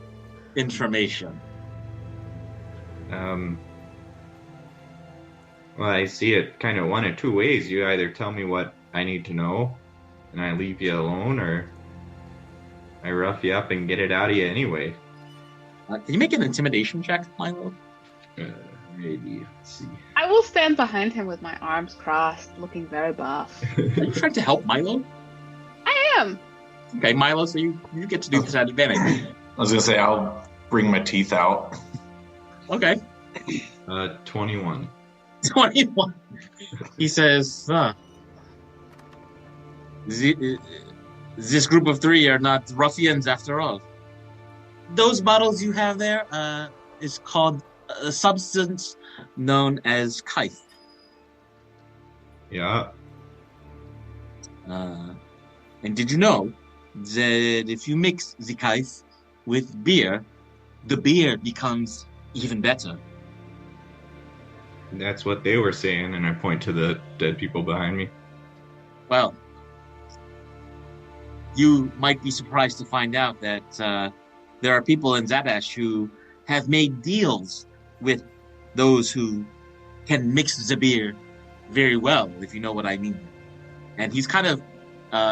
Information. Well, I see it kind of one of two ways. You either tell me what I need to know, and I leave you alone, or I rough you up and get it out of you anyway. Can you make an intimidation check, Milo? Maybe. Let's see. I will stand behind him with my arms crossed, looking very buff. Are you trying to help Milo? I am. Okay, Milo, so you get to do this at advantage. I was gonna say I'll bring my teeth out. Okay. 21. 21. He says, this group of three are not ruffians after all. Those bottles you have there is called a substance known as Kaif. Yeah. And did you know that if you mix the Kaif with beer, the beer becomes even better? That's what they were saying, and I point to the dead people behind me. Well, you might be surprised to find out that there are people in Zadash who have made deals with those who can mix the beer very well, if you know what I mean. And he's kind of,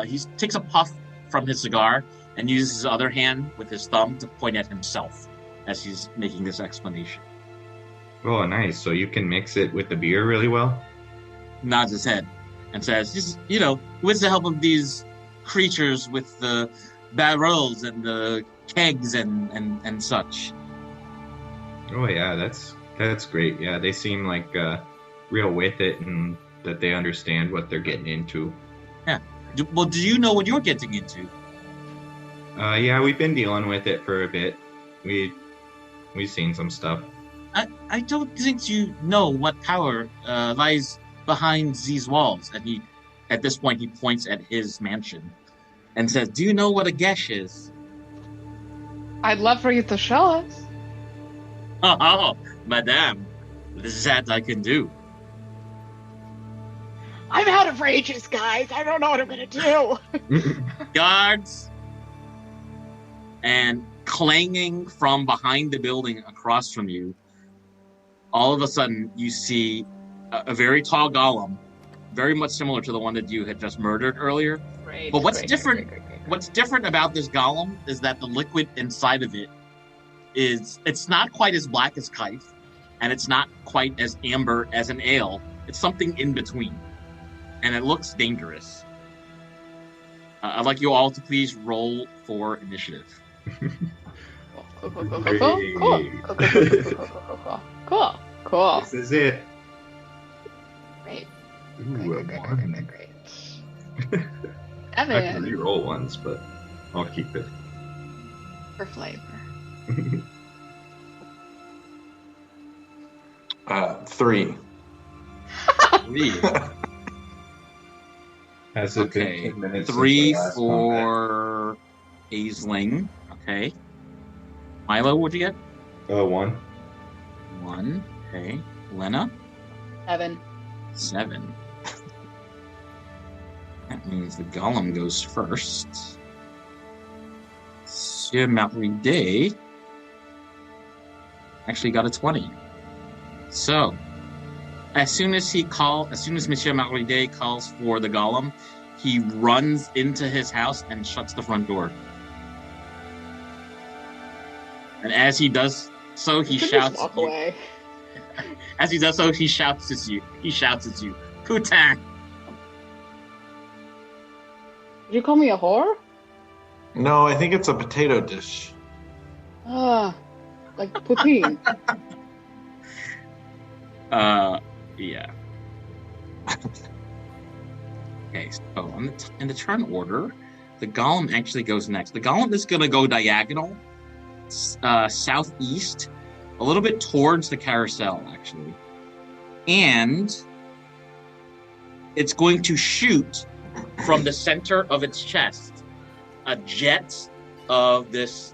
he takes a puff from his cigar and uses his other hand with his thumb to point at himself as he's making this explanation. Oh, nice. So you can mix it with the beer really well? Nods his head and says, just, you know, with the help of these creatures with the barrels and the kegs and such. Oh yeah, that's great. Yeah, they seem like real with it and that they understand what they're getting into. Yeah. Well, do you know what you're getting into? Yeah, we've been dealing with it for a bit. We've seen some stuff. I don't think you know what power lies behind these walls. And at this point, he points at his mansion and says, "Do you know what a gesh is?" I'd love for you to show us. Oh, madame, that I can do. I'm out of rages, guys. I don't know what I'm gonna do. Guards! And clanging from behind the building across from you, all of a sudden you see a very tall golem, very much similar to the one that you had just murdered earlier. But what's different about this golem is that the liquid inside of it it's not quite as black as Kaif, and it's not quite as amber as an ale. It's something in between, and it looks dangerous. I'd like you all to please roll for initiative. Cool. This is it. Great. Ooh, Great. I can Evan, re-roll once, but I'll keep it. for flavor. 3. 3. Has it been Okay. 10 minutes 3 since our last for Aisling. Okay. Milo, what'd you get? combat? 1. 1. Okay. Lena? Evan. 7. That means the golem goes first. Monsieur Malridé actually got a 20. So, as soon as Monsieur Malridé calls for the golem, he runs into his house and shuts the front door. And as he does so, he shouts. Just walk away. As he does so, he shouts at you. Putain! Did you call me a whore? No, I think it's a potato dish. Ah, like poutine. Yeah. Okay, so in the turn order, the golem actually goes next. The golem is going to go diagonal, southeast, a little bit towards the carousel, actually. And it's going to shoot from the center of its chest a jet of this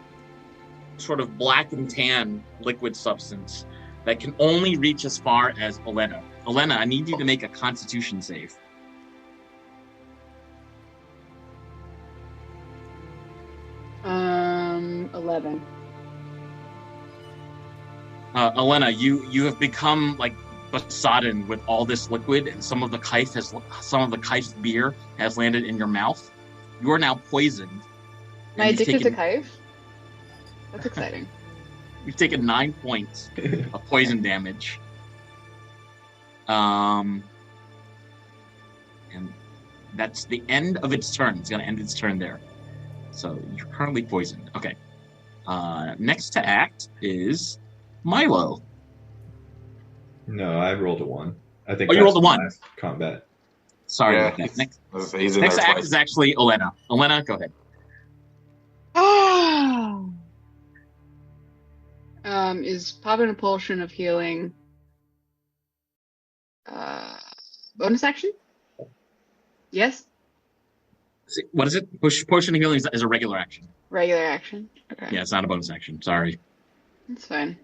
sort of black and tan liquid substance that can only reach as far as Elena. Elena, I need you to make a Constitution save. 11. Elena, you have become like besotted with all this liquid, and some of the Kaif's beer has landed in your mouth. You are now poisoned. Am I addicted to Kaif? That's exciting. You've taken 9 points of poison damage. And that's the end of its turn. It's going to end its turn there. So you're currently poisoned. Okay. Next to act is Milo. No, I rolled a 1. I think. Oh, you rolled a 1. Last combat. Sorry Yeah, about that. Next he's in to there act twice. is actually Elena. Elena, go ahead. Is pop and impulsion of healing bonus action? Yes? What is it? Potion of healing is a regular action. Regular action. Okay. Yeah, it's not a bonus action. Sorry. That's fine.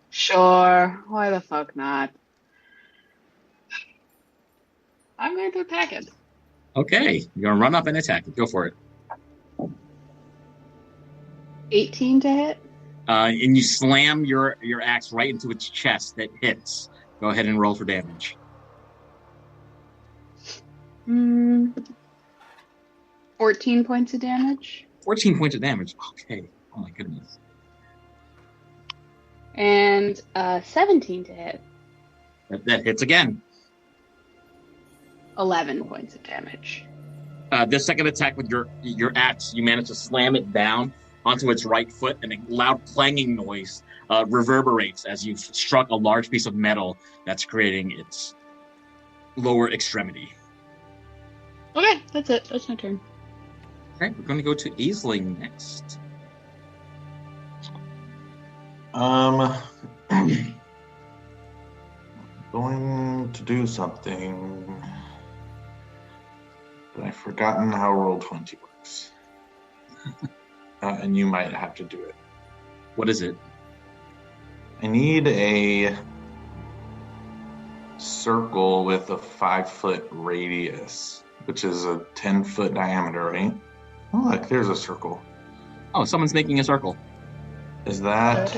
Sure. Why the fuck not? I'm going to attack it. Okay, you're gonna run up and attack it. Go for it. 18 to hit. And you slam your axe right into its chest. That hits. Go ahead and roll for damage. 14 points of damage. 14 points of damage. Okay. Oh my goodness. And 17 to hit. That hits again. 11 points of damage. This second attack with your axe, you manage to slam it down onto its right foot, and a loud clanging noise reverberates as you've struck a large piece of metal that's creating its lower extremity. Okay, that's it. That's my turn. Okay, we're going to go to Aisling next. Going to do something, but I've forgotten how Roll20 works. And you might have to do it. What is it? I need a circle with a 5-foot radius, which is a 10-foot diameter, right? Oh, look, there's a circle. Oh, someone's making a circle. Is that...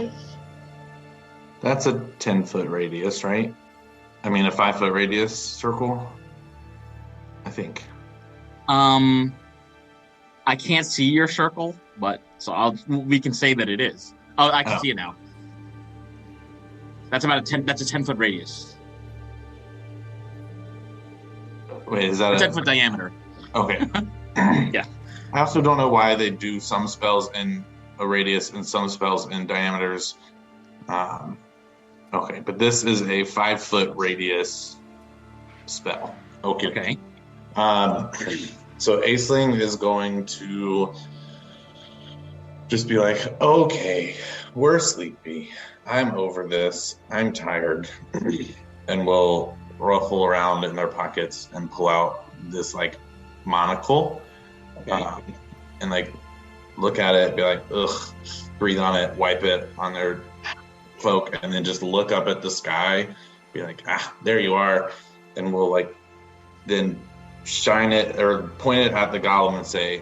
That's a 10-foot radius, right? I mean, a 5-foot radius circle? I think. I can't see your circle, but we can say that it is. Oh, I can see it now. That's about that's a 10-foot radius. Wait, is that a 10-foot diameter? Okay. Yeah. I also don't know why they do some spells in a radius and some spells in diameters. I Okay, but this is a 5-foot radius spell. Okay. So Aisling is going to just be like, okay, we're sleepy. I'm over this. I'm tired. And we'll ruffle around in their pockets and pull out this like monocle. Okay. And like look at it, be like, ugh, breathe on it, wipe it on their cloak, and then just look up at the sky, be like, there you are. And we'll like then shine it or point it at the golem and say,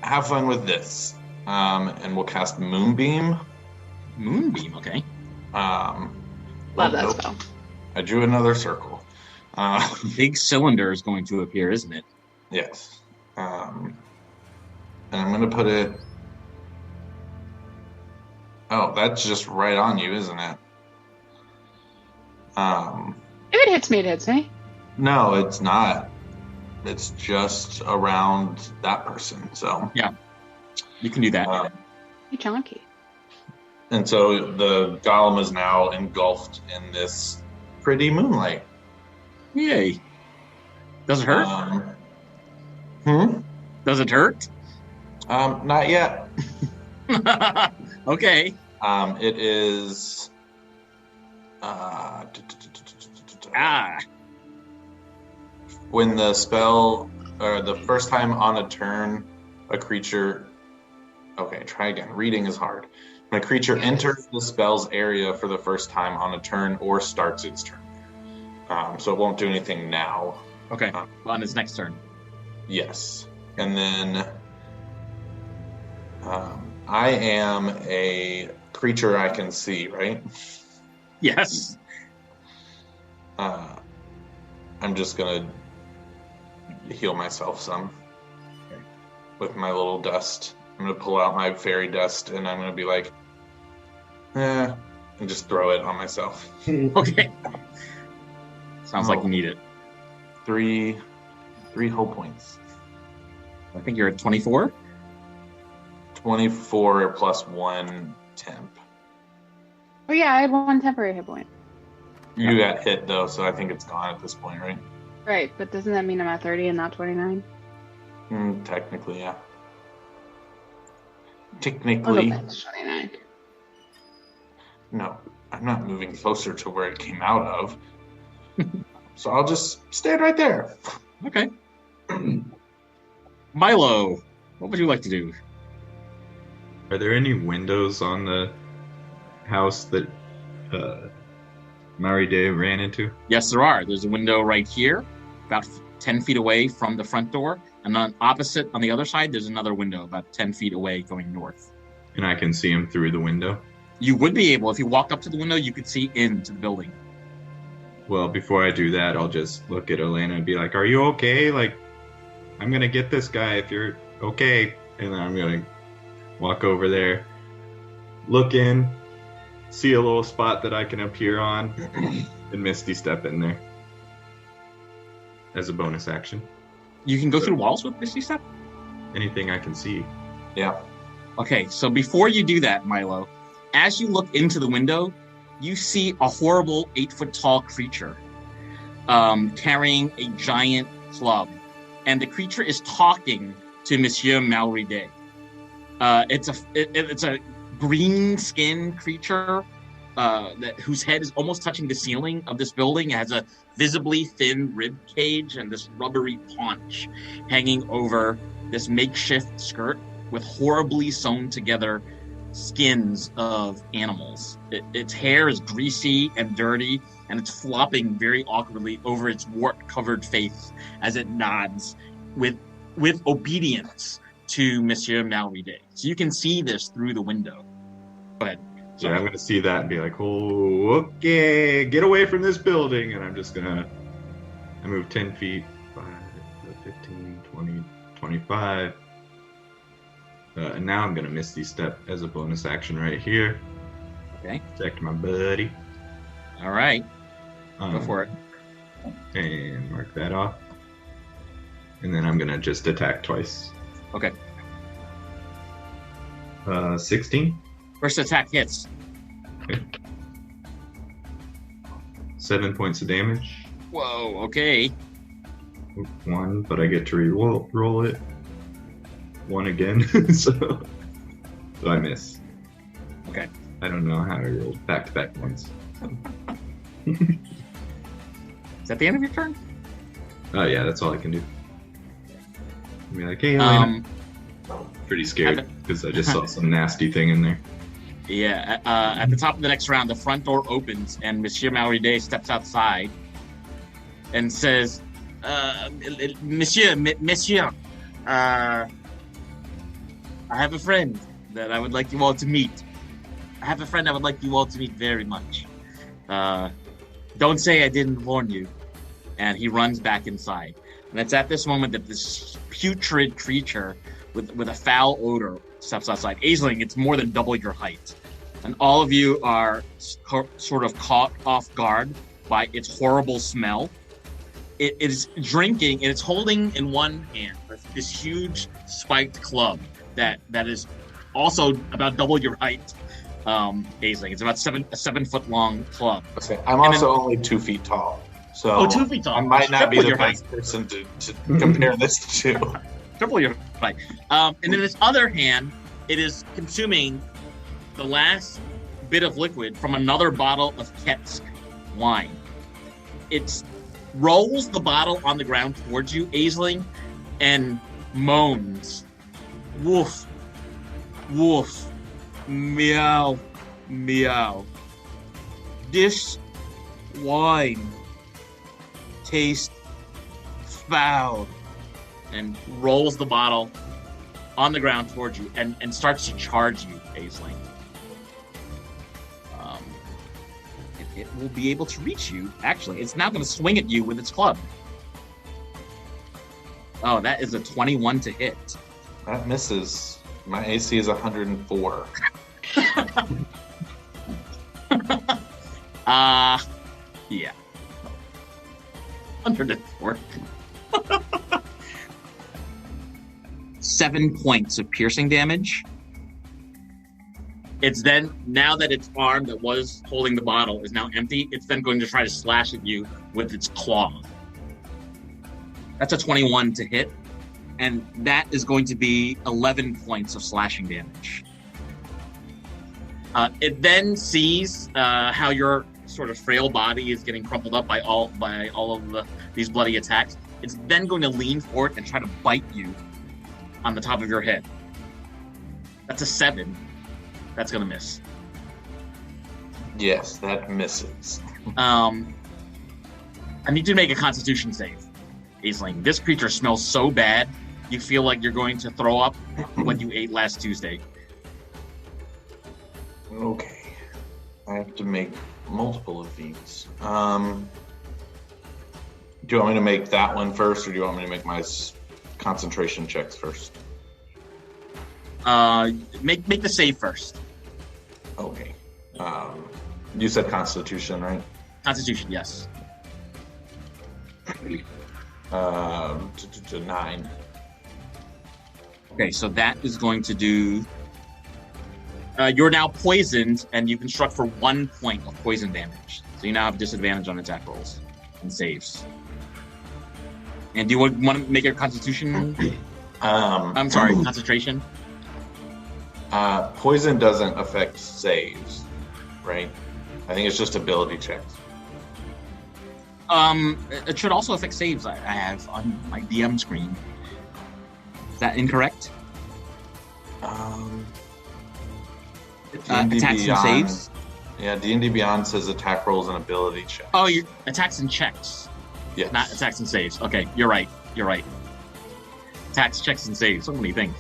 have fun with this. And we'll cast Moonbeam. Moonbeam, okay. Love that spell. I drew another circle. Big cylinder is going to appear, isn't it? Yes. And I'm going to put it... Oh, that's just right on you, isn't it? If it hits me, it hits me. No, it's not. It's just around that person, so... Yeah, you can do that. You chunky. And so the golem is now engulfed in this pretty moonlight. Yay. Does it hurt? Does it hurt? Not yet. Okay. It is... When the spell, or the first time on a turn, a creature... Okay, try again. Reading is hard. When a creature enters the spell's area for the first time on a turn or starts its turn. So it won't do anything now. Okay, on its next turn. Yes. And then I am a creature I can see, right? Yes. I'm just going to heal myself some with my little dust. I'm going to pull out my fairy dust and I'm going to be like, and just throw it on myself. Okay. Sounds like you need it. 3 whole points. I think you're at 24. 24 plus 1 temp. Oh yeah, I had 1 temporary hit point. You got hit though, so I think it's gone at this point, right? Right, but doesn't that mean I'm at 30 and not 29? Technically, yeah. I'll go Technically. back to 29. No, I'm not moving closer to where it came out of. So I'll just stand right there. Okay. Milo, what would you like to do? Are there any windows on the house that Malridé ran into? Yes, there are. There's a window right here, about 10 feet away from the front door. And on opposite, on the other side, there's another window about 10 feet away going north. And I can see him through the window? You would be able, if you walked up to the window, you could see into the building. Well, before I do that, I'll just look at Elena and be like, are you okay? Like, I'm going to get this guy if you're okay. And then I'm going to walk over there, look in, see a little spot that I can appear on, and Misty step in there as a bonus action. You can go through walls with Misty Step? Anything I can see. Yeah. Okay, so before you do that, Milo, as you look into the window, you see a horrible 8-foot-tall creature carrying a giant club. And the creature is talking to Monsieur Malridé. It's a green-skinned creature whose head is almost touching the ceiling of this building. It has a visibly thin rib cage and this rubbery paunch hanging over this makeshift skirt with horribly sewn together skins of animals. Its hair is greasy and dirty, and it's flopping very awkwardly over its wart-covered face as it nods with obedience to Monsieur Malridé. So you can see this through the window. Go ahead. Yeah, I'm going to see that and be like, oh, okay, get away from this building. And I'm just going to move 10 feet, 5, 15, 20, 25. And now I'm going to Misty Step as a bonus action right here. Okay. Protect my buddy. All right. Go for it. And mark that off. And then I'm going to just attack twice. Okay. 16. First attack hits. Okay. 7 points of damage. Whoa, okay. 1, but I get to roll it. 1 again, so I miss. Okay. I don't know how I rolled back-to-back points. Is that the end of your turn? Oh yeah, that's all I can do. I'll be like, hey, Elena. Pretty scared because I just saw some nasty thing in there. Yeah, at the top of the next round, the front door opens and Monsieur Malridé steps outside and says, Monsieur, I have a friend that I would like you all to meet. Very much. Don't say I didn't warn you. And he runs back inside. And it's at this moment that this putrid creature with a foul odor steps outside. Aisling, it's more than double your height. And all of you are sort of caught off guard by its horrible smell. It is drinking, and it's holding in one hand this huge spiked club that is also about double your height, Aisling. It's about a 7 foot long club. Okay. I'm also only 2 feet tall. So 2 feet tall. I might not be Triple the your best person to compare this to. Triple your height. And in its other hand, it is consuming the last bit of liquid from another bottle of Ketsk wine. It rolls the bottle on the ground towards you, Aisling, and moans. Woof. Woof. Meow. Meow. This wine tastes foul. And rolls the bottle on the ground towards you and starts to charge you, Aisling. It will be able to reach you. Actually, it's now going to swing at you with its club. Oh, that is a 21 to hit. That misses. My AC is 104. Yeah. 104. 7 points of piercing damage. It's then, now that its arm that was holding the bottle is now empty, it's then going to try to slash at you with its claw. That's a 21 to hit, and that is going to be 11 points of slashing damage. It then sees how your sort of frail body is getting crumpled up by all of these bloody attacks. It's then going to lean forward and try to bite you on the top of your head. That's a 7. That's going to miss. Yes, that misses. I need you to make a Constitution save, Aisling. This creature smells so bad, you feel like you're going to throw up what you ate last Tuesday. Okay. I have to make multiple of these. Do you want me to make that one first, or do you want me to make my concentration checks first? Make the save first. Okay. You said Constitution, right? Constitution, yes. 9. Okay, so that is going to do... you're now poisoned, and you can struck for 1 point of poison damage. So you now have disadvantage on attack rolls and saves. And do you want to make your Constitution? I'm sorry, concentration. Poison doesn't affect saves, right? I think it's just ability checks. It should also affect saves. I have on my DM screen. Is that incorrect? Attacks and saves. Yeah, D&D Beyond says attack rolls and ability checks. Oh, your attacks and checks. Yes. Not attacks and saves. Okay, you're right. Attacks, checks, and saves. So many things.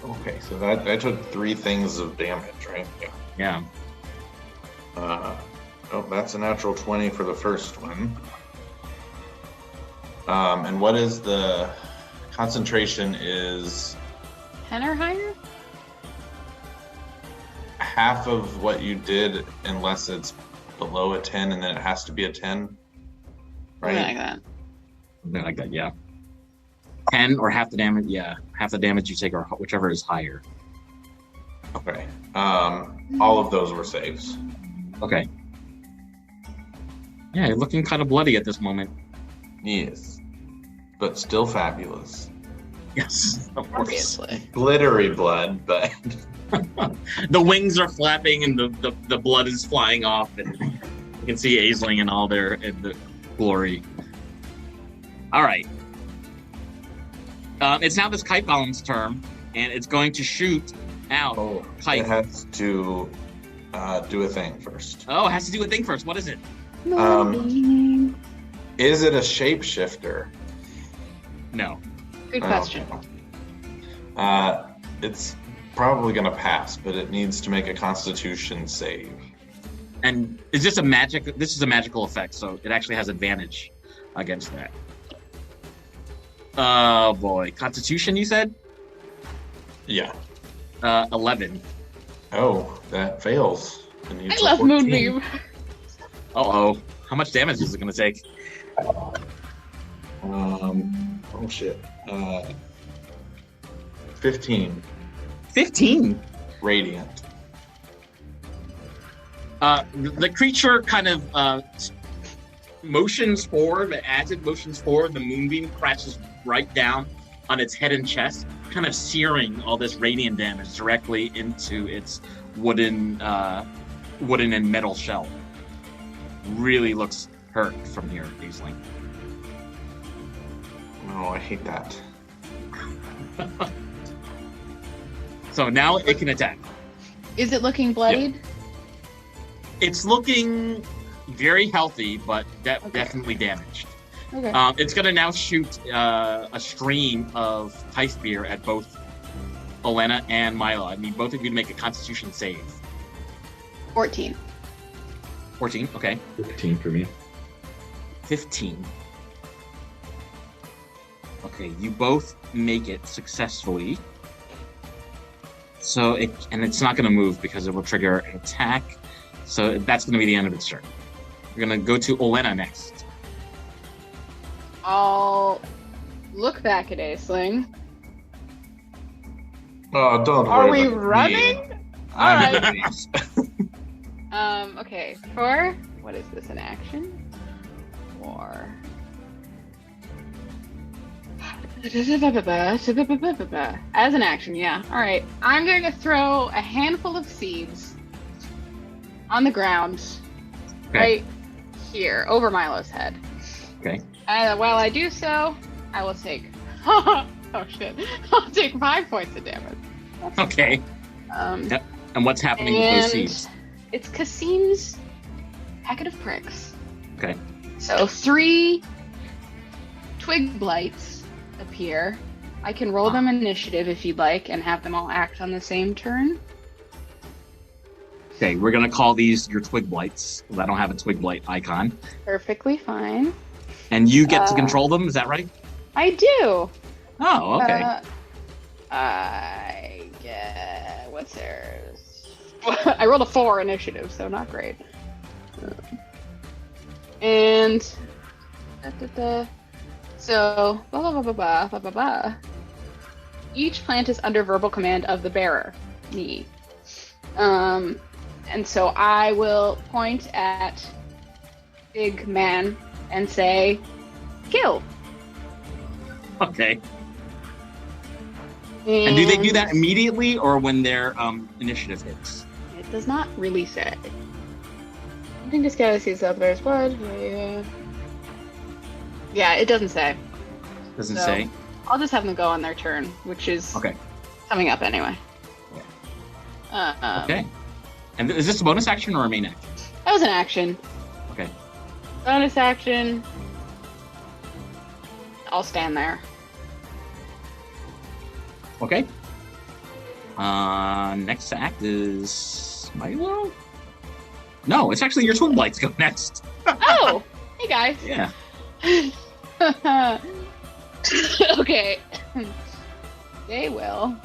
Okay, so that took 3 things of damage, right? Yeah. That's a natural 20 for the first one. And what is the concentration is 10 or higher? half of what you did unless it's below a 10, and then it has to be a 10, right? Something like that. Something like that, yeah. 10 or half the damage, yeah. Half the damage you take, or whichever is higher. Okay. All of those were saves. Okay. Yeah, you're looking kind of bloody at this moment. Yes, but still fabulous. Yes, of course. Obviously. Glittery blood, but The wings are flapping and the blood is flying off, and you can see Aisling in all in the glory. All right. It's now this kite golem's turn, and it's going to shoot out kite. it has to do a thing first. Oh, it has to do a thing first. What is it? Is it a shapeshifter? No. Good question. It's probably going to pass, but it needs to make a Constitution save. And is this a magic? This is a magical effect, so it actually has advantage against that. Oh boy, Constitution, you said? Yeah. 11. Oh, that fails. I love Moonbeam. Uh-oh. How much damage is it going to take? Oh shit. 15 15. radiant. The creature kind of motions forward, as it motions forward, the moonbeam crashes right down on its head and chest, kind of searing all this radiant damage directly into its wooden and metal shell. Really looks hurt from here, Aisling. Oh, I hate that. So now it can attack. Is it looking bloodied? Yep. It's looking very healthy, but definitely damaged. Okay. It's going to now shoot a stream of Tithe Spear at both Olenna and Mila. I need both of you to make a Constitution save. 14. 14, okay. 15 for me. 15. Okay, you both make it successfully. So it's not going to move because it will trigger an attack. So that's going to be the end of its turn. We're going to go to Olenna next. I'll look back at Aisling. Oh, don't worry. Are we about me. running? I'm Alright. in the Okay. For what is this? An action? Or as an action, yeah. All right. I'm going to throw a handful of seeds on the ground, right here, over Milo's head. Okay. While I do so, I will take. Oh shit! I'll take 5 points of damage. Okay. Yep. And what's happening with those seeds? It's Kasim's packet of pricks. Okay. So 3 twig blights appear. I can roll them initiative if you'd like and have them all act on the same turn. Okay, we're going to call these your twig blights. I don't have a twig blight icon. Perfectly fine. And you get to control them, is that right? I do. Oh, okay. I get what's theirs? I rolled a 4 initiative, so not great. And so each plant is under verbal command of the bearer, me. And so I will point at Big Man and say, "Kill." Okay. And do they do that immediately or when their initiative hits? It does not really say. I think this guy sees the bear's blood. Yeah, it doesn't say. Doesn't So, say? I'll just have them go on their turn, which is coming up anyway. Okay. And is this a bonus action or a main action? That was an action. Okay. Bonus action. I'll stand there. Okay. Next to act is Milo? No, it's actually your twin blights go next. Oh! Hey guys! Yeah. Okay. They will.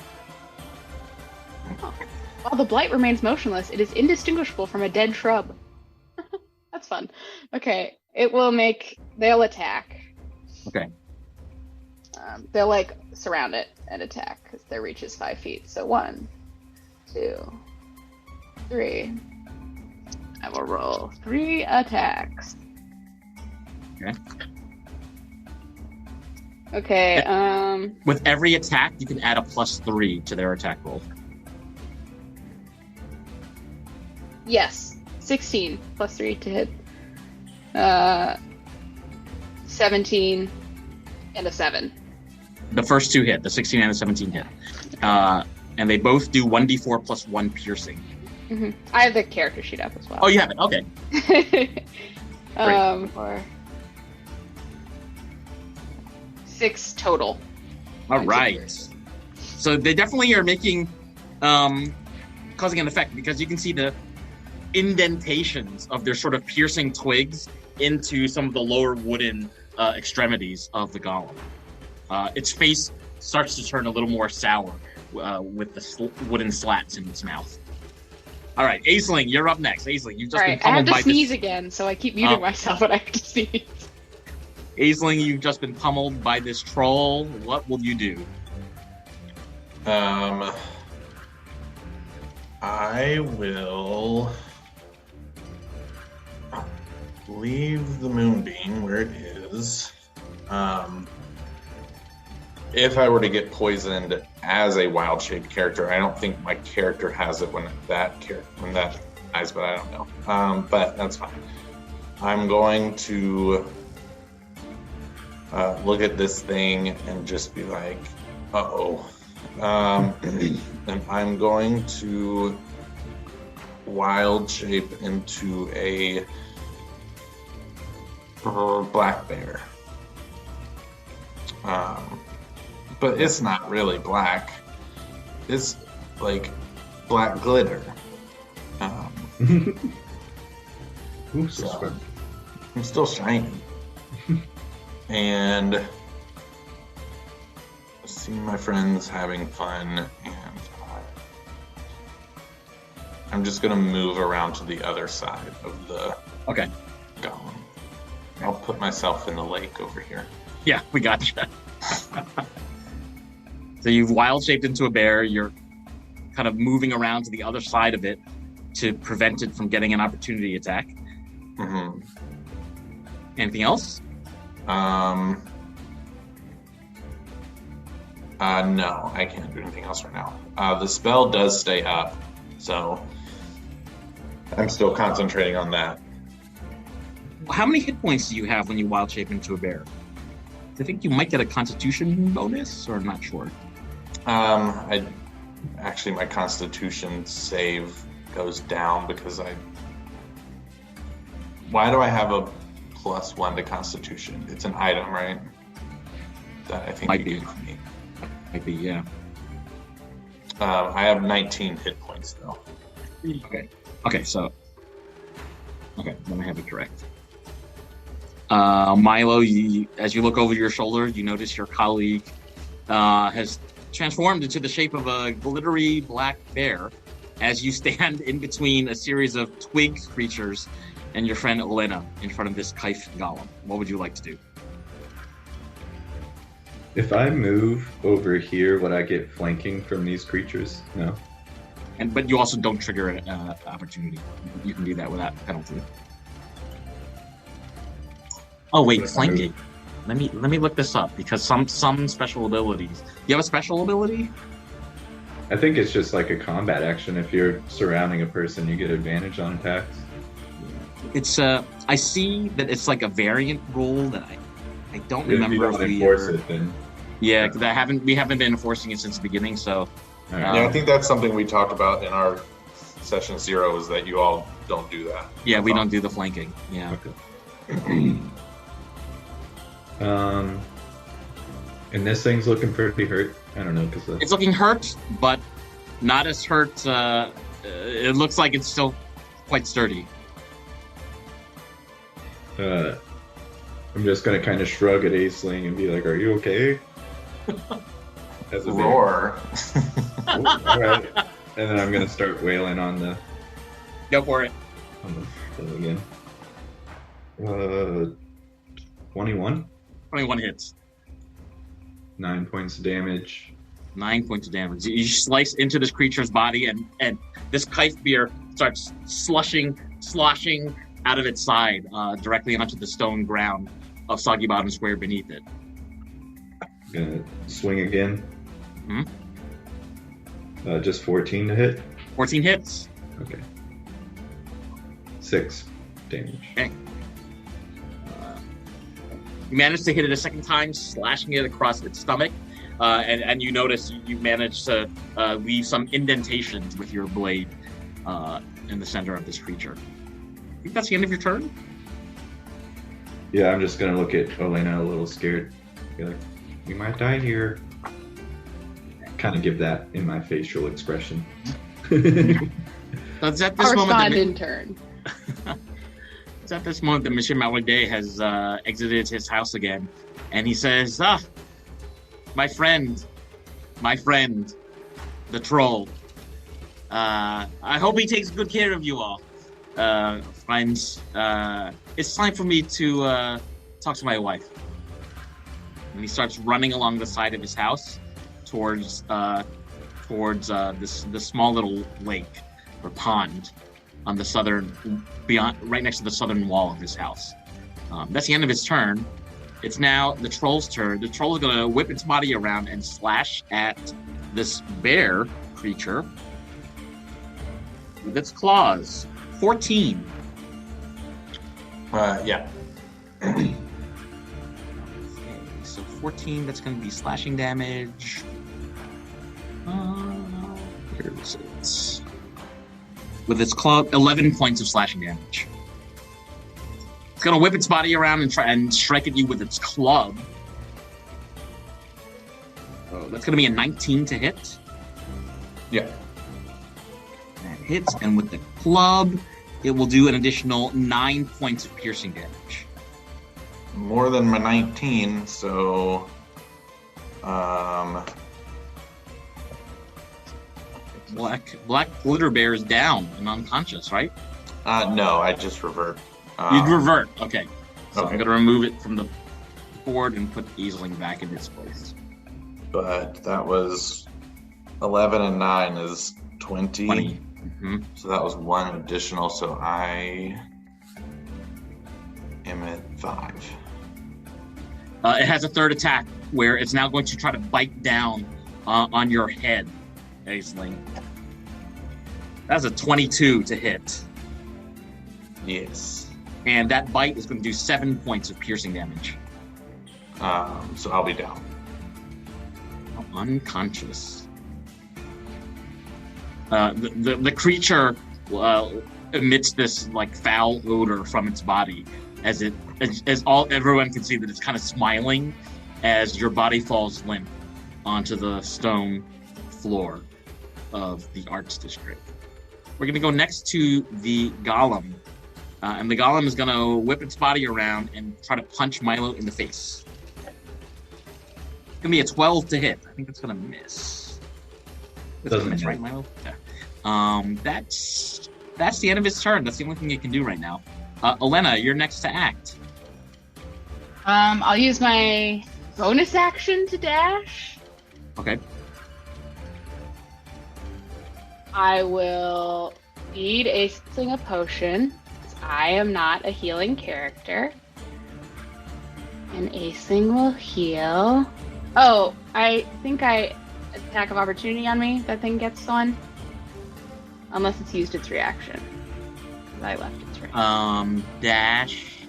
While the blight remains motionless, it is indistinguishable from a dead shrub. That's fun. Okay, they'll attack. Okay. They'll surround it and attack because their reach is 5 feet. So 1, 2, 3. I will roll 3 attacks. Okay. With every attack, you can add a +3 to their attack roll. Yes. 16 plus 3 to hit. 17 and a 7. The first two hit, the 16 and the 17 hit. And they both do 1d4 plus 1 piercing. Mm-hmm. I have the character sheet up as well. Oh, you have it. Okay. Or 6 total. All right. So they definitely are making, causing an effect, because you can see the indentations of their sort of piercing twigs into some of the lower wooden extremities of the golem. Its face starts to turn a little more sour with the wooden slats in its mouth. All right, Aisling, you're up next. Aisling, you've just been I have pummeled to by sneeze this. again, so I keep muting myself when I have to sneeze. Aisling, you've just been pummeled by this troll. What will you do? I will leave the moonbeam where it is. If I were to get poisoned as a wild-shaped character, I don't think my character has it when that dies, but I don't know. But that's fine. I'm going to look at this thing and just be like, uh-oh. And I'm going to wild shape into a black bear. But it's not really black. It's like black glitter. Ooh, So, I'm still shiny. And I see my friends having fun, and I'm just gonna move around to the other side of the Okay. golem. I'll put myself in the lake over here. Yeah, we got you. So you've wild shaped into a bear. You're kind of moving around to the other side of it to prevent it from getting an opportunity attack. Mm-hmm. Anything else? No, I can't do anything else right now. The spell does stay up, so I'm still concentrating on that. How many hit points do you have when you wild shape into a bear? I think you might get a Constitution bonus, or I'm not sure. My Constitution save goes down because Why do I have a +1 to Constitution? It's an item, right? That I think Might you be. gave me. Might be, yeah. I have 19 hit points though. Okay, so... Okay, then I have it correct. Milo, as you look over your shoulder, you notice your colleague has transformed into the shape of a glittery black bear as you stand in between a series of twig creatures and your friend Elena in front of this Kaif golem. What would you like to do? If I move over here, would I get flanking from these creatures? No. But you also don't trigger an opportunity. You can do that without penalty. Oh wait, flanking. Let me look this up, because some special abilities. You have a special ability? I think it's just like a combat action. If you're surrounding a person, you get advantage on attacks. It's I see that it's like a variant rule that I don't remember If you don't if we enforce ever... it, then Yeah, because we haven't been enforcing it since the beginning, so... all right. Yeah, I think that's something we talked about in our session 0, is that you all don't do that. Yeah, we don't do the flanking. Yeah. Okay. And this thing's looking pretty hurt. I don't know, because It's looking hurt, but not as hurt. It looks like it's still quite sturdy. I'm just gonna kind of shrug at Aisling and be like, "Are you okay?" As a bear. Roar. Ooh, all right. And then I'm gonna start wailing on the Go for it. thing again. 21. 21 hits. 9 points of damage. 9 points of damage. You slice into this creature's body, and this kite beer starts sloshing out of its side directly onto the stone ground. of Soggybottom Square beneath it. Gonna swing again. Just 14 to hit. 14 hits. Okay. 6 damage. Okay. You managed to hit it a second time, slashing it across its stomach, and you notice you managed to leave some indentations with your blade in the center of this creature. I think that's the end of your turn. Yeah, I'm just gonna look at Elena a little scared. Be like, "You might die here." Kind of give that in my facial expression. It's at this moment in turn. It's at this moment that Monsieur Malridé has exited his house again, and he says, my friend, the troll. I hope he takes good care of you all. Friends, it's time for me to talk to my wife." And he starts running along the side of his house towards this small little lake or pond on the right next to the southern wall of his house. That's the end of his turn. It's now the troll's turn. The troll is going to whip its body around and slash at this bear creature with its claws. 14. Yeah. Okay, so 14, that's going to be slashing damage. Where is it? With its club, 11 points of slashing damage. It's going to whip its body around and try and strike at you with its club. Oh, that's going to be a 19 to hit. Yeah. That hits, and with the club, it will do an additional 9 points of piercing damage. More than my 19, so Black glitter bear is down and unconscious, right? no, I just revert. You'd revert. Okay. So Okay. I'm going to remove it from the board and put Easling back in its place. But that was 11 and 9 is 20. 20. Mm-hmm. So that was one additional, so I am at 5. It has a third attack where it's now going to try to bite down on your head, Aisling. That's a 22 to hit. Yes. And that bite is going to do 7 points of piercing damage. So I'll be down. Unconscious. The creature emits this like foul odor from its body as everyone can see that it's kind of smiling as your body falls limp onto the stone floor of the Arts District. We're going to go next to the golem, and the golem is going to whip its body around and try to punch Milo in the face. It's going to be a 12 to hit. I think that's going to miss. That's going to miss, right, Milo? Yeah. That's the end of his turn. That's the only thing it can do right now. Elena, you're next to act. I'll use my bonus action to dash. Okay. I will feed Aisling a potion. I am not a healing character. And Aisling will heal. Oh, I think attack of opportunity on me. That thing gets one. Unless it's used its reaction. I left its reaction. Dash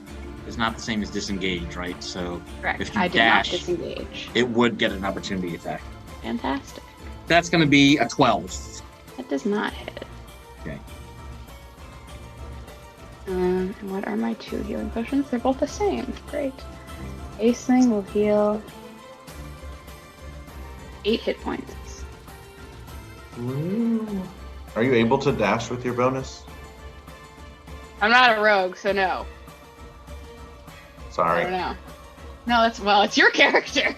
is not the same as disengage, right? So Correct. if you I did dash, not disengage. it would get an opportunity attack. Fantastic. That's going to be a 12. That does not hit. Okay. And what are my 2 healing potions? They're both the same. Great. Aisling will heal 8 hit points. Are you able to dash with your bonus? I'm not a rogue, so no. I Sorry. don't know. No, it's your character.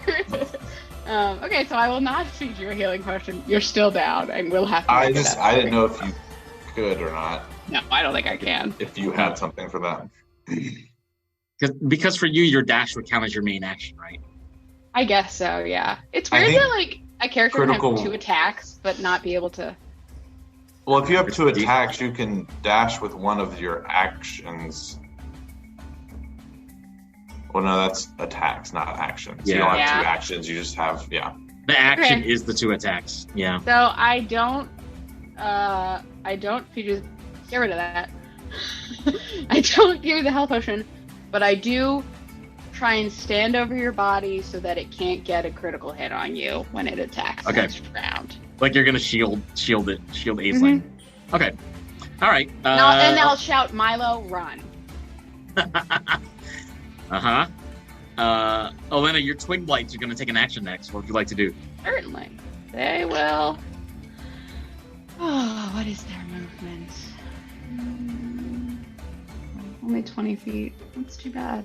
Okay, so I will not feed you a healing potion. You're still down, and we'll have to. I didn't know if you could or not. No, I don't think I can. If you had something for that. Because for you, your dash would count as your main action, right? I guess so. Yeah. It's I weird think that like a character can critical- have 2 attacks, but not be able to. Well, if you have 2 attacks, you can dash with one of your actions. Well, no, that's attacks, not actions. You Yeah. don't have Yeah. 2 actions. You just have The action Okay. is the 2 attacks. Yeah. So I don't. If you just get rid of that. I don't give you the health potion, but I do try and stand over your body so that it can't get a critical hit on you when it attacks Okay. next round. Like you're gonna shield Aisling. Okay. All right. And I'll shout, Milo, run. Uh-huh. Elena, your twig blights are gonna take an action next. What would you like to do? Certainly. They will. Oh, what is their movement? Only 20 feet. That's too bad.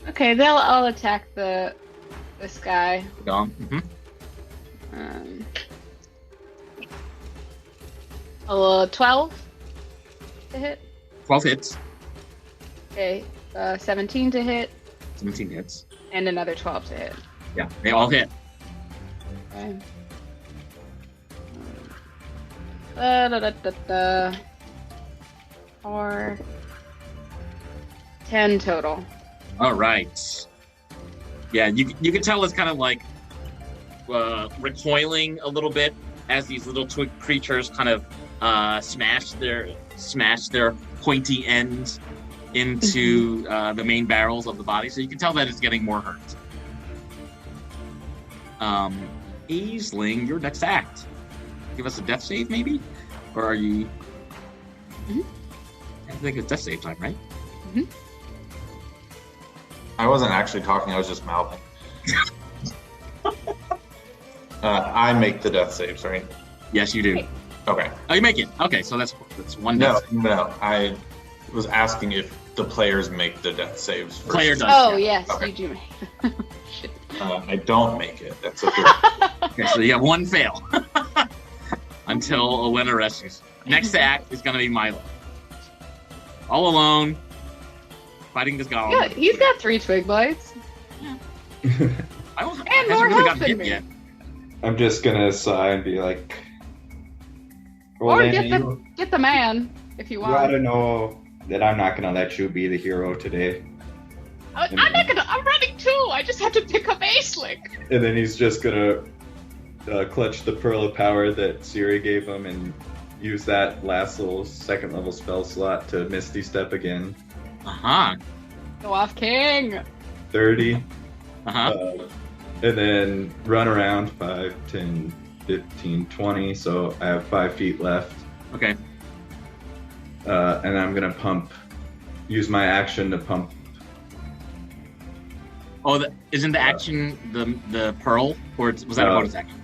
Okay, I'll attack this guy. Go on. Mm-hmm. 12 to hit. 12 hits. Okay, 17 to hit, 17 hits. and another 12 to hit. Yeah, they all hit. Okay. Da. 4, 10 total. All right. Yeah, you can tell it's kind of like recoiling a little bit as these little twig creatures kind of smash their pointy ends into the main barrels of the body. So you can tell that it's getting more hurt. Aisling, your next act. Give us a death save, maybe? Or are you... Mhm. I think it's death save time, right? I wasn't actually talking. I was just mouthing. I make the death saves, right? Yes, you do. Okay. Oh, you make it. Okay, so that's one death save. No. I was asking if the players make the death saves first. Player does. Oh, yeah. yes, Okay. you do make Shit. I don't make it. That's okay. Okay, so you have one fail. Until Elena rescues. Next act is going to be Milo. All alone, fighting this golem. Yeah, he's got 3 twig blights. I don't, And hasn't more really health gotten than hit me. yet. I'm just gonna sigh and be like, Or Virlinia, get the man, if you you want. gotta know that I'm not gonna let you be the hero today. I'm running too! I just have to pick up Aisling! And then he's just gonna clutch the pearl of power that Siri gave him and use that last little 2nd level spell slot to Misty Step again. Uh-huh. Go off, King! 30. Uh-huh. And then run around 5, 10, 15, 20. So I have 5 feet left. Okay. And I'm gonna use my action to pump. Oh, isn't the action the pearl? Or was that a bonus action?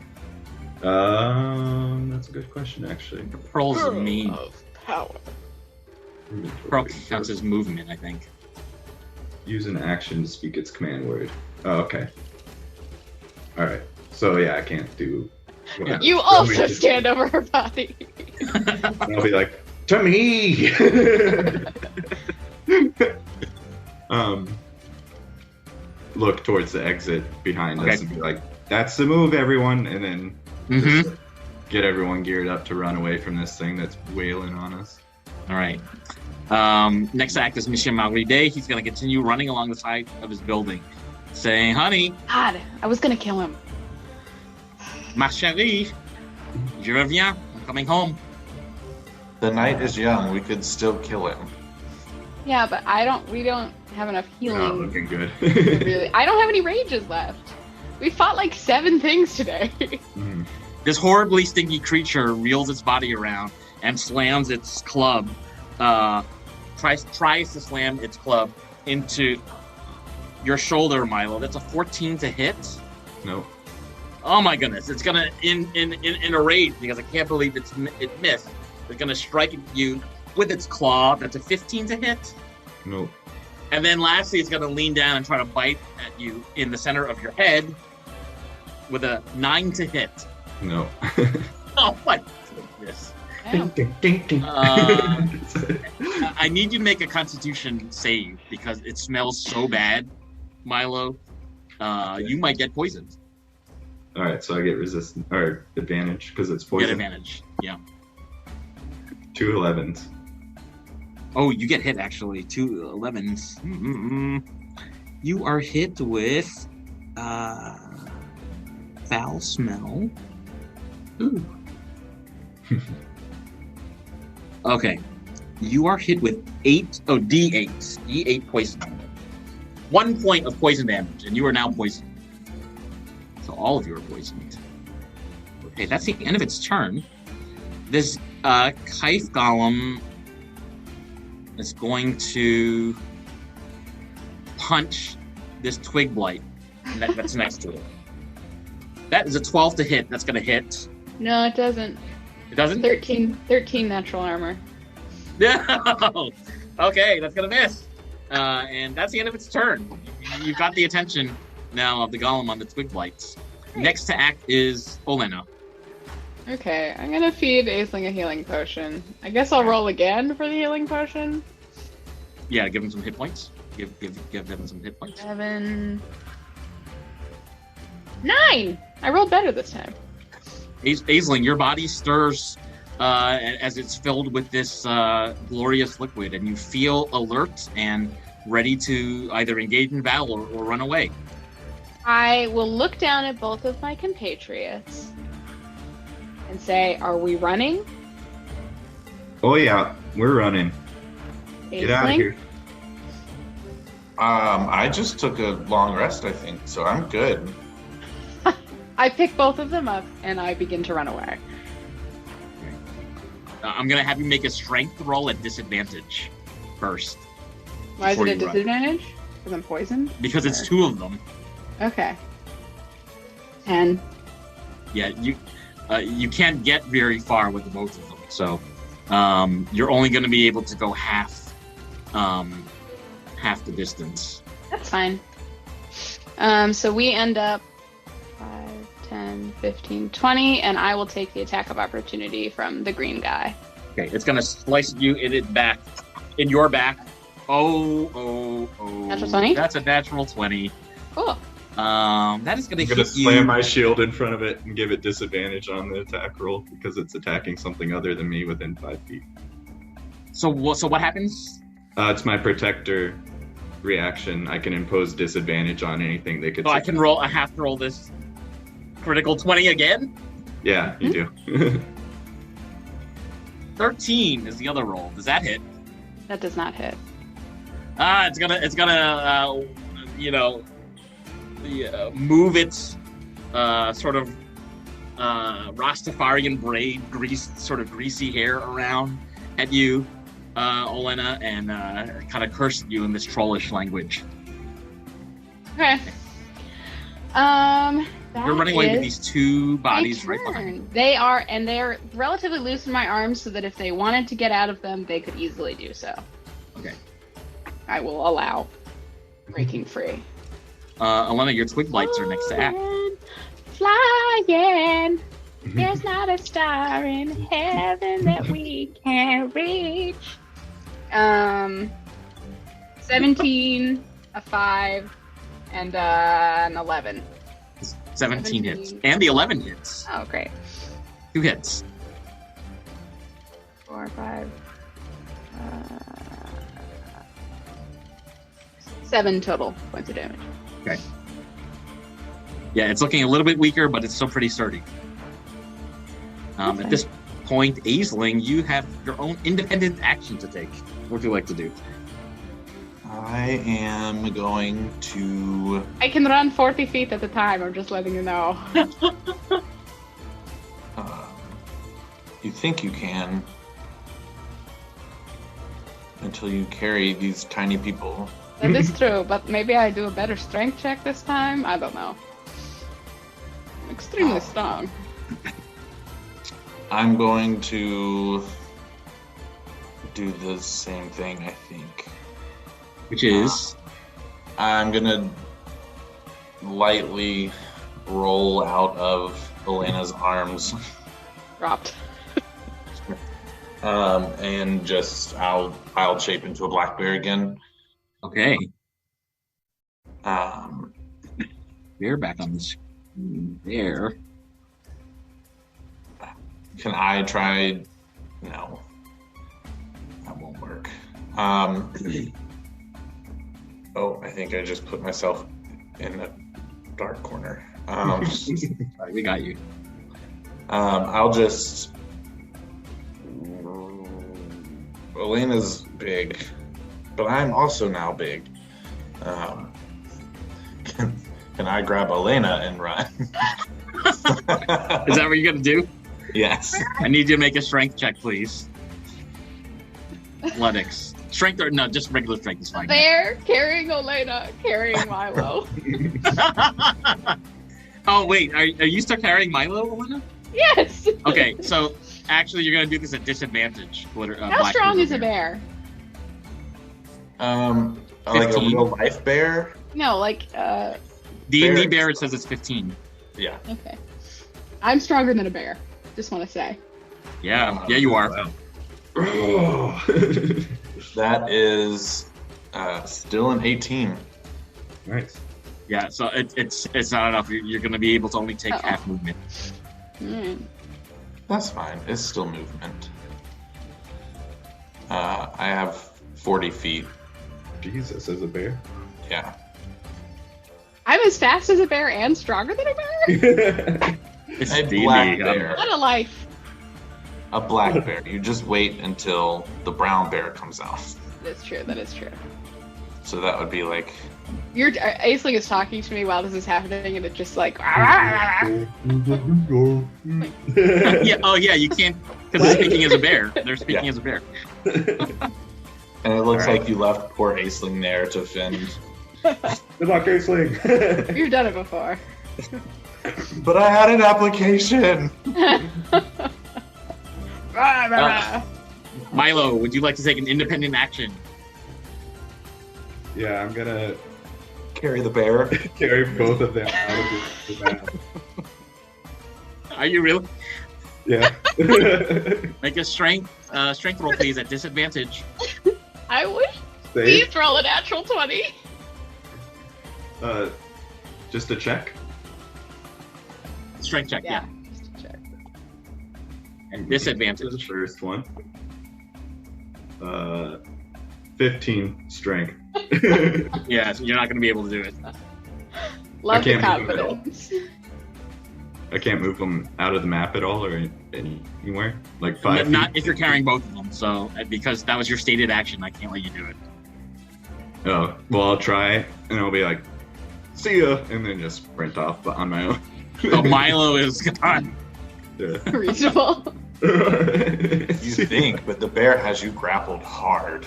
That's a good question, actually. The pearl's the main. Of power. Pearl counts as movement, I think. Use an action to speak its command word. Oh, okay. Alright. So yeah, I can't do... Yeah. You also stand over her body. I'll be like, to me! Look towards the exit behind us Okay. and be like, that's the move, everyone! And then Mm-hmm. just get everyone geared up to run away from this thing that's wailing on us. All right. Next act is Monsieur Malridé. He's going to continue running along the side of his building, saying, "Honey, God, I was gonna kill him. ma chérie, je reviens. I'm coming home." The night is young. We could still kill him. Yeah, but we don't have enough Not healing. looking good. Really. I don't have any rages left. We fought like 7 things today. Mhm. This horribly stinky creature reels its body around and slams its club. Tries to slam its club into your shoulder, Milo. That's a 14 to hit. Nope. Oh my goodness! It's gonna in a rage because I can't believe it missed. It's gonna strike at you with its claw. That's a 15 to hit. Nope. And then lastly, it's gonna lean down and try to bite at you in the center of your head with a 9 to hit. No. Oh my goodness! Damn. I need you to make a Constitution save because it smells so bad, Milo. You might get poisoned. Alright, so I get resistance or advantage because it's Get poison. advantage. Yeah. 2 11s. Oh, you get hit actually. 2 11s. You are hit with foul smell. Ooh. Okay. You are hit with D8. D8 poison damage. 1 point of poison damage, and you are now poisoned. So all of you are poisoned. Okay, that's the end of its turn. This Kaif Golem is going to punch this Twig Blight that's next to it. That is a 12 to hit. That's going to hit. No, it doesn't. It doesn't? 13 natural armor. No! Okay, that's going to miss. And that's the end of its turn. You've got the attention now of the Golem on the Twig Blights. Great. Next to act is Olena. Okay, I'm gonna feed Aisling a healing potion. I guess I'll roll again for the healing potion. Yeah, give him some hit points. Give them some hit points. 7, 9! I rolled better this time. Aisling, your body stirs as it's filled with this glorious liquid, and you feel alert and ready to either engage in battle or run away. I will look down at both of my compatriots and say, are we running? Oh yeah, we're running. Get out of Aisling? here. I just took a long rest, I think, so I'm good. I pick both of them up and I begin to run away. I'm going to have you make a strength roll at disadvantage first. Why is before it a you run. disadvantage? Because I'm poisoned? Because it's Or- 2 of them. Okay. 10. Yeah, you can't get very far with the both of them. So you're only going to be able to go half the distance. That's fine. So we end up 5, 10, 15, 20, and I will take the attack of opportunity from the green guy. Okay, it's going to slice you in your back. Oh. Natural 20? That's a natural 20. Cool. That is going I'm to gonna hit you. slam my shield in front of it and give it disadvantage on the attack roll because it's attacking something other than me within 5 feet. So what happens? It's my protector reaction. I can impose disadvantage on anything they could. So I can roll. I have to roll this critical 20 again. Yeah, you do. 13 is the other roll. Does that hit? That does not hit. It's gonna move its sort of Rastafarian braid, greasy hair around at you, Olena, and kind of curse at you in this trollish language. Okay. You're running away with these 2 bodies my right behind you. turn. They're relatively loose in my arms so that if they wanted to get out of them, they could easily do so. Okay. I will allow breaking free. Olena, your twig blights are next to act. Flying. There's not a star in heaven that we can't reach. 17, a 5, and an 11. 17 hits. 17. And the 11 hits. Oh, great. 2 hits. 4, 5, 7 total points of damage. Okay. Yeah, it's looking a little bit weaker, but it's still pretty sturdy. Okay. At this point, Aisling, you have your own independent action to take. What would you like to do? I am going to. I can run 40 feet at a time, I'm just letting you know. You think you can until you carry these tiny people. That is true, but maybe I do a better strength check this time? I don't know. I'm extremely strong. I'm going to do the same thing, I think. Which is? I'm gonna lightly roll out of Elena's arms, Dropped. and just I'll shape into a black bear again. Okay. Um, We're back on the screen there. Can I try? No, that won't work. Oh, I think I just put myself in a dark corner. Sorry, we got you. I'll just. Elena's big, but I'm also now big. Can I grab Elena and run? Is that what you're gonna do? Yes. I need you to make a strength check, please. Athletics. Strength or no, just regular strength is fine. Bear carrying Elena, carrying Milo. Oh wait, are you still carrying Milo, Elena? Yes. Okay, so actually you're gonna do this at disadvantage. How strong is a bear? Like a 15. real life bear? No, like D&D bear, it says it's 15. Yeah. Okay. I'm stronger than a bear. Just want to say. Yeah, you are. Wow. That is still an 18. Nice. Yeah, so it's not enough. You're gonna be able to only take half movement. That's fine. It's still movement. I have 40 feet. Jesus, as a bear. Yeah. I'm as fast as a bear and stronger than a bear? It's A D&D, black bear. What a life. A black bear. You just wait until the brown bear comes out. That's true. That is true. So that would be like. Your Aisling is talking to me while this is happening, and it's just like. Yeah. Oh yeah. You can't because they're speaking as a bear. They're speaking as a bear. And it looks like you left poor Aisling there to fend. Good luck, Aisling. You've done it before. But I had an application. Milo, would you like to take an independent action? Yeah, I'm gonna Carry the bear. carry both of them out of the map. Are you really? Yeah. Make a strength roll, please, at disadvantage. I wish. Save. Please roll a natural 20. Just a check. Strength check, yeah. Just to check. And The disadvantage. first one. 15 strength. Yeah, so you're not going to be able to do it. Love the can't move them at all. confidence. I can't move them out of the map at all or anywhere. Like 5 Not feet? if you're carrying both of them. So because that was your stated action, I can't let you do it. Oh, well, I'll try, and I'll be like, see ya, and then just sprint off on my own. So Milo is gone. Yeah. Reasonable. You think, but the bear has you grappled hard.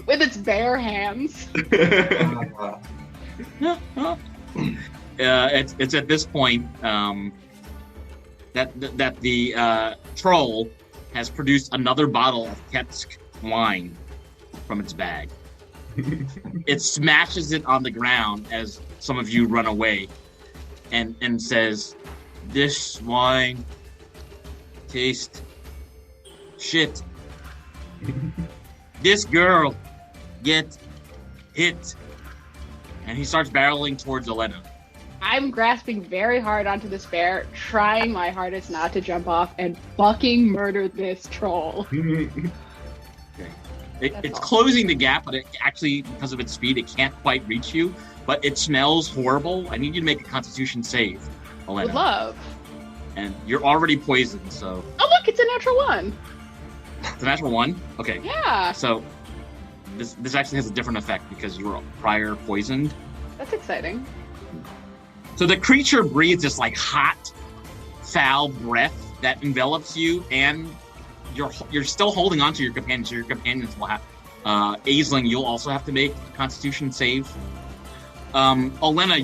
With its bare hands. It's at this point that the troll has produced another bottle of Ketsk wine from its bag. It smashes it on the ground as some of you run away, and says, "This wine tastes shit. This girl get hit." And he starts barreling towards Elena. I'm grasping very hard onto this bear, trying my hardest not to jump off and fucking murder this troll. It's closing the gap, but it actually, because of its speed, it can't quite reach you. But it smells horrible. I need you to make a Constitution save, Elena. With love. And you're already poisoned, so Oh look, it's a natural 1. it's a natural 1. Okay, Yeah, so this actually has a different effect because you were prior poisoned. that's exciting. So the creature breathes this like hot, foul breath that envelops you, and you're still holding on to your companions. So your companions will have Aisling. You'll also have to make a Constitution save. Elena,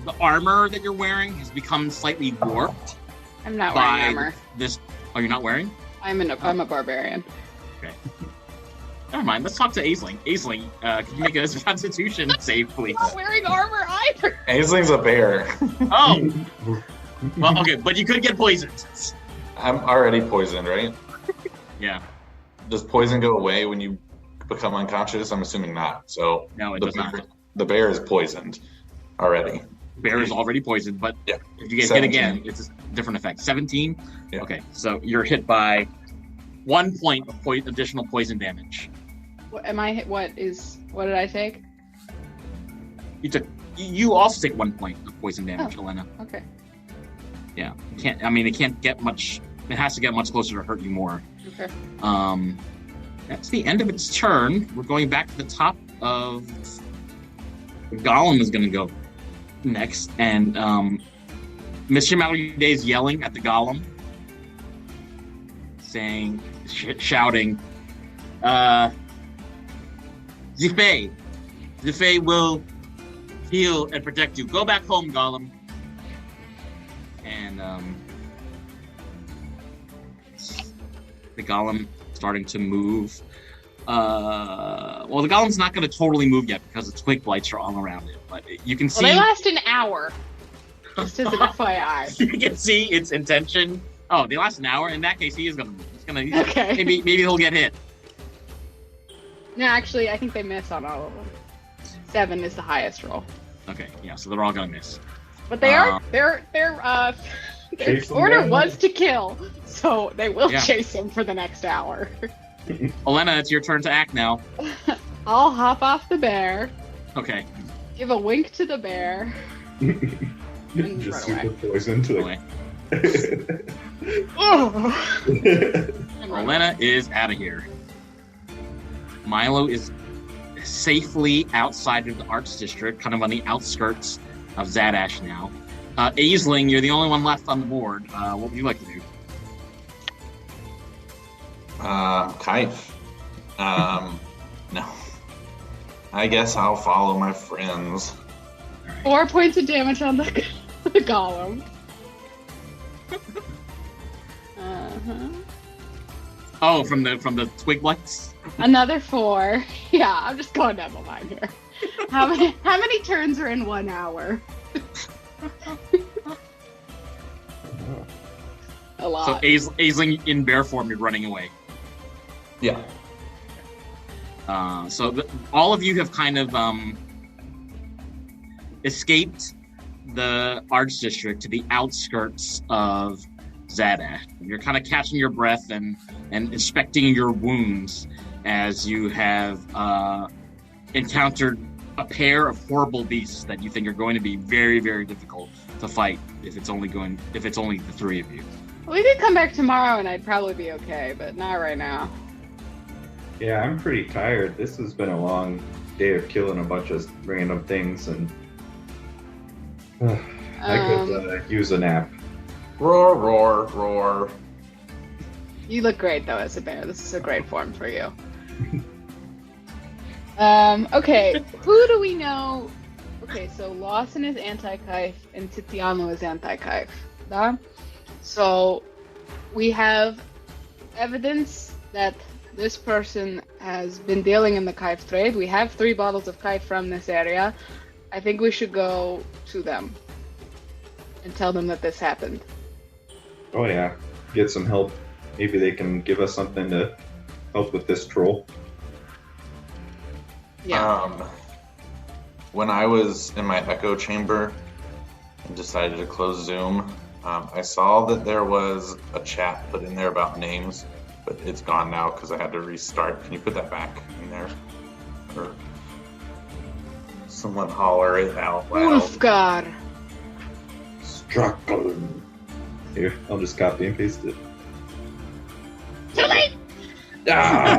the armor that you're wearing has become slightly warped I'm not by wearing armor. this. Oh, you're not wearing? I'm a barbarian. Okay. Never mind. Let's talk to Aisling. Aisling, can you make a Constitution save, please? I'm not wearing armor either. Aisling's a bear. Oh, well, okay, but you could get poisoned. I'm already poisoned, right? Yeah. Does poison go away when you become unconscious? I'm assuming not. So No, it the does not. The bear is poisoned already. Bear is already poisoned, but Yeah. if you get 17. hit again, it's a different effect. 17? Yeah. Okay, so you're hit by 1 point of additional poison damage. What did I take? You also take 1 point of poison damage, Elena. Okay. Yeah, it can't get much. It has to get much closer to hurt you more. Okay. That's the end of its turn. We're going back to the top of. The golem is going to go next, and Monsieur Malridé is yelling at the golem, shouting, Zifei will heal and protect you. Go back home, golem. And the golem starting to move. The golem's not going to totally move yet because the twig blights are all around it. But you can see. Well, they last an hour. Just as an FYI. You can see its intention. Oh, they last an hour. In that case, he is going to move. Okay. Maybe he'll get hit. No, actually, I think they miss on all of them. 7 is the highest roll. Okay, yeah, so they're all going to miss. But their order was to kill, so they will chase him for the next hour. Elena, it's your turn to act now. I'll hop off the bear. Okay. Give a wink to the bear. And just run super poisoned to away. Oh. Elena is out of here. Milo is safely outside of the Arts District, kind of on the outskirts of Zadaxi now. Aisling, you're the only one left on the board. What would you like to do? Kaif. No. I guess I'll follow my friends. 4 points of damage on the golem. Oh, from the twig blights? Another 4. Yeah, I'm just going down the line here. How many turns are in 1 hour? A lot. So Aisling in bear form, you're running away. Yeah. All of you have kind of escaped the Arts District to the outskirts of Zadaxi. You're kind of catching your breath and inspecting your wounds as you have encountered a pair of horrible beasts that you think are going to be very, very difficult to fight if it's only the 3 of you. We could come back tomorrow and I'd probably be okay, but not right now. Yeah, I'm pretty tired. This has been a long day of killing a bunch of random things, and I could use a nap. Roar, roar, roar. You look great though as a bear. This is a great form for you. Okay, who do we know? Okay, so Lawson is anti-Kaif and Tiziano is anti-Kaif. Yeah? So we have evidence that this person has been dealing in the Kaif trade. We have 3 bottles of Kaif from this area. I think we should go to them and tell them that this happened. Oh yeah, get some help. Maybe they can give us something to help with this troll. Yeah. When I was in my echo chamber and decided to close Zoom, I saw that there was a chat put in there about names, but it's gone now because I had to restart. Can you put that back in there? Or someone holler it out loud. Wolfgar. Struggle. Here, I'll just copy and paste it. Too late! Ah!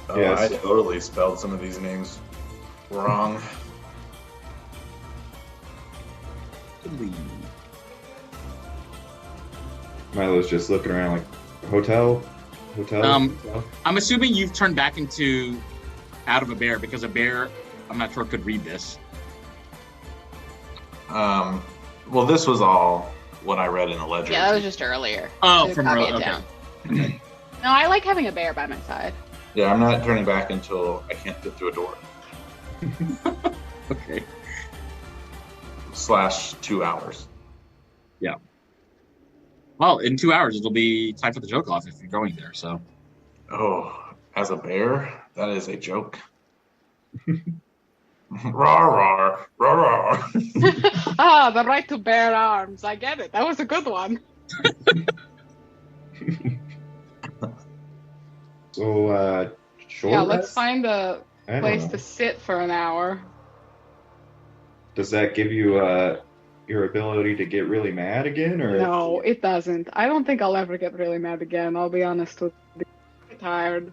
Oh, Yes. I totally spelled some of these names wrong. Milo's just looking around like, hotel? Hotel? I'm assuming you've turned back into out of a bear because a bear, I'm not sure, could read this. Well, this was all what I read in the ledger. Yeah, that was just earlier. Oh, To from copy earlier. it down. No, I like having a bear by my side. Yeah, I'm not turning back until I can't get through a door. Okay. / 2 hours. Yeah. Well, in 2 hours, it'll be time for the joke off if you're going there, so. Oh, as a bear, that is a joke. Rawr, rawr, rawr, rawr. Ah, the right to bear arms. I get it. That was a good one. So, short Yeah, let's rest? find a I don't place to know. sit for an hour. Does that give you your ability to get really mad again, or? No, it doesn't. I don't think I'll ever get really mad again. I'll be honest with you. I'm tired.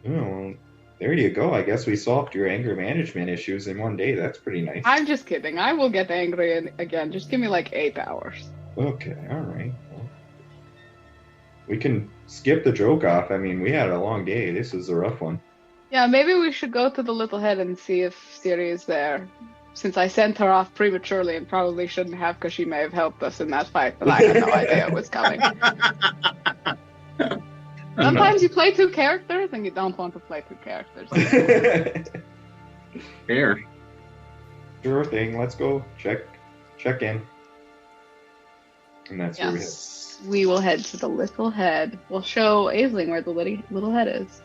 Oh, well, there you go. I guess we solved your anger management issues in one day. That's pretty nice. I'm just kidding. I will get angry again. Just give me like 8 hours. Okay, all right. Well, we can skip the joke off. I mean, we had a long day. This is a rough one. Yeah, maybe we should go to the Little Head and see if Siri is there. Since I sent her off prematurely and probably shouldn't have because she may have helped us in that fight, but I had no idea it was coming. Sometimes you play two characters and you don't want to play two characters. Fair. Sure thing. Let's go check in. And that's where we head. Yes, we will head to the Little Head. We'll show Aisling where the Little Head is.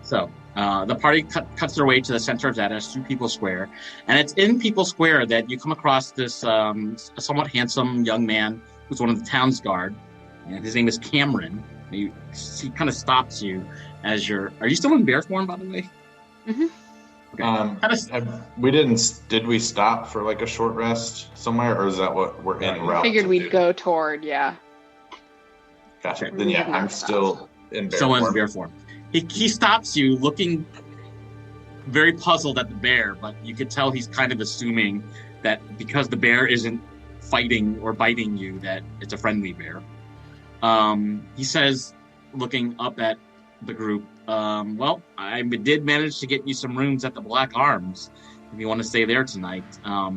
So the party cuts their way to the center of Zadash through People Square, and it's in People Square that you come across this somewhat handsome young man who's one of the town's guard, and his name is Cameron. He kind of stops you as you're. Are you still in bear form, by the way? Mm-hmm. Okay. Did we stop for like a short rest somewhere, or is that what we're en route? I figured to we'd do? go toward, yeah. Gotcha. We Then yeah, have not I'm still in bear Still in form. bear form. He stops you, looking very puzzled at the bear, but you could tell he's kind of assuming that because the bear isn't fighting or biting you, that it's a friendly bear. He says, looking up at the group, well, I did manage to get you some rooms at the Black Arms if you want to stay there tonight.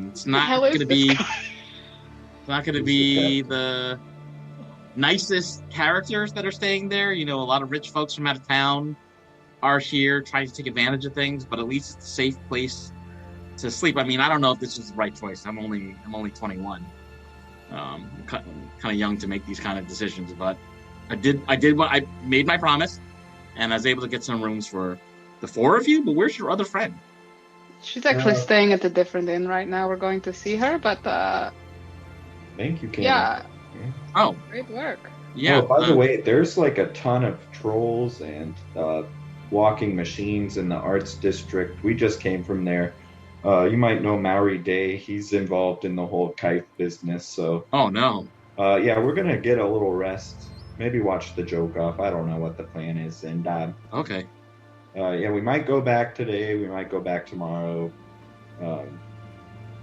It's not going to be the nicest characters that are staying there. You know, a lot of rich folks from out of town are here trying to take advantage of things, but at least it's a safe place to sleep. I mean, I don't know if this is the right choice. I'm only 21. Kind of young to make these kind of decisions, but I did what I made my promise, and I was able to get some rooms for the four of you. But where's your other friend? She's actually staying at a different inn right now. We're going to see her, but Thank you, Cameron. yeah. Oh, Great work. yeah. Oh, by the way, there's like a ton of trolls and walking machines in the Arts District. We just came from there. You might know Malridé. He's involved in the whole kite business. So. Oh no. Yeah, we're gonna get a little rest. Maybe watch the joke off. I don't know what the plan is. And Okay. yeah, we might go back today. We might go back tomorrow.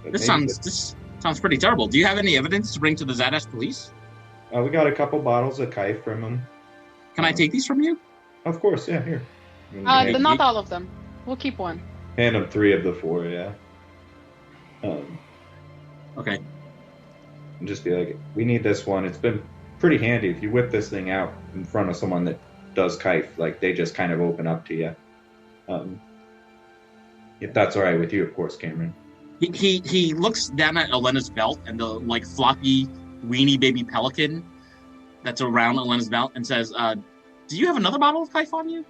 This sounds pretty terrible. Do you have any evidence to bring to the Zadash police? We got a couple bottles of kite from him. Can I take these from you? Of course, yeah. Here. Not all of them. We'll keep one. Hand him 3 of the 4. Yeah. Okay. And just be like, we need this one. It's been pretty handy if you whip this thing out in front of someone that does kite. Like they just kind of open up to you. If that's all right with you, of course, Cameron. He looks down at Elena's belt and the like floppy weenie baby pelican that's around Elena's belt and says, "Do you have another bottle of kite on you?"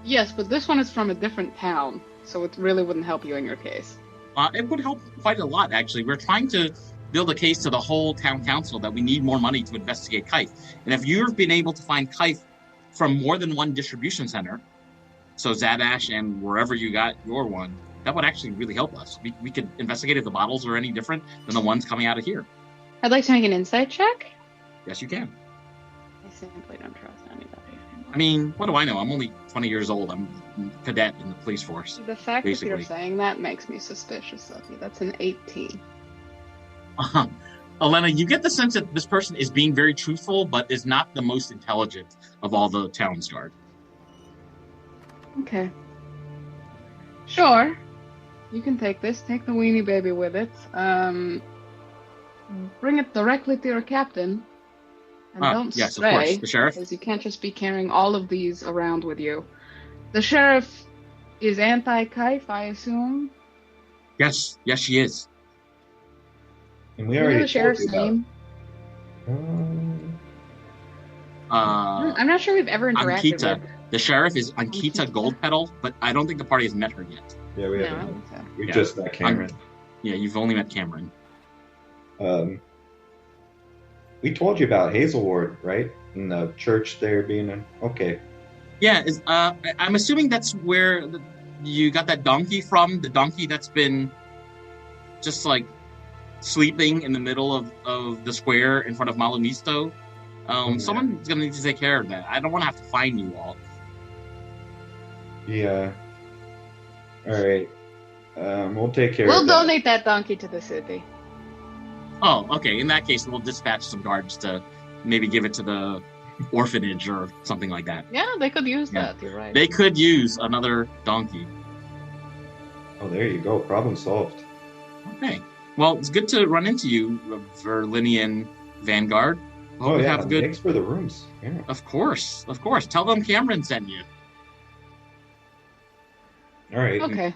Yes, but this one is from a different town, so it really wouldn't help you in your case. It would help quite a lot, actually. We're trying to build a case to the whole town council that we need more money to investigate kite. And if you've been able to find kite from more than one distribution center, so Zadash and wherever you got your one, that would actually really help us. We could investigate if the bottles are any different than the ones coming out of here. I'd like to make an insight check. Yes, you can. I simply don't trust anybody. I mean, what do I know? I'm only 20 years old. I'm a cadet in the police force. The fact basically. that you're saying that makes me suspicious of you. That's an 18. Elena, you get the sense that this person is being very truthful, but is not the most intelligent of all the town's guard. Okay. Sure. You can take this. Take the weenie baby with it. Bring it directly to your captain. And don't yes, stray, of course. The sheriff? because you can't just be carrying all of these around with you. The sheriff is anti-Kaif, I assume. Yes, she is. And we Do you know already the sheriff's name? told you about- I'm not sure we've ever interacted Ankita. with. The sheriff is Ankita Ankita? Goldpetal, but I don't think the party has met her yet. Yeah, we No, I haven't. think so. We Yeah. just met Cameron. Yeah, you've only met Cameron. We told you about Hazelwood, right? In the church there being an okay. Yeah, I'm assuming that's where you got that donkey from. The donkey that's been just like sleeping in the middle of the square in front of Malunisto. Someone's gonna need to take care of that. I don't want to have to find you all. Yeah. All right. We'll take care We'll of that. donate that donkey to the city. Oh, okay. In that case, we'll dispatch some guards to maybe give it to the orphanage or something like that. Yeah, they could use Yeah. that. You're right. They could use another donkey. Oh, there you go. Problem solved. Okay. Well, it's good to run into you, Virlinian Vanguard. Hope Oh you yeah. have a good. Thanks for the rooms. Yeah. Of course. Tell them Cameron sent you. All right. Okay.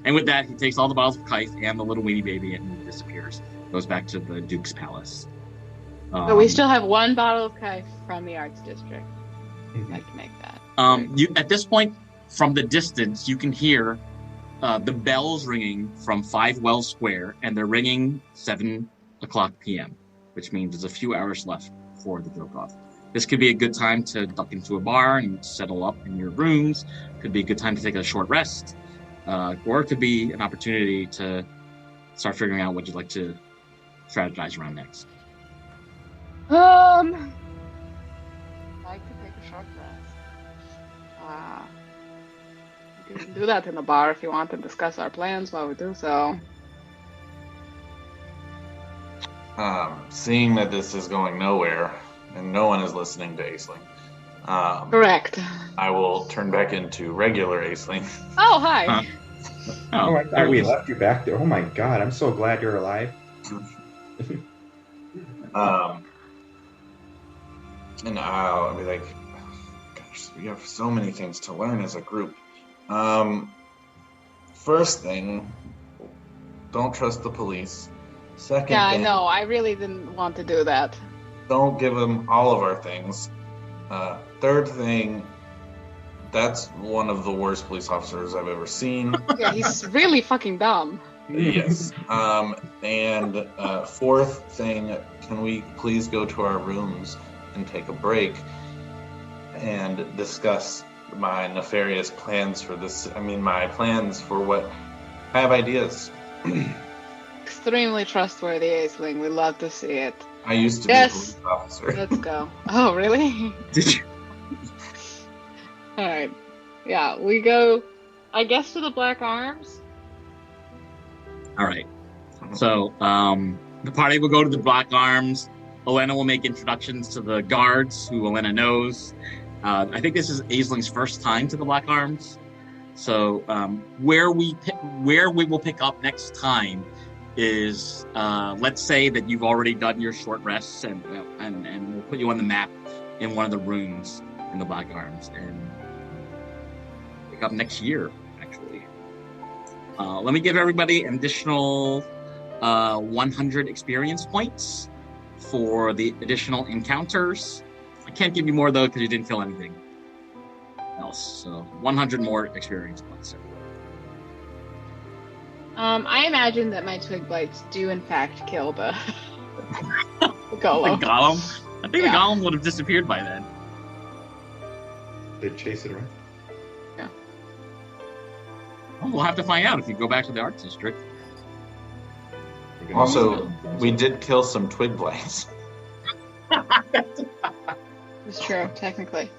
And with that, he takes all the bottles of Kite and the little weenie baby and disappears. Goes back to the Duke's palace. But we still have one bottle of Kai from the Arts District. Mhm. I can make that. You at this point, from the distance, you can hear the bells ringing from 5 Wells Square, and they're ringing 7:00 p.m., which means there's a few hours left for the joke-off. This could be a good time to duck into a bar and settle up in your rooms. Could be a good time to take a short rest, or it could be an opportunity to start figuring out what you'd like to strategize around next. I'd like to take a short rest. We can do that in the bar if you want to discuss our plans while we do so. Seeing that this is going nowhere and no one is listening to Aisling, Correct. I will turn back into regular Aisling. Oh, hi. Huh? Oh, I there thought it we is. left you back there. Oh my God, I'm so glad you're alive. And I'll be like, gosh, we have so many things to learn as a group. First thing, don't trust the police. Second Yeah, I thing, know. I really didn't want to do that. don't give them all of our things. Third thing, that's one of the worst police officers I've ever seen. Yeah, he's really fucking dumb. Yes. And fourth thing, can we please go to our rooms and take a break and discuss my nefarious plans for this? I mean, my plans for what I have ideas. Extremely trustworthy, Aisling. We love to see it. I used to be a Yes. police officer. Let's go. Oh, really? Did you? All right. Yeah, we go, I guess, to the Black Arms. All right. So the party will go to the Black Arms. Elena will make introductions to the guards, who Elena knows. I think this is Aisling's first time to the Black Arms. So where we will pick up next time is let's say that you've already done your short rests, and we'll put you on the map in one of the rooms in the Black Arms, and pick up next year. Actually, let me give everybody an additional 100 experience points for the additional encounters. I can't give you more though because you didn't kill anything else. So 100 more experience points. I imagine that my twig blights do in fact kill the The golem. golem. I think Yeah. the golem would have disappeared by then. They chase it around. Well, we'll have to find out if you go back to the Arts District. We're gonna Also, use it. we did kill some twig blights. It's true, technically.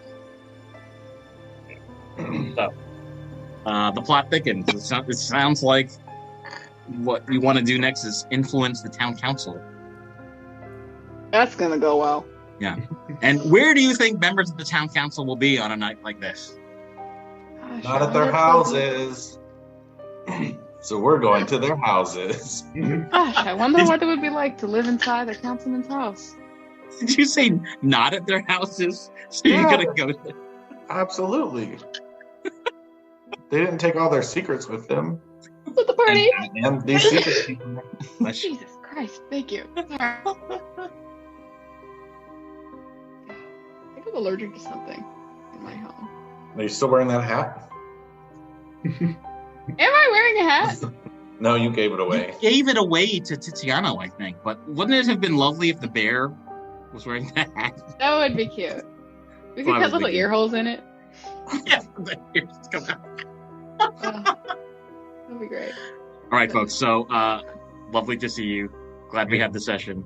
So, the plot thickens. It sounds like what we want to do next is influence the town council. That's gonna go well. And where do you think members of the town council will be on a night like this? Gosh, Not I at their wonder if houses. So we're going to their houses. Gosh, I wonder what it would be like to live inside a councilman's house. Did you say not at their houses? So you're Yeah. gonna go there? Absolutely. They didn't take all their secrets with them. With the party. And these secrets. Jesus Christ, thank you. Sorry. I think I'm allergic to something. in my home. Are you still wearing that hat? Am I wearing a hat? No, you gave it away. You gave it away to Tiziano, I think. But wouldn't it have been lovely if the bear was wearing that hat? That would be cute. We could Well, I cut was little thinking. ear holes in it. Yeah, the ears come out. That'd be great. All right, folks. So, lovely to see you. Glad we had the session.